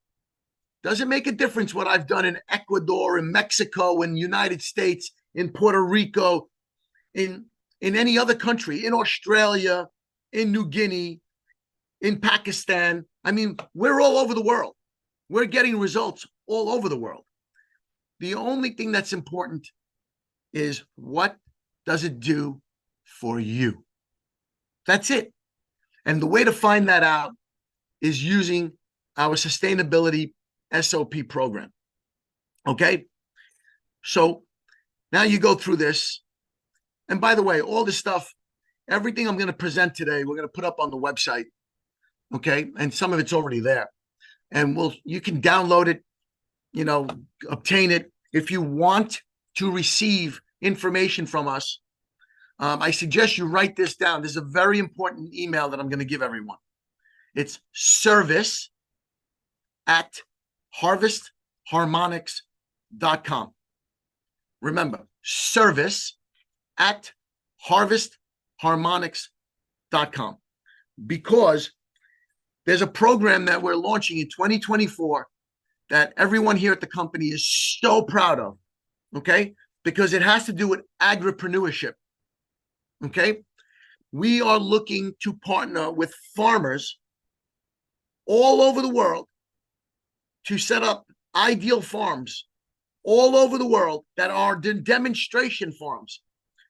Doesn't make a difference what I've done in Ecuador, in Mexico, in United States, in Puerto Rico, in any other country, in Australia, in New Guinea, in Pakistan. I mean, we're all over the world. We're getting results all over the world. The only thing that's important is, what does it do for you? That's it. And the way to find that out is using our sustainability SOP program. Okay? So now you go through this. And by the way, all this stuff, everything I'm going to present today, we're going to put up on the website. Okay? And some of it's already there. And you can download it, you know, obtain it. If you want to receive information from us, I suggest you write this down. This is a very important email that I'm going to give everyone. It's service@harvestharmonics.com. Remember, service@harvestharmonics.com. Because there's a program that we're launching in 2024 that everyone here at the company is so proud of, okay? Because it has to do with agripreneurship, okay? We are looking to partner with farmers all over the world to set up ideal farms all over the world that are demonstration farms.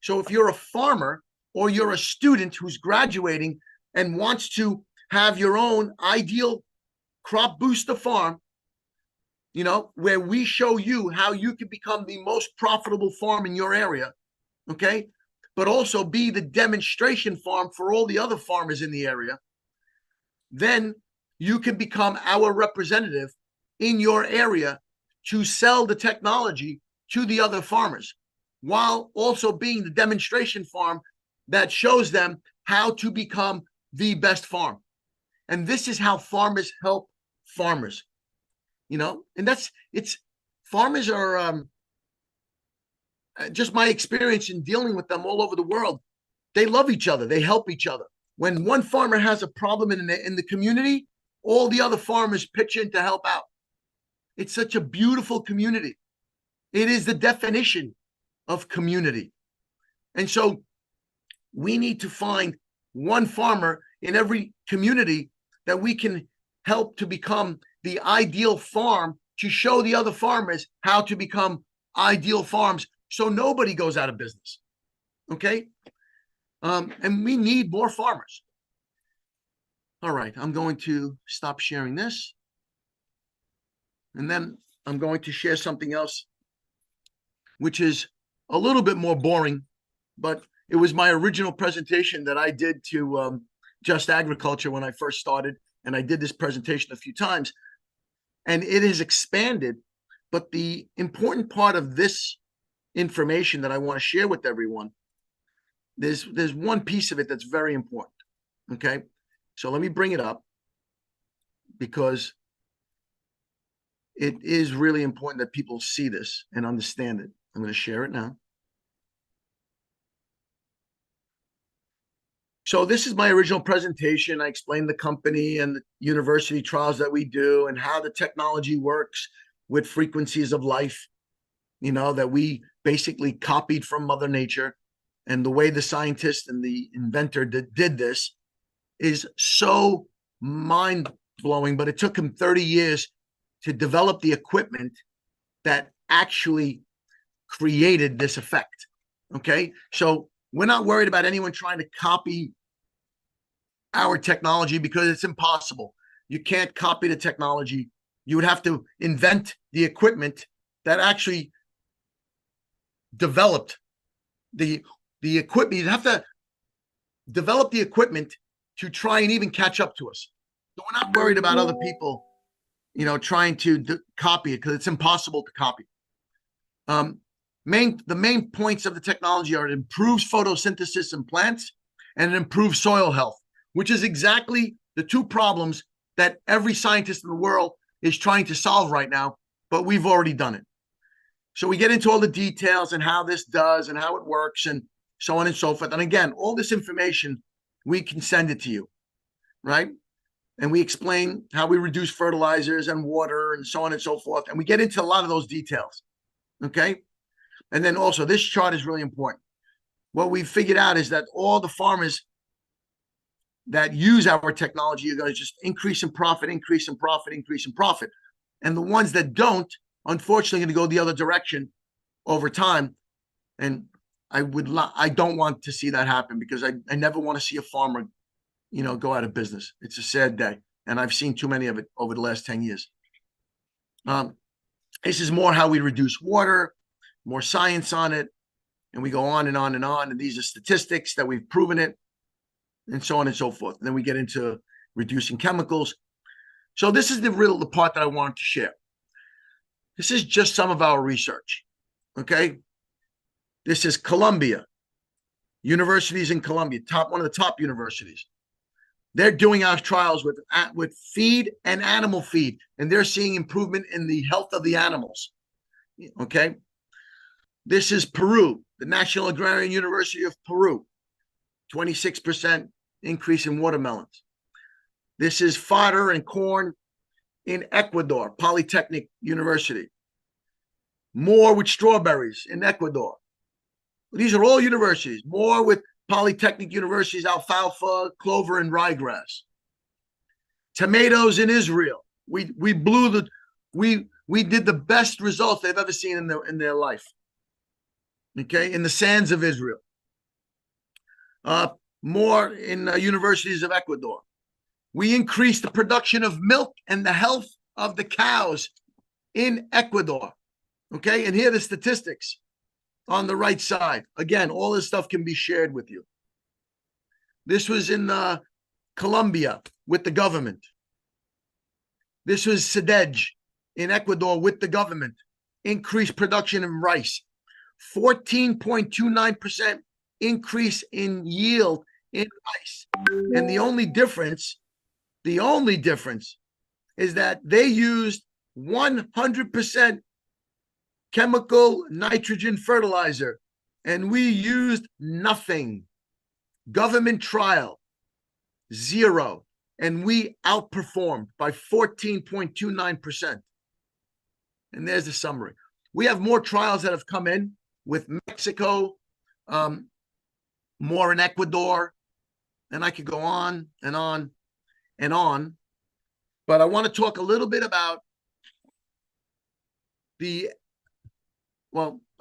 So if you're a farmer or you're a student who's graduating and wants to have your own ideal crop booster farm, you know, where we show you how you can become the most profitable farm in your area, okay, but also be the demonstration farm for all the other farmers in the area, then you can become our representative in your area to sell the technology to the other farmers, while also being the demonstration farm that shows them how to become the best farm. And this is how farmers help farmers, you know, and farmers are, just my experience in dealing with them all over the world. They love each other. They help each other. When one farmer has a problem in the community, all the other farmers pitch in to help out. It's such a beautiful community. It is the definition of community. And so we need to find one farmer in every community that we can help to become the ideal farm, to show the other farmers how to become ideal farms, so nobody goes out of business. Okay? And we need more farmers. All right, I'm going to stop sharing this. And then I'm going to share something else, which is a little bit more boring, but it was my original presentation that I did to Just Agriculture when I first started. And I did this presentation a few times, and it has expanded. But the important part of this information that I want to share with everyone, there's one piece of it that's very important. Okay, so let me bring it up, because it is really important that people see this and understand it. I'm going to share it now. So this is my original presentation. I explained the company and the university trials that we do and how the technology works with frequencies of life, you know, that we basically copied from Mother Nature. And the way the scientist and the inventor did this is so mind-blowing, but it took him 30 years to develop the equipment that actually created this effect. Okay, so we're not worried about anyone trying to copy our technology, because it's impossible. You can't copy the technology. You would have to invent the equipment that actually developed the equipment. You'd have to develop the equipment to try and even catch up to us. So we're not worried about other people, you know, trying to copy it, because it's impossible to copy. The main points of the technology are it improves photosynthesis in plants and it improves soil health, which is exactly the two problems that every scientist in the world is trying to solve right now, but we've already done it. So we get into all the details and how this does and how it works and so on and so forth. And again, all this information, we can send it to you, right? And we explain how we reduce fertilizers and water and so on and so forth. And we get into a lot of those details, okay? And then also, this chart is really important. What we've figured out is that all the farmers that use our technology are going to just increase in profit, increase in profit, increase in profit. And the ones that don't, unfortunately, are going to go the other direction over time. And I don't want to see that happen, because I never want to see a farmer, you know, go out of business. It's a sad day. And I've seen too many of it over the last 10 years. This is more how we reduce water, more science on it. And we go on and on and on. And these are statistics that we've proven it, and so on and so forth. And then we get into reducing chemicals. So this is the part that I wanted to share. This is just some of our research, okay? This is Columbia, universities in Columbia, one of the top universities. They're doing our trials with feed and animal feed, and they're seeing improvement in the health of the animals, okay? This is Peru, the National Agrarian University of Peru, 26% increase in watermelons. This is fodder and corn in Ecuador, Polytechnic University. More with strawberries in Ecuador. These are all universities. More with Polytechnic Universities, alfalfa, clover, and ryegrass. Tomatoes in Israel. We We did the best results they've ever seen in their life. Okay, in the sands of Israel. More in universities of Ecuador. We increased the production of milk and the health of the cows in Ecuador. Okay, and here are the statistics on the right side. Again, all this stuff can be shared with you. This was in Colombia with the government. This was Sedej in Ecuador with the government. Increased production in rice. 14.29% increase in yield in rice. And the only difference is that they used 100% chemical nitrogen fertilizer, and we used nothing. Government trial, 0, and we outperformed by 14.29%. And there's the summary. We have more trials that have come in with Mexico, more in Ecuador, and I could go on and on and on. But I want to talk a little bit about I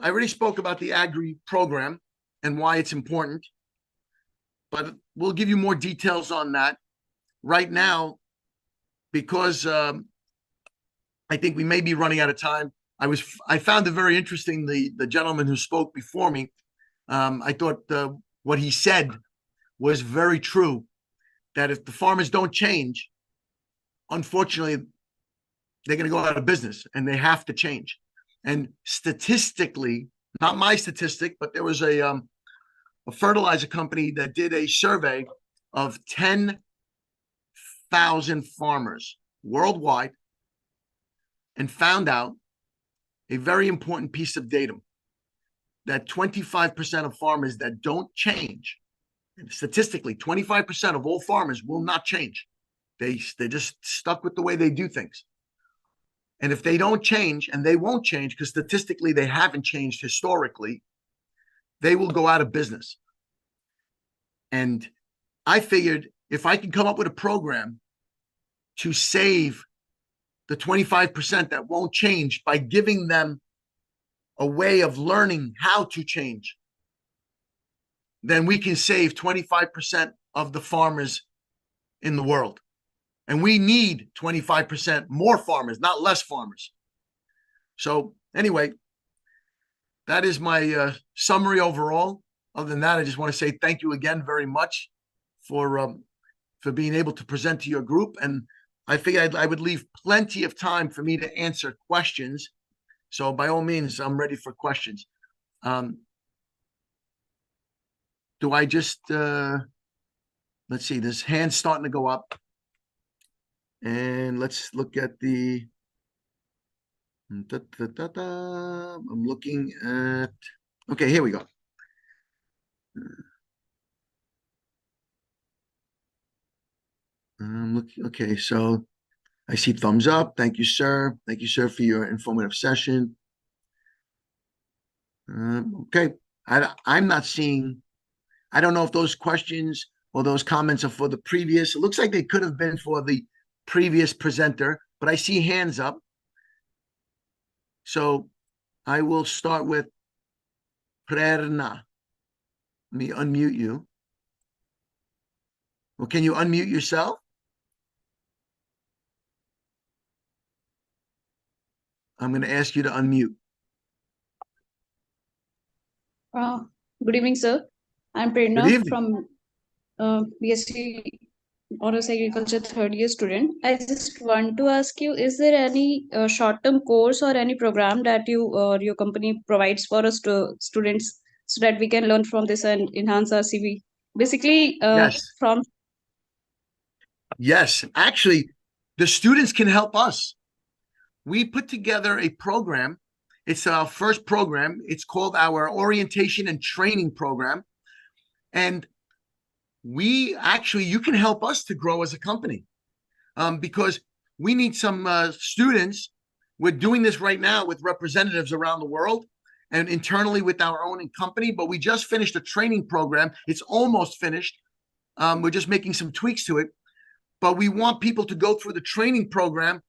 already spoke about the Agri program and why it's important, but we'll give you more details on that right now because I think we may be running out of time. I found it very interesting, the gentleman who spoke before me. I thought what he said was very true, that if the farmers don't change, unfortunately, they're going to go out of business and they have to change. And statistically, not my statistic, but there was a fertilizer company that did a survey of 10,000 farmers worldwide and found out a very important piece of data, that 25% of farmers that don't change, statistically, 25% of all farmers will not change. They're just stuck with the way they do things. And if they don't change, and they won't change because statistically they haven't changed historically, they will go out of business. And I figured if I can come up with a program to save the 25% that won't change by giving them a way of learning how to change, then we can save 25% of the farmers in the world. And we need 25% more farmers, not less farmers. So anyway, that is my summary overall. Other than that, I just want to say thank you again very much for being able to present to your group. And I figured I would leave plenty of time for me to answer questions. So by all means, I'm ready for questions. Do I just, let's see, this hand's starting to go up. And let's look at the, I'm looking at, okay, here we go. Okay, so I see thumbs up. Thank you, sir. Thank you, sir, for your informative session. Okay, I'm not seeing, I don't know if those questions or those comments are for the previous. It looks like they could have been for the previous presenter, but I see hands up. So I will start with Prerna. Let me unmute you. Well, can you unmute yourself? I'm going to ask you to unmute. Good evening, sir. I'm Good Prerna evening. from BSc Honors Agriculture third year student. I just want to ask you, is there any short-term course or any program that you or your company provides for us to students so that we can learn from this and enhance our CV? Basically, Yes. from Yes, actually, the students can help us. We put together a program. It's our first program. It's called our Orientation and Training Program. And we actually, you can help us to grow as a company because we need some students. We're doing this right now with representatives around the world and internally with our own company, but we just finished a training program. It's almost finished. We're just making some tweaks to it, but we want people to go through the training program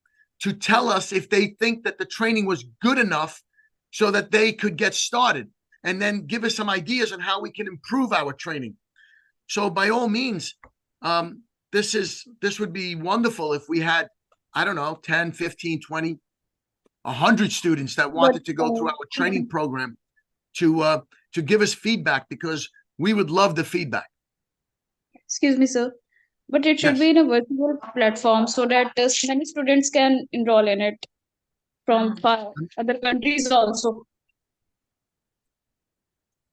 to tell us if they think that the training was good enough so that they could get started, and then give us some ideas on how we can improve our training. So by all means, this would be wonderful if we had, I don't know, 10, 15, 20, 100 students that wanted to go through our training program to give us feedback, because we would love the feedback. Excuse me, sir. But it should Yes. be in a virtual platform so that many students can enroll in it from other countries also.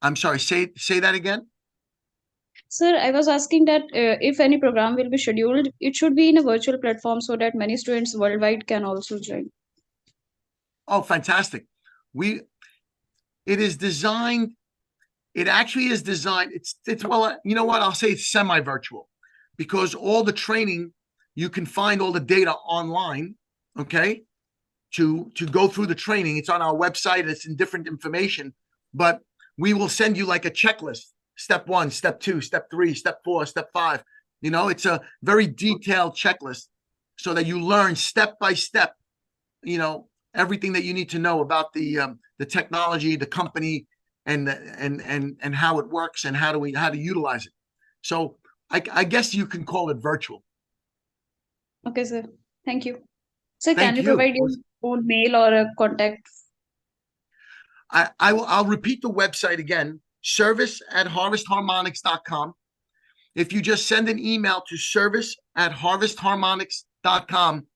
I'm sorry, say that again. Sir, I was asking that if any program will be scheduled, it should be in a virtual platform so that many students worldwide can also join. Oh, fantastic. It is designed, it actually is designed, it's well, you know what, I'll say it's semi-virtual, because all the training, you can find all the data online, okay, to go through the training. It's on our website, it's in different information, but we will send you like a checklist. Step 1, step 2, step 3, step 4, step 5. You know, it's a very detailed checklist so that you learn step by step, you know, everything that you need to know about the technology, the company, and how it works and how to utilize it. So I guess you can call it virtual. Okay, sir. Thank you. Sir, Thank can you you. provide your own mail or a contact? I'll repeat the website again, service@harvestharmonics.com. If you just send an email to service@harvestharmonics.com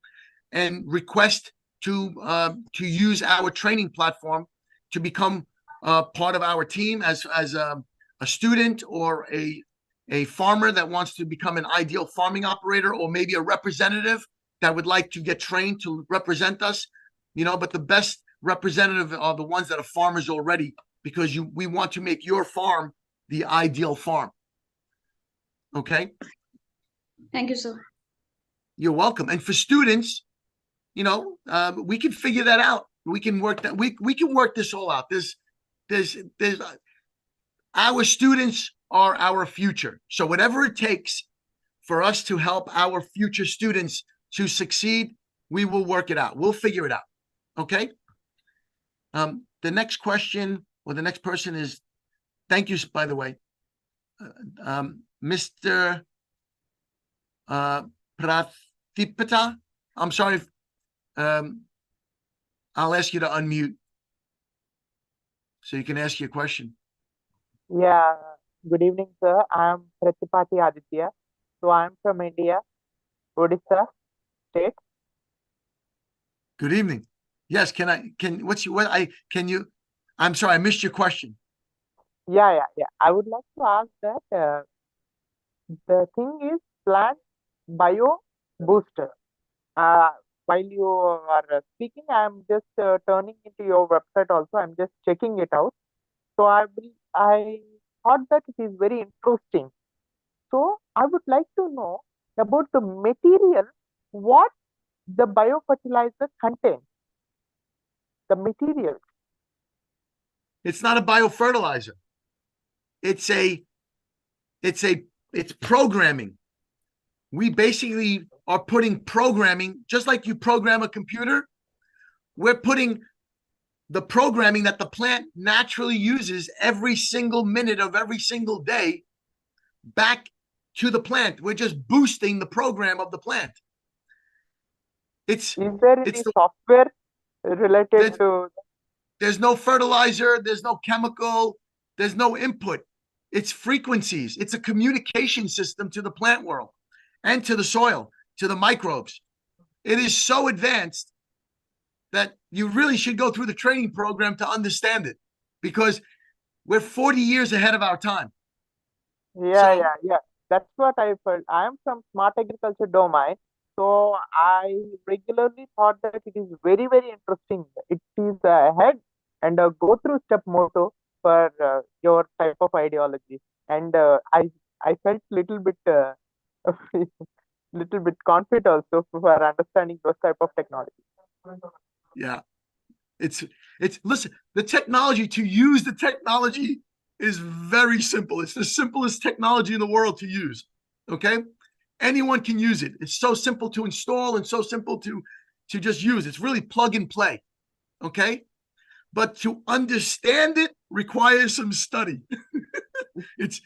and request to use our training platform to become part of our team as a student or a farmer that wants to become an ideal farming operator, or maybe a representative that would like to get trained to represent us, you know, but the best representative are the ones that are farmers already, because we want to make your farm the ideal farm. Okay. Thank you, sir. You're welcome. And for students, you know, we can figure that out. We can work that. We can work this all out. There's our students are our future. So whatever it takes for us to help our future students to succeed, we will work it out. We'll figure it out. Okay. The next question, or the next person is, thank you, by the way, Mr. Prathipata. I'm sorry if, I'll ask you to unmute so you can ask your question. Yeah, good evening, sir. I'm Pratipati Aditya. So I'm from India, Odisha state. Good evening. Yes, I'm sorry, I missed your question. Yeah. I would like to ask that the thing is plant bio booster. While you are speaking, I'm just turning into your website also. I'm just checking it out. So I thought that it is very interesting. So I would like to know about the material, what the biofertilizer contains. The material. It's not a biofertilizer. It's programming. We basically are putting programming, just like you program a computer. We're putting the programming that the plant naturally uses every single minute of every single day back to the plant. We're just boosting the program of the plant. Is there any software related to? There's no fertilizer, there's no chemical, there's no input. It's frequencies. It's a communication system to the plant world and to the soil, to the microbes. It is so advanced that you really should go through the training program to understand it, because we're 40 years ahead of our time. Yeah. That's what I felt. I am from smart agriculture domain. So I regularly thought that it is very, very interesting. It is ahead and go through step motto for your type of ideology. And I felt little bit little bit confident also for understanding those type of technology. Yeah. It's listen, the technology, to use the technology is very simple. It's the simplest technology in the world to use. Okay. Anyone can use it. It's so simple to install and so simple to to just use. It's really plug and play, okay? But to understand it requires some study. It's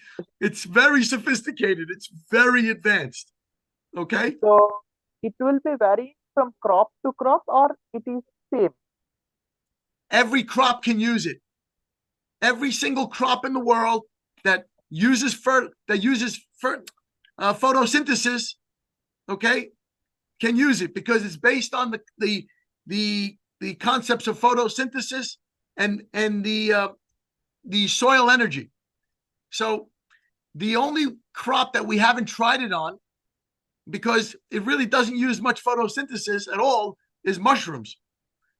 very sophisticated. It's very advanced, okay? So it will be varying from crop to crop, or it is same? Every crop can use it. Every single crop in the world that uses photosynthesis, okay, can use it because it's based on the concepts of photosynthesis and the soil energy. So the only crop that we haven't tried it on, because it really doesn't use much photosynthesis at all, is mushrooms.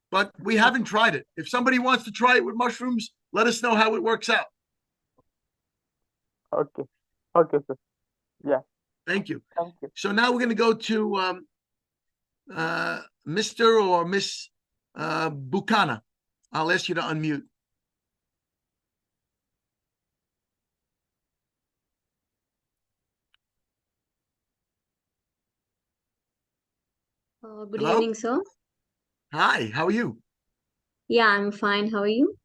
But we haven't tried it. If somebody wants to try it with mushrooms, let us know how it works out. Okay. Okay, sir. Yeah. Thank you. Thank you. So now we're going to go to Mr. or Miss Bucana. I'll ask you to unmute. Good Hello? evening, sir. Hi, how are you? Yeah, I'm fine. How are you?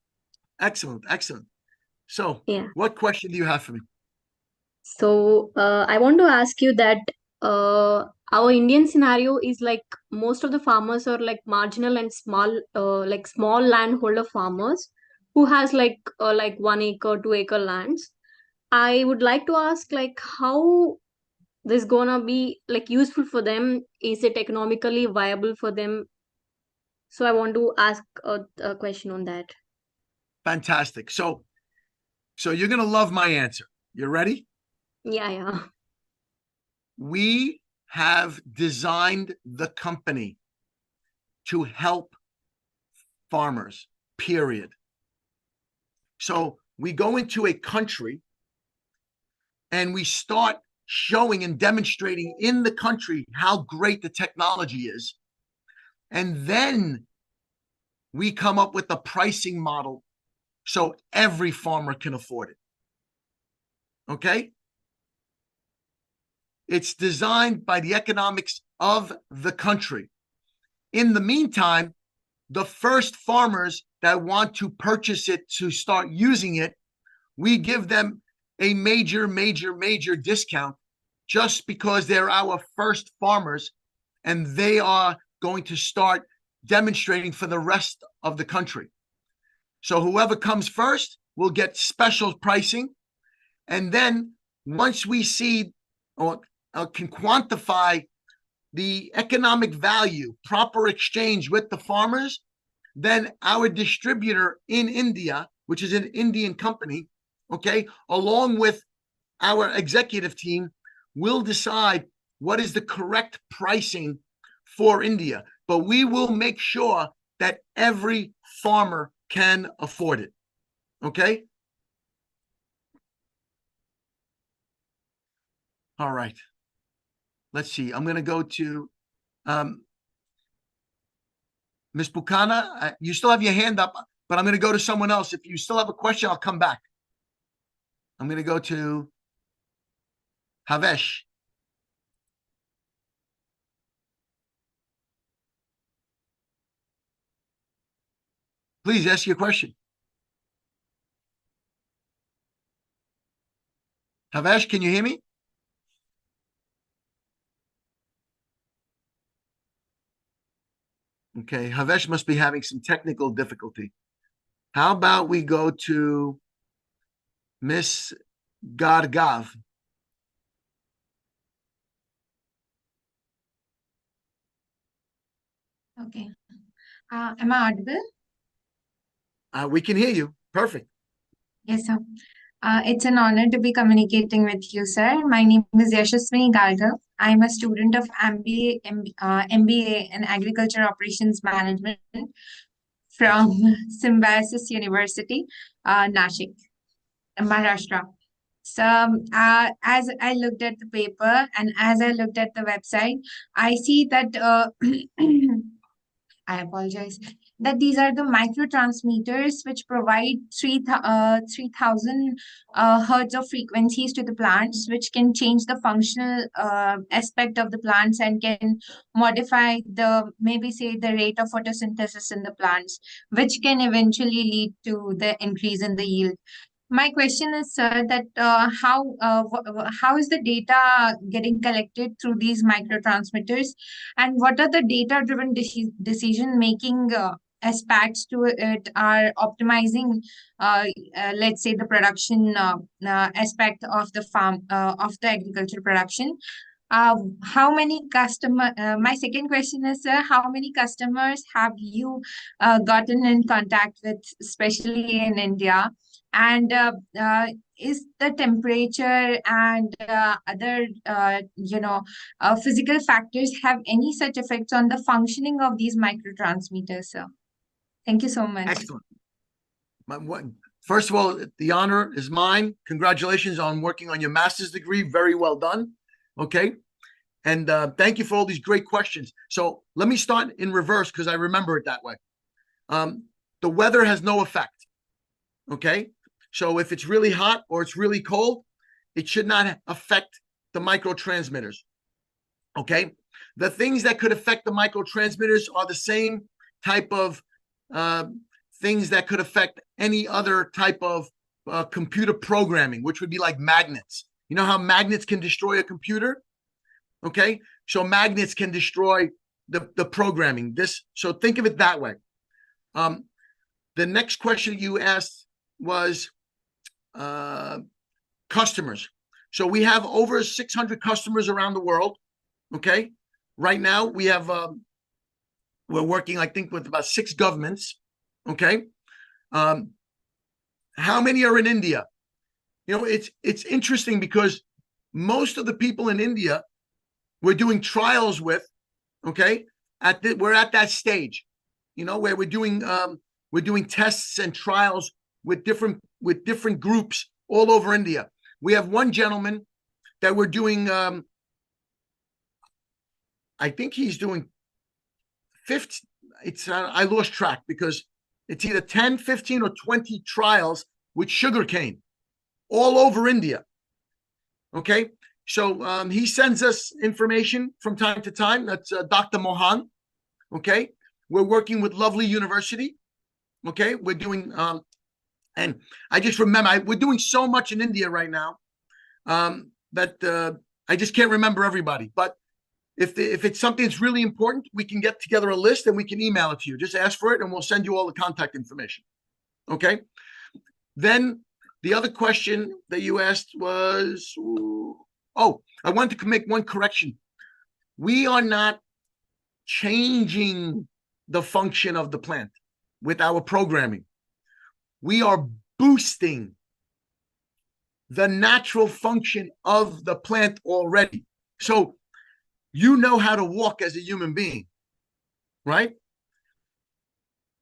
Excellent, excellent. So, Yeah. what question do you have for me? So, I want to ask you that our Indian scenario is like most of the farmers are like marginal and small landholder farmers who has like 1 acre, 2 acre lands. I would like to ask like how this gonna be like useful for them? Is it economically viable for them? So, I want to ask a question on that. Fantastic. So you're going to love my answer. You ready? Yeah, yeah. We have designed the company to help farmers, period. So we go into a country and we start showing and demonstrating in the country how great the technology is. And then we come up with a pricing model so every farmer can afford it. Okay? It's designed by the economics of the country. In the meantime, the first farmers that want to purchase it to start using it, we give them a major discount just because they're our first farmers and they are going to start demonstrating for the rest of the country. So whoever comes first will get special pricing. And then once we see or can quantify the economic value, proper exchange with the farmers, then our distributor in India, which is an Indian company, okay, along with our executive team, will decide what is the correct pricing for India. But we will make sure that every farmer can afford it. Okay? All right. Let's see. I'm going to go to Ms. Bucana. You still have your hand up, but I'm going to go to someone else. If you still have a question, I'll come back. I'm going to go to Havesh. Please ask your question. Havesh, can you hear me? Okay, Havesh must be having some technical difficulty. How about we go to Miss Gargav? Okay. Am I audible? We can hear you. Perfect. Yes, sir. It's an honor to be communicating with you, sir. My name is Yashaswini Gargav. I'm a student of MBA in Agriculture Operations Management from Symbiosis University, Nashik, Maharashtra. So, as I looked at the paper and as I looked at the website, I see that I apologize. that these are the microtransmitters which provide 3000 hertz of frequencies to the plants, which can change the functional aspect of the plants and can modify the, maybe say, the rate of photosynthesis in the plants, which can eventually lead to the increase in the yield. My question is, sir, that how is the data getting collected through these microtransmitters, and what are the data-driven decision-making aspects to it are optimizing, let's say, the production aspect of the farm of the agriculture production? How many my second question is, sir, how many customers have you gotten in contact with, especially in India? And is the temperature and other, physical factors have any such effects on the functioning of these microtransmitters, sir? Thank you so much. Excellent. First of all, the honor is mine. Congratulations on working on your master's degree. Very well done. Okay. And thank you for all these great questions. So let me start in reverse because I remember it that way. The weather has no effect. Okay. So if it's really hot or it's really cold, it should not affect the microtransmitters. Okay. The things that could affect the microtransmitters are the same type of things that could affect any other type of computer programming, which would be like magnets. You know how magnets can destroy a computer? Okay. So magnets can destroy the programming. So think of it that way. The next question you asked was customers. So we have over 600 customers around the world. Okay. Right now we have, we're working, I think, with about 6 governments. Okay. How many are in India? You know, it's interesting because most of the people in India we're doing trials with, okay? We're at that stage, you know, where we're doing tests and trials with different groups all over India. We have one gentleman that we're doing. I think he's doing 50. I lost track because it's either 10, 15, or 20 trials with sugarcane all over India. Okay. So he sends us information from time to time. That's Dr. Mohan. Okay. We're working with Lovely University. Okay. We're doing, and I just remember, we're doing so much in India right now that I just can't remember everybody. But if it's something that's really important, we can get together a list and we can email it to you. Just ask for it and we'll send you all the contact information. Okay. Then the other question that you asked was, I wanted to make one correction. We are not changing the function of the plant with our programming. We are boosting the natural function of the plant already. So you know how to walk as a human being, right?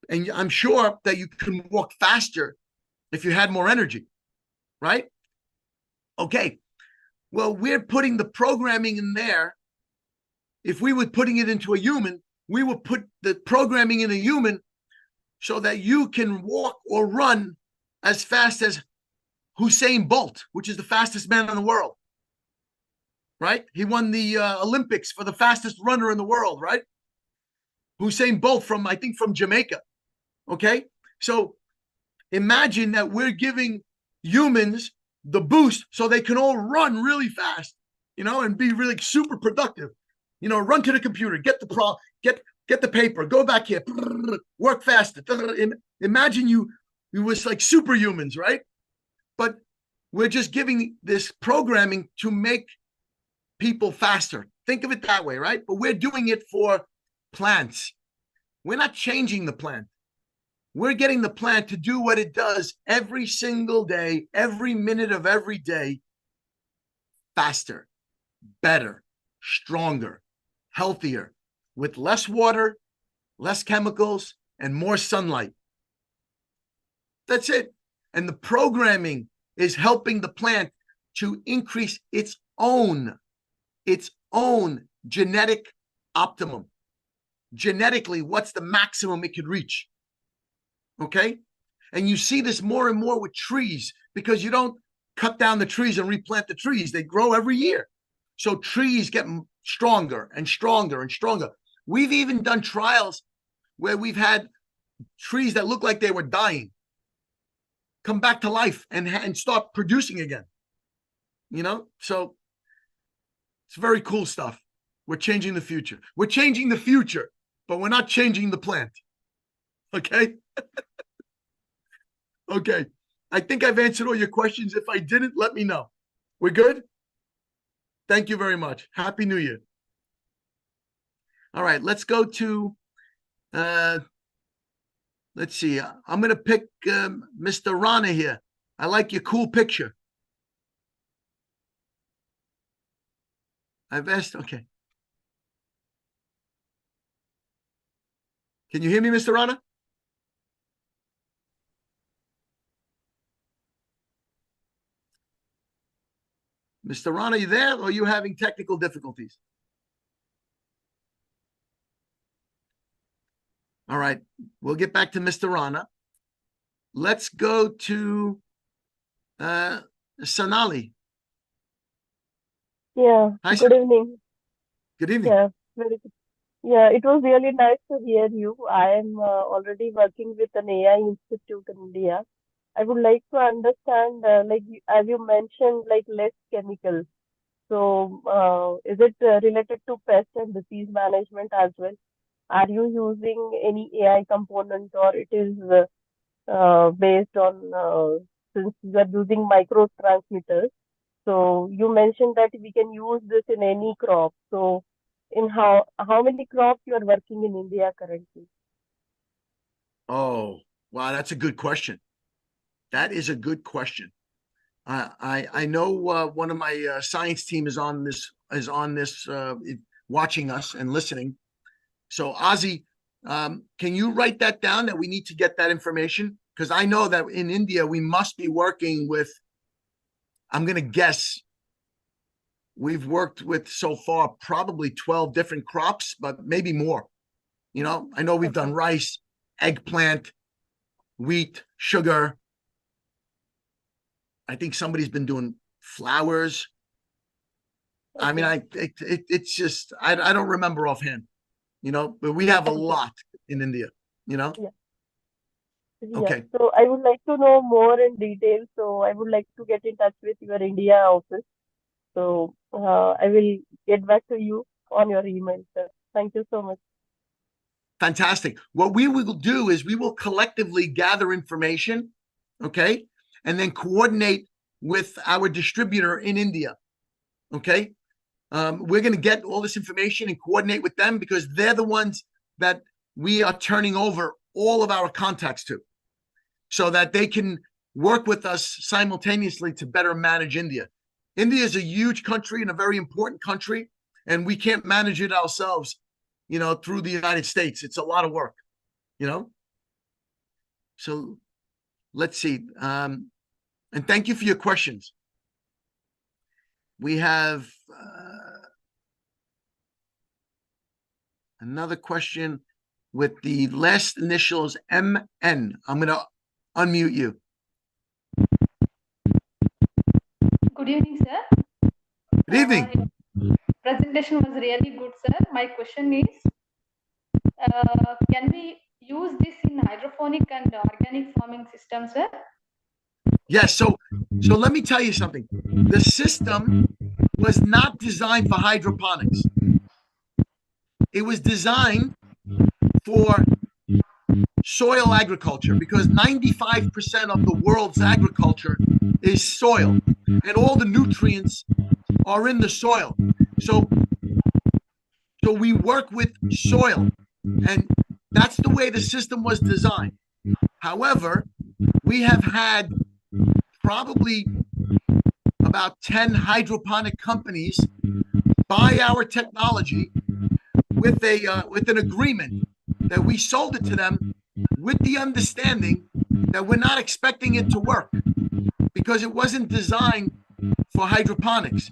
And I'm sure that you can walk faster if you had more energy, right? Okay. Well, we're putting the programming in there. If we were putting it into a human, we would put the programming in a human so that you can walk or run as fast as Usain Bolt, which is the fastest man in the world, right? He won the Olympics for the fastest runner in the world, right? Usain Bolt I think from Jamaica, okay? So imagine that we're giving humans the boost so they can all run really fast, you know, and be really super productive. You know, run to the computer, get the paper, go back here, work faster. Imagine you was like superhumans, right? But we're just giving this programming to make people faster. Think of it that way, right? But we're doing it for plants. We're not changing the plant. We're getting the plant to do what it does every single day, every minute of every day, faster, better, stronger, healthier, with less water, less chemicals, and more sunlight. That's it. And the programming is helping the plant to increase its own genetic optimum. genetically what's the maximum it could reach. Okay? And you see this more and more with trees because you don't cut down the trees and replant the trees. They grow every year. So trees get stronger and stronger and stronger. We've even done trials where we've had trees that look like they were dying come back to life and start producing again. You know, so it's very cool stuff. We're changing the future. We're changing the future, but we're not changing the plant. Okay? Okay. I think I've answered all your questions. If I didn't, let me know. We're good? Thank you very much. Happy New Year. All right, let's go to, let's see. I'm going to pick Mr. Rana here. I like your cool picture. I've asked, okay. Can you hear me, Mr. Rana? Mr. Rana, are you there or are you having technical difficulties? All right, we'll get back to Mr. Rana. Let's go to Sonali. Yeah, Hi, good evening. Good evening. Yeah, very good. Yeah, it was really nice to hear you. I am already working with an AI institute in India. I would like to understand, as you mentioned, like less chemicals. So, is it related to pest and disease management as well? Are you using any AI component, or it is based on since you are using microtransmitters? So you mentioned that we can use this in any crop. So in how many crops you are working in India currently? Oh, wow, that's a good question. That is a good question. I know one of my science team is on this watching us and listening. So Ozzy, can you write that down that we need to get that information? Because I know that in India we must be working with, I'm going to guess, we've worked with so far probably 12 different crops, but maybe more. You know, I know we've done rice, eggplant, wheat, sugar. I think somebody's been doing flowers. I mean, it's just, I don't remember offhand, you know, but we have a lot in India, you know? Yeah. Okay. So I would like to know more in detail. So I would like to get in touch with your India office. So I will get back to you on your email, sir. Thank you so much. Fantastic. What we will do is we will collectively gather information, okay, and then coordinate with our distributor in India, okay? We're going to get all this information and coordinate with them because they're the ones that we are turning over all of our contacts to so that they can work with us simultaneously to better manage India. India is a huge country and a very important country, and we can't manage it ourselves, you know, through the United States. It's a lot of work, you know? So let's see. And thank you for your questions. We have another question with the last initials MN. I'm going to unmute you. Good evening, sir. Good evening. Presentation was really good, sir. My question is, can we use this in hydroponic and organic farming system, sir? Yes. So let me tell you something. The system was not designed for hydroponics. It was designed for soil agriculture because 95% of the world's agriculture is soil and all the nutrients are in the soil. So we work with soil and that's the way the system was designed. However, we have had probably about 10 hydroponic companies buy our technology with an agreement that we sold it to them with the understanding that we're not expecting it to work because it wasn't designed for hydroponics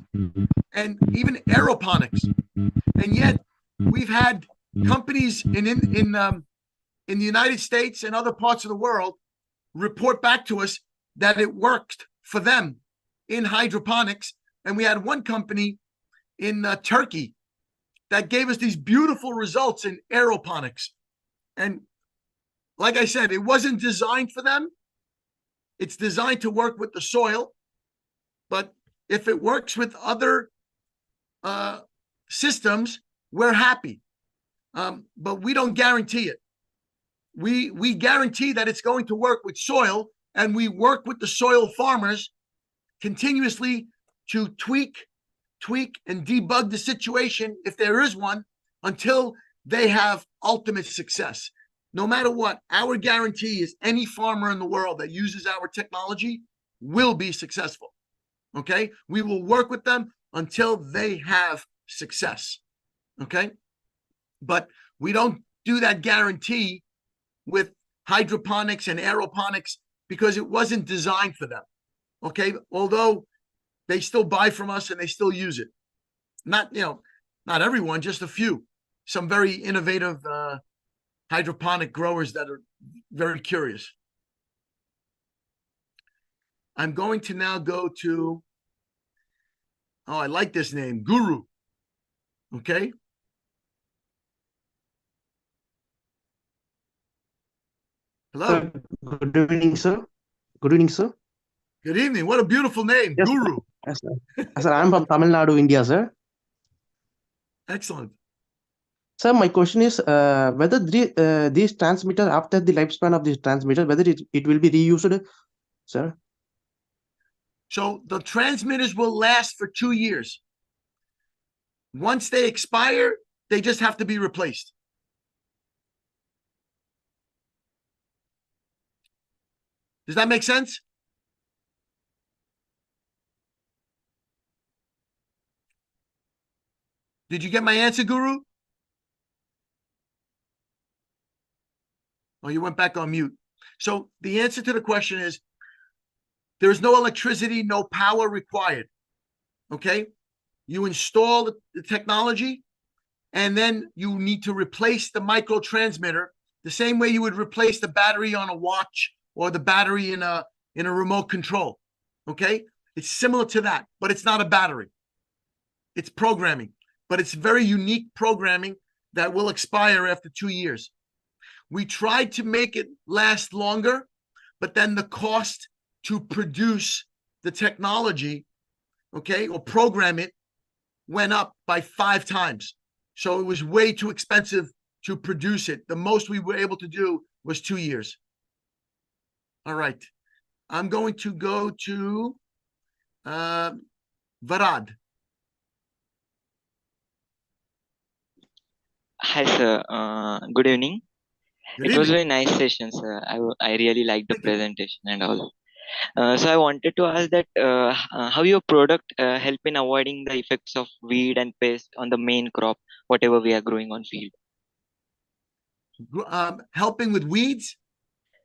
and even aeroponics. And yet we've had companies in the United States and other parts of the world report back to us that it worked for them in hydroponics. And we had one company in Turkey that gave us these beautiful results in aeroponics. And like I said, it wasn't designed for them. It's designed to work with the soil. But if it works with other systems, we're happy. But we don't guarantee it. We guarantee that it's going to work with soil, and we work with the soil farmers continuously to tweak and debug the situation, if there is one, until they have ultimate success. No matter what, our guarantee is any farmer in the world that uses our technology will be successful. Okay? We will work with them until they have success. Okay? But we don't do that guarantee with hydroponics and aeroponics because it wasn't designed for them. Okay? Although they still buy from us and they still use it. Not everyone, just a few. Some very innovative hydroponic growers that are very curious. I'm going to now go to, I like this name, Guru. Okay. Hello. Good evening, sir. Good evening, sir. Good evening. What a beautiful name, Yes, Guru. Yes, sir. Sir, I'm from Tamil Nadu, India, sir. Excellent. Sir, my question is whether these transmitters, after the lifespan of these transmitters, whether it will be reused, sir? So the transmitters will last for 2 years. Once they expire, they just have to be replaced. Does that make sense? Did you get my answer, Guru? Oh, you went back on mute. So the answer to the question is there's no electricity, no power required. Okay? You install the technology, and then you need to replace the micro transmitter the same way you would replace the battery on a watch or the battery in a remote control. Okay? It's similar to that, but it's not a battery. It's programming, but it's very unique programming that will expire after 2 years. We tried to make it last longer, but then the cost to produce the technology, okay, or program it went up by 5 times. So it was way too expensive to produce it. The most we were able to do was 2 years. All right. I'm going to go to Varad. Hi, sir. Good evening. Good It was evening. very nice session, sir. I really liked the presentation and all. So I wanted to ask that how your product help in avoiding the effects of weed and pest on the main crop, whatever we are growing on field. Helping with weeds?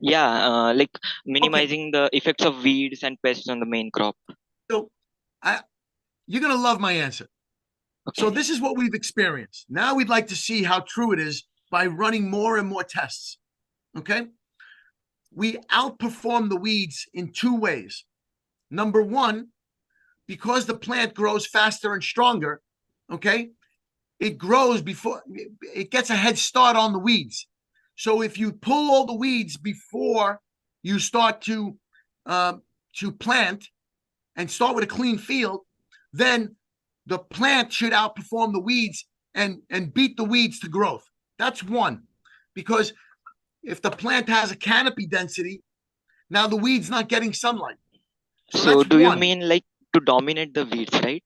Yeah, like minimizing the effects of weeds and pests on the main crop. So you're going to love my answer. Okay. So this is what we've experienced. Now we'd like to see how true it is by running more and more tests. Okay? We outperform the weeds in 2 ways. Number one, because the plant grows faster and stronger, okay, it grows before, it gets a head start on the weeds. So if you pull all the weeds before you start to plant and start with a clean field, then the plant should outperform the weeds and beat the weeds to growth. That's one. Because if the plant has a canopy density, now the weed's not getting sunlight. So do you mean like to dominate the weeds, right?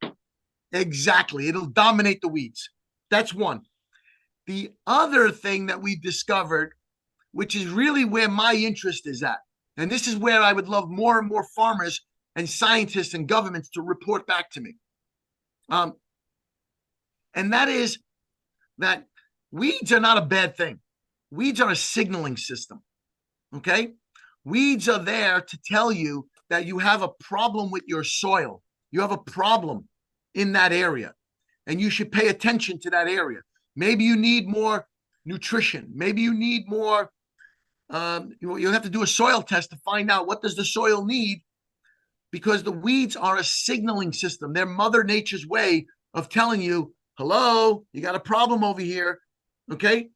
Exactly. It'll dominate the weeds. That's one. The other thing that we've discovered, which is really where my interest is at, and this is where I would love more and more farmers and scientists and governments to report back to me. And that is that weeds are not a bad thing. Weeds are a signaling system, okay? Weeds are there to tell you that you have a problem with your soil. You have a problem in that area, and you should pay attention to that area. Maybe you need more nutrition. Maybe you need more, you'll have to do a soil test to find out what does the soil need, because the weeds are a signaling system. They're Mother Nature's way of telling you, hello, you got a problem over here, okay?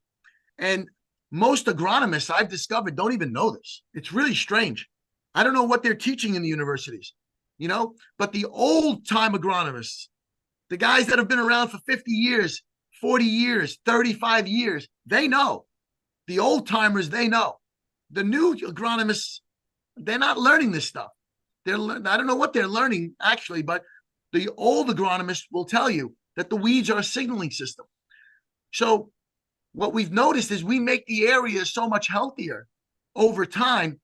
And most agronomists I've discovered don't even know this. It's really strange. I don't know what they're teaching in the universities, you know, but the old time agronomists, the guys that have been around for 50 years, 40 years, 35 years, they know. The old timers, they know. The new agronomists, they're not learning this stuff. I don't know what they're learning actually, but the old agronomists will tell you that the weeds are a signaling system. So what we've noticed is we make the area so much healthier over time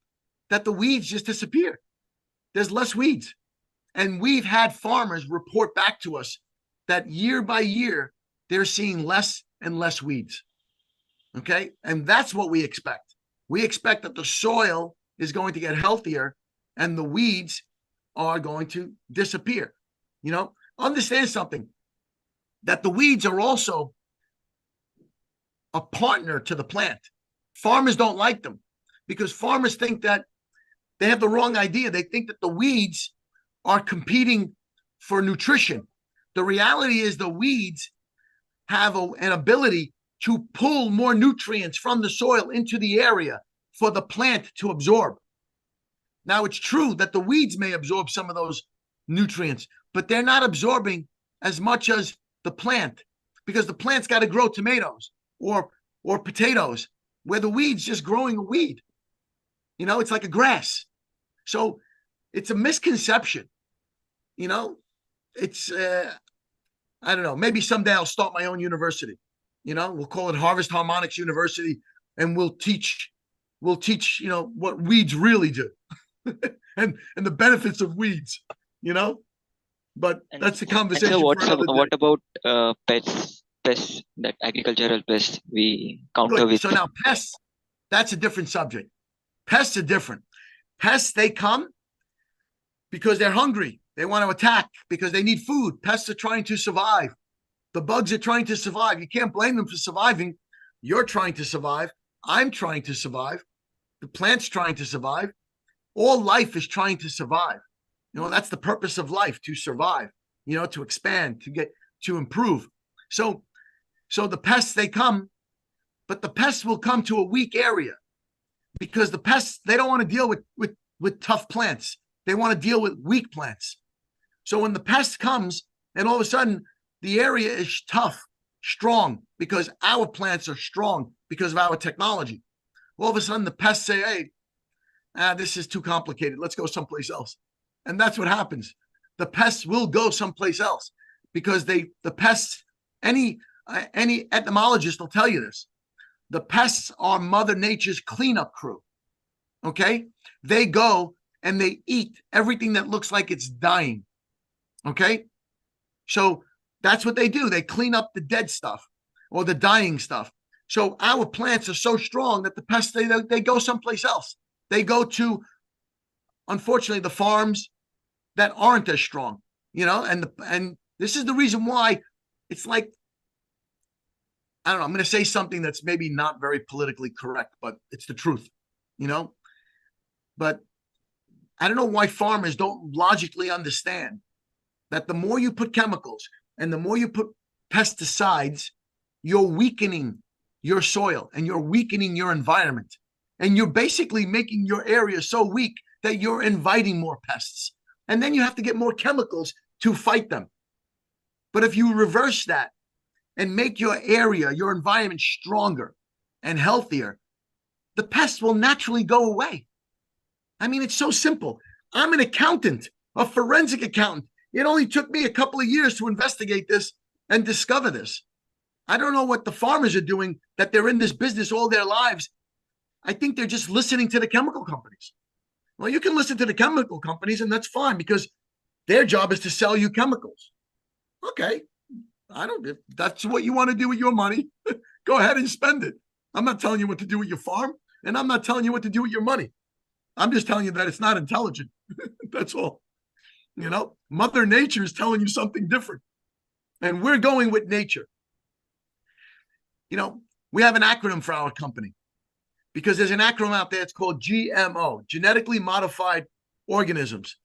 that the weeds just disappear. There's less weeds. And we've had farmers report back to us that year by year, they're seeing less and less weeds. Okay. And that's what we expect. We expect that the soil is going to get healthier and the weeds are going to disappear. You know, understand something, that the weeds are also a partner to the plant. Farmers don't like them because farmers think that they have the wrong idea. They think that the weeds are competing for nutrition. The reality is the weeds have an ability to pull more nutrients from the soil into the area for the plant to absorb. Now, it's true that the weeds may absorb some of those nutrients, but they're not absorbing as much as the plant, because the plant's got to grow tomatoes or potatoes, where the weed's just growing a weed. You know, it's like a grass. So it's a misconception. You know, it's, I don't know, maybe someday I'll start my own university. You know, we'll call it Harvest Harmonics University, and we'll teach, you know, what weeds really do and the benefits of weeds, you know, but that's the conversation. So what about pests, that agricultural pests we counter Good. with? So now pests, that's a different subject. Pests are different. Pests, they come because they're hungry. They want to attack because they need food. Pests are trying to survive. The bugs are trying to survive. You can't blame them for surviving. You're trying to survive. I'm trying to survive. The plant's trying to survive. All life is trying to survive. You know, that's the purpose of life, to survive, you know, to expand, to improve. So the pests, they come, but the pests will come to a weak area because the pests, they don't want to deal with tough plants. They want to deal with weak plants. So when the pest comes and all of a sudden the area is tough, strong, because our plants are strong because of our technology, all of a sudden the pests say, hey, this is too complicated. Let's go someplace else. And that's what happens. The pests will go someplace else because the pests, any entomologist will tell you this. The pests are Mother Nature's cleanup crew. Okay? They go and they eat everything that looks like it's dying. Okay? So that's what they do. They clean up the dead stuff or the dying stuff. So our plants are so strong that the pests, they go someplace else. They go to, unfortunately, the farms that aren't as strong, you know, and this is the reason why it's like, I don't know, I'm going to say something that's maybe not very politically correct, but it's the truth, you know, but I don't know why farmers don't logically understand that the more you put chemicals and the more you put pesticides, you're weakening your soil and you're weakening your environment. And you're basically making your area so weak that you're inviting more pests. And then you have to get more chemicals to fight them. But if you reverse that and make your area, your environment stronger and healthier, the pests will naturally go away. I mean, it's so simple. I'm an accountant, a forensic accountant. It only took me a couple of years to investigate this and discover this. I don't know what the farmers are doing, that they're in this business all their lives. I think they're just listening to the chemical companies. Well, you can listen to the chemical companies and that's fine because their job is to sell you chemicals. Okay. If that's what you want to do with your money, go ahead and spend it. I'm not telling you what to do with your farm and I'm not telling you what to do with your money. I'm just telling you that it's not intelligent. That's all. You know, Mother Nature is telling you something different and we're going with nature. You know, We have an acronym for our company because there's an acronym out there. It's called GMO, genetically modified organisms.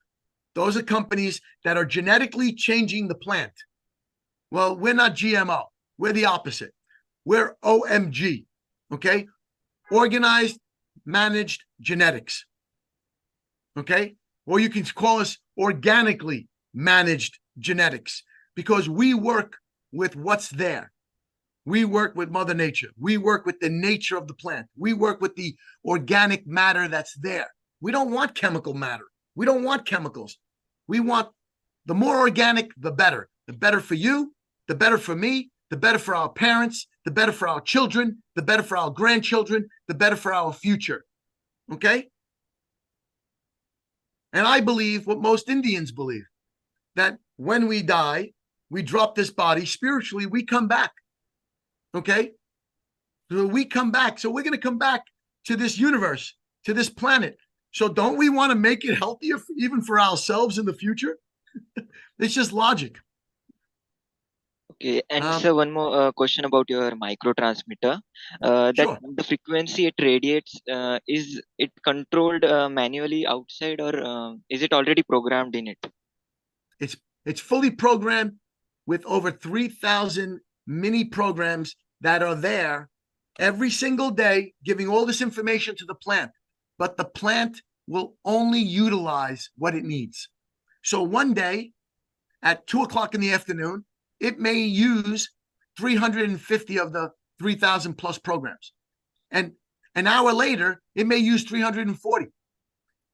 Those are companies that are genetically changing the plant. Well, we're not GMO. We're the opposite. We're OMG, okay? Organized, managed genetics, okay? Or you can call us organically managed genetics because we work with what's there. We work with Mother Nature. We work with the nature of the plant. We work with the organic matter that's there. We don't want chemical matter. We don't want chemicals. We want the more organic, the better. The better for you, the better for me, the better for our parents, the better for our children, the better for our grandchildren, the better for our future. Okay? And I believe what most Indians believe, that when we die, we drop this body, spiritually, we come back. Okay? So we come back. So we're going to come back to this universe, to this planet. So don't we want to make it healthier even for ourselves in the future? It's just logic. Okay, and sir, one more question about your microtransmitter. That Sure. the frequency it radiates, is it controlled manually outside, or is it already programmed in it? It's fully programmed with over 3,000 mini programs that are there every single day, giving all this information to the plant. But the plant will only utilize what it needs. So one day at 2 o'clock in the afternoon, it may use 350 of the 3,000 plus programs. And an hour later, it may use 340.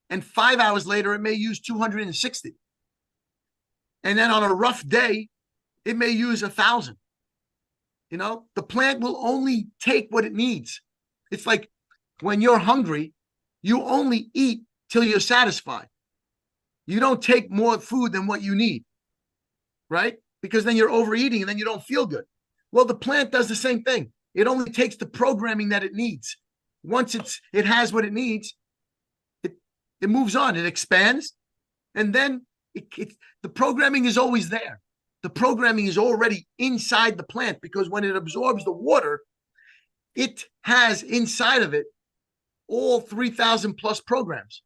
And 5 hours later, it may use 260. And then on a rough day, it may use 1,000. You know, the plant will only take what it needs. It's like when you're hungry, you only eat till you're satisfied. You don't take more food than what you need, right? Because then you're overeating and then you don't feel good. Well, the plant does the same thing. It only takes the programming that it needs. Once it has what it needs, it moves on, it expands, and then the programming is always there. The programming is already inside the plant because when it absorbs the water, it has inside of it all 3,000 plus programs.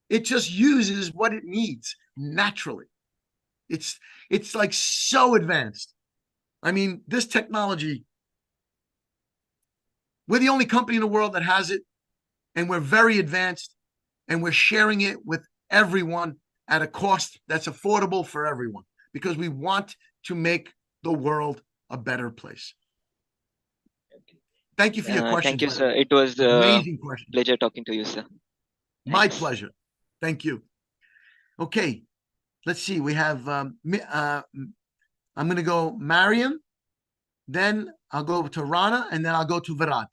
It just uses what it needs naturally. It's like so advanced. I mean, this technology, we're the only company in the world that has it, and we're very advanced, and we're sharing it with everyone at a cost that's affordable for everyone because we want to make the world a better place. Thank you for your questions. Thank you, sir. It was amazing question. Pleasure talking to you, sir. My pleasure. Thank you. Okay, let's see. We have, I'm going to go Mariam, then I'll go to Rana, and then I'll go to Virat.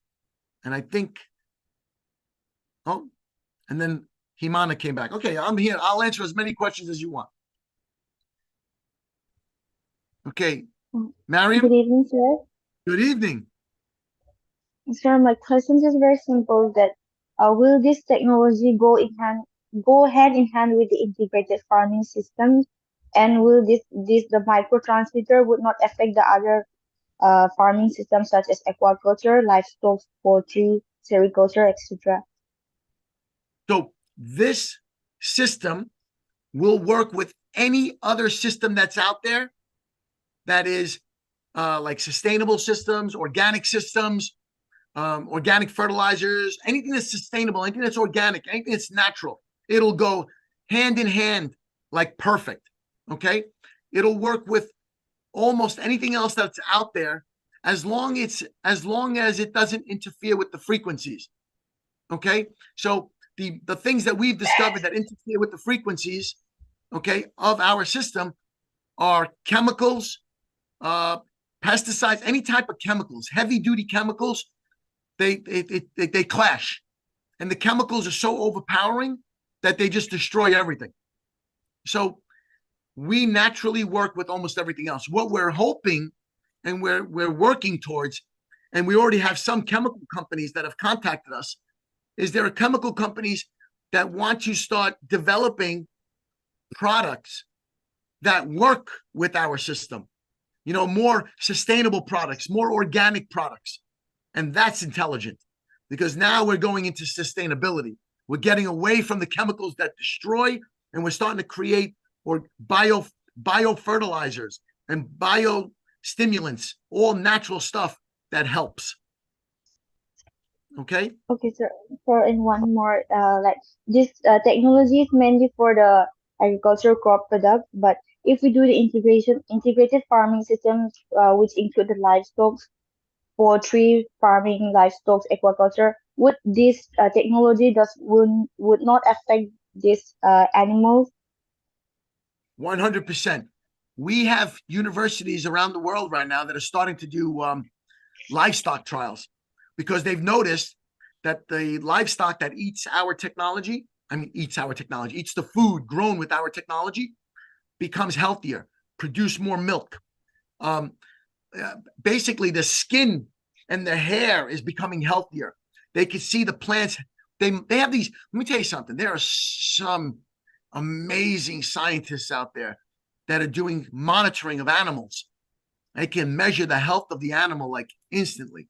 And I think, and then Himana came back. Okay, I'm here. I'll answer as many questions as you want. Okay, Mariam. Good evening, sir. Good evening. Sir, my question is very simple. That will this technology go hand in hand with the integrated farming systems, and will the microtransmitter would not affect the other farming systems such as aquaculture, livestock, poultry, sericulture, etc.? So this system will work with any other system that's out there that is like sustainable systems, organic systems, organic fertilizers, anything that's sustainable, anything that's organic, anything that's natural. It'll go hand in hand like perfect, okay? It'll work with almost anything else that's out there as long as it doesn't interfere with the frequencies, okay? So the things that we've discovered that interfere with the frequencies, okay, of our system are chemicals, pesticides, any type of chemicals, heavy-duty chemicals. They clash, and the chemicals are so overpowering that they just destroy everything. So we naturally work with almost everything else. What we're hoping and we're working towards, and we already have some chemical companies that have contacted us, is there are chemical companies that want to start developing products that work with our system, you know, more sustainable products, more organic products, And that's intelligent, because now we're going into sustainability. We're getting away from the chemicals that destroy, and we're starting to create biofertilizers and biostimulants, all natural stuff that helps. Okay. Okay, sir. So in one more, like this technology is mainly for the agricultural crop product, but if we do the integrated farming systems, which include the livestock, poultry farming, livestock, aquaculture, would this technology would not affect these animals? 100%. We have universities around the world right now that are starting to do livestock trials, because they've noticed that the livestock that eats the food grown with our technology, becomes healthier, produce more milk. Basically, the skin and the hair is becoming healthier. They can see the plants. They have these. Let me tell you something. There are some amazing scientists out there that are doing monitoring of animals. They can measure the health of the animal like instantly,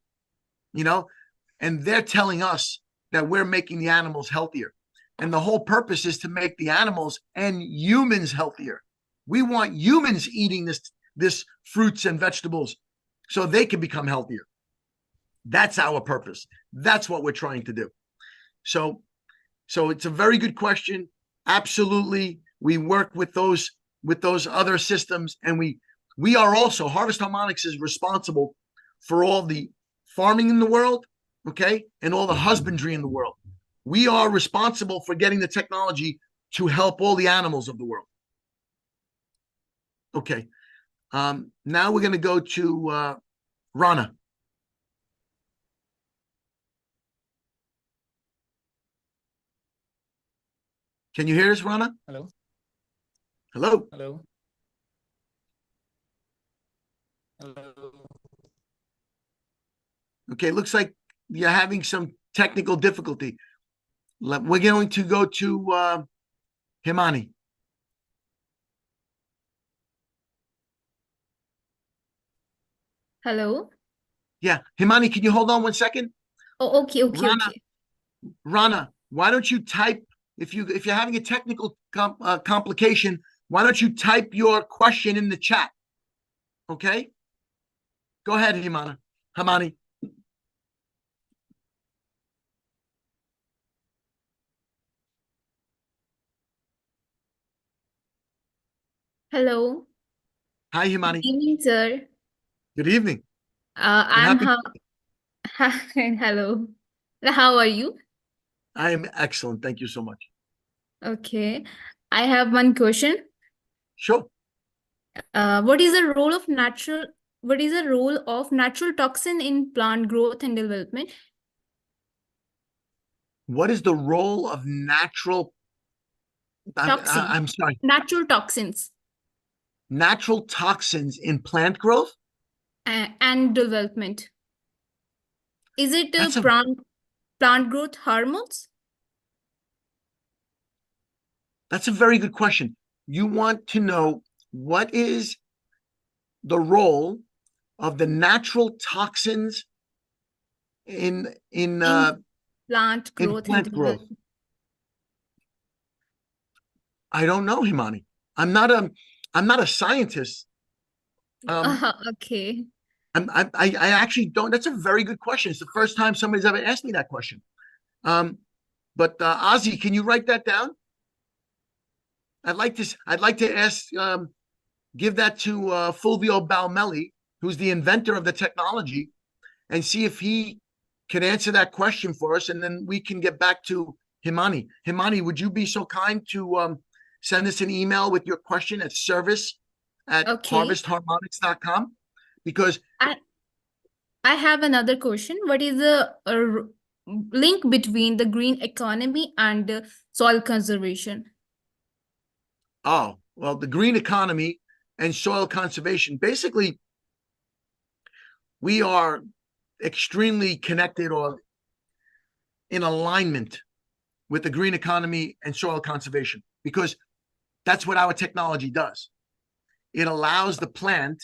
and they're telling us that we're making the animals healthier. And the whole purpose is to make the animals and humans healthier. We want humans eating this fruits and vegetables so they can become healthier. That's our purpose. That's what we're trying to do. So it's a very good question. Absolutely. We work with those other systems, and we are also, Harvest Harmonics is responsible for all the farming in the world, okay, and all the husbandry in the world. We are responsible for getting the technology to help all the animals of the world. Okay. Now we're going to go to Rana. Can you hear us, Rana? Hello. Hello. Hello. Hello. Okay, looks like you're having some technical difficulty. We're going to go to Himani. Hello. Yeah, Himani, can you hold on 1 second? Oh, okay. Rana, why don't you type, if you're having a technical complication, why don't you type your question in the chat? Okay? Go ahead, Himani. Hello. Hi, Himani. Good evening, sir. Good evening. Hello. How are you? I am excellent. Thank you so much. Okay. I have one question. Sure. What is the role of natural toxin in plant growth and development? What is the role of natural? I'm sorry. Natural toxins. Natural toxins in plant growth and development. Is it plant growth hormones? That's a very good question. You want to know what is the role of the natural toxins in plant growth and development. I don't know, Himani. I'm not a scientist. Okay. I actually don't. That's a very good question. It's the first time somebody's ever asked me that question. But Ozzy, can you write that down? I'd like to ask, give that to Fulvio Balmelli, who's the inventor of the technology, and see if he can answer that question for us, and then we can get back to Himani. Himani, would you be so kind to send us an email with your question at service@harvestharmonics.com? Because I have another question. What is the link between the green economy and soil conservation? Oh, well, the green economy and soil conservation, basically, we are extremely connected or in alignment with the green economy and soil conservation, because that's what our technology does. It allows the plant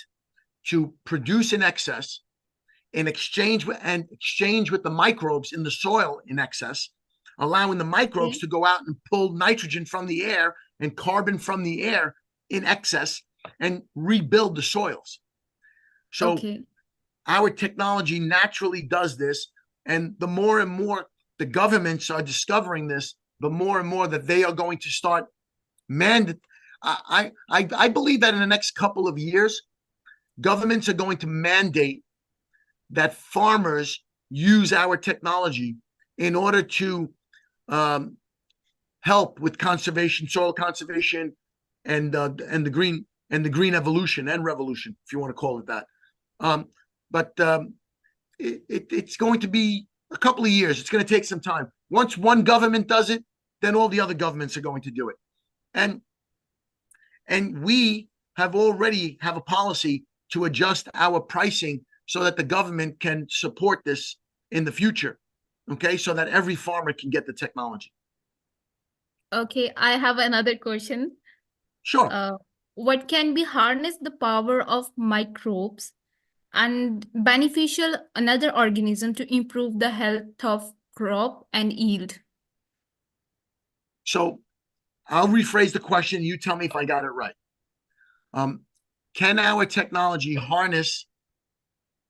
to produce in excess. in exchange with the microbes in the soil in excess, allowing the microbes to go out and pull nitrogen from the air and carbon from the air in excess and rebuild the soils. So our technology naturally does this, and the more and more the governments are discovering this, the more and more that they are going to start I believe that in the next couple of years, governments are going to mandate that farmers use our technology in order to help with conservation, soil conservation, and the green evolution and revolution, if you want to call it that. It's going to be a couple of years. It's going to take some time. Once one government does it, then all the other governments are going to do it. And we already have a policy to adjust our pricing so that the government can support this in the future, okay? So that every farmer can get the technology. Okay, I have another question. Sure. What can be harness the power of microbes and beneficial another organism to improve the health of crop and yield? So I'll rephrase the question. You tell me if I got it right. Can our technology harness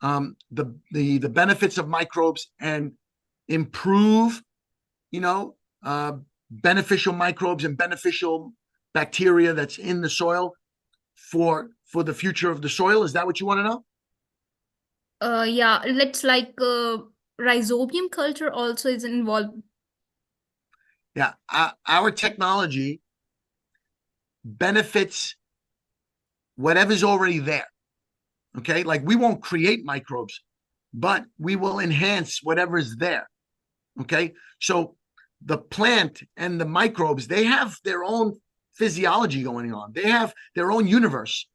the benefits of microbes and improve, beneficial microbes and beneficial bacteria that's in the soil for the future of the soil? Is that what you want to know? Yeah, let's like rhizobium culture also is involved. Yeah, our technology benefits whatever's already there. Okay, like we won't create microbes, but we will enhance whatever's there. Okay, so the plant and the microbes, they have their own physiology going on. They have their own universe.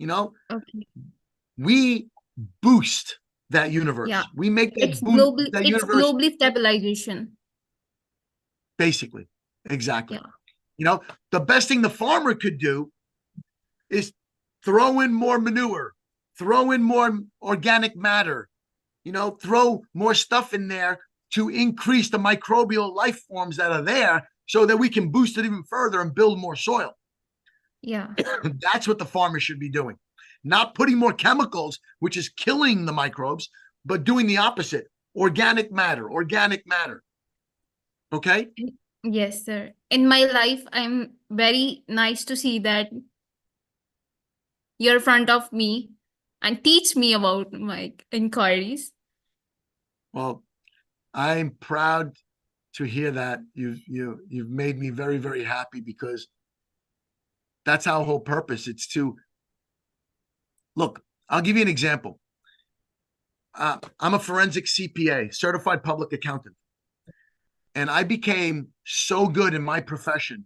Okay. We boost that universe. Yeah, We make that it's boost that it's universe. globally stabilization. Basically, exactly. Yeah. The best thing the farmer could do is throw in more manure, throw in more organic matter, throw more stuff in there to increase the microbial life forms that are there so that we can boost it even further and build more soil. Yeah. That's what the farmer should be doing. Not putting more chemicals, which is killing the microbes, but doing the opposite. Organic matter. Okay? Yes, sir. In my life, I'm very nice to see that you're in front of me and teach me about my inquiries. Well, I'm proud to hear that. You've made me very, very happy, because that's our whole purpose. It's to look. I'll give you an example. I'm a forensic CPA, certified public accountant, and I became so good in my profession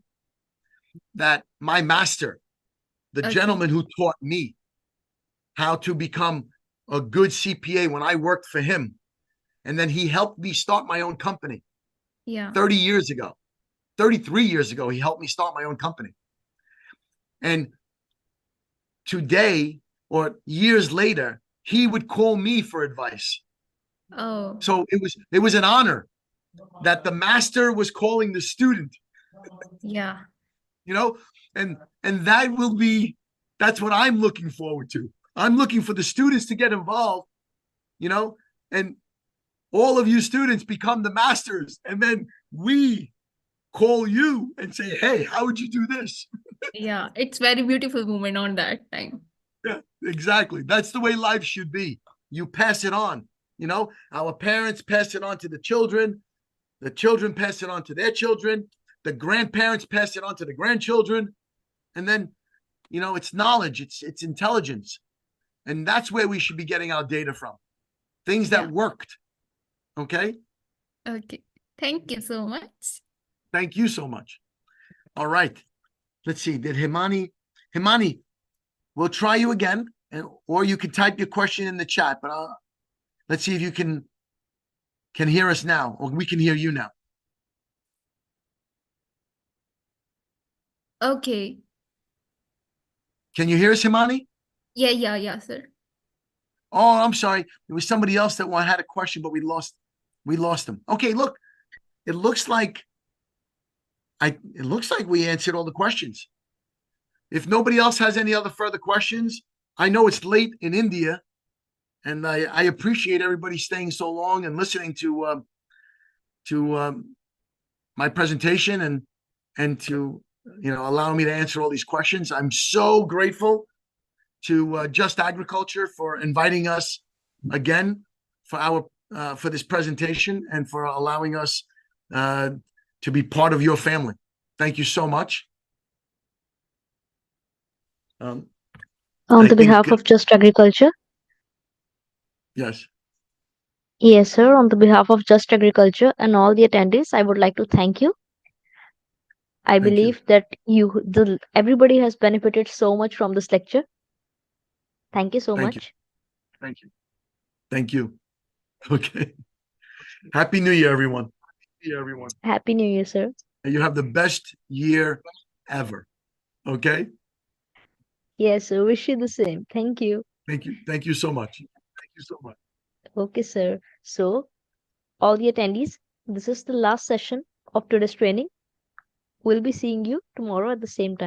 that my master, the gentleman who taught me how to become a good CPA when I worked for him, and then he helped me start my own company. Yeah. 33 years ago, he helped me start my own company. And today, or years later, he would call me for advice. Oh. So it was an honor that the master was calling the student. Yeah. And that's what I'm looking forward to. I'm looking for the students to get involved, and all of you students become the masters, and then we call you and say, hey, how would you do this? Yeah, it's very beautiful moment on that time. Yeah, exactly. That's the way life should be. You pass it on. Our parents pass it on to the children pass it on to their children, the grandparents pass it on to the grandchildren, and then it's knowledge, it's intelligence, and that's where we should be getting our data from. Things that worked. Okay. Thank you so much. Thank you so much. All right, let's see. Did Himani, we'll try you again, or you can type your question in the chat, but let's see if you can hear us now, or we can hear you now. Okay. Can you hear us, Himani? Yeah, sir. Oh, I'm sorry. There was somebody else that had a question, but we lost them. Okay, look, it looks like we answered all the questions. If nobody else has any other further questions, I know it's late in India, and I appreciate everybody staying so long and listening to my presentation and to allow me to answer all these questions. I'm so grateful to Just Agriculture for inviting us again for this presentation and for allowing us to be part of your family. Thank you so much. On the behalf of Just Agriculture? Yes. Yes, sir. On the behalf of Just Agriculture and all the attendees, I would like to thank you. I believe that everybody has benefited so much from this lecture. Thank you so much. Thank you. Okay. Happy New Year, everyone. Happy New Year, sir. You have the best year ever. Okay? Yes, sir. Wish you the same. Thank you. Thank you so much. Okay, sir. So, all the attendees, this is the last session of today's training. We'll be seeing you tomorrow at the same time.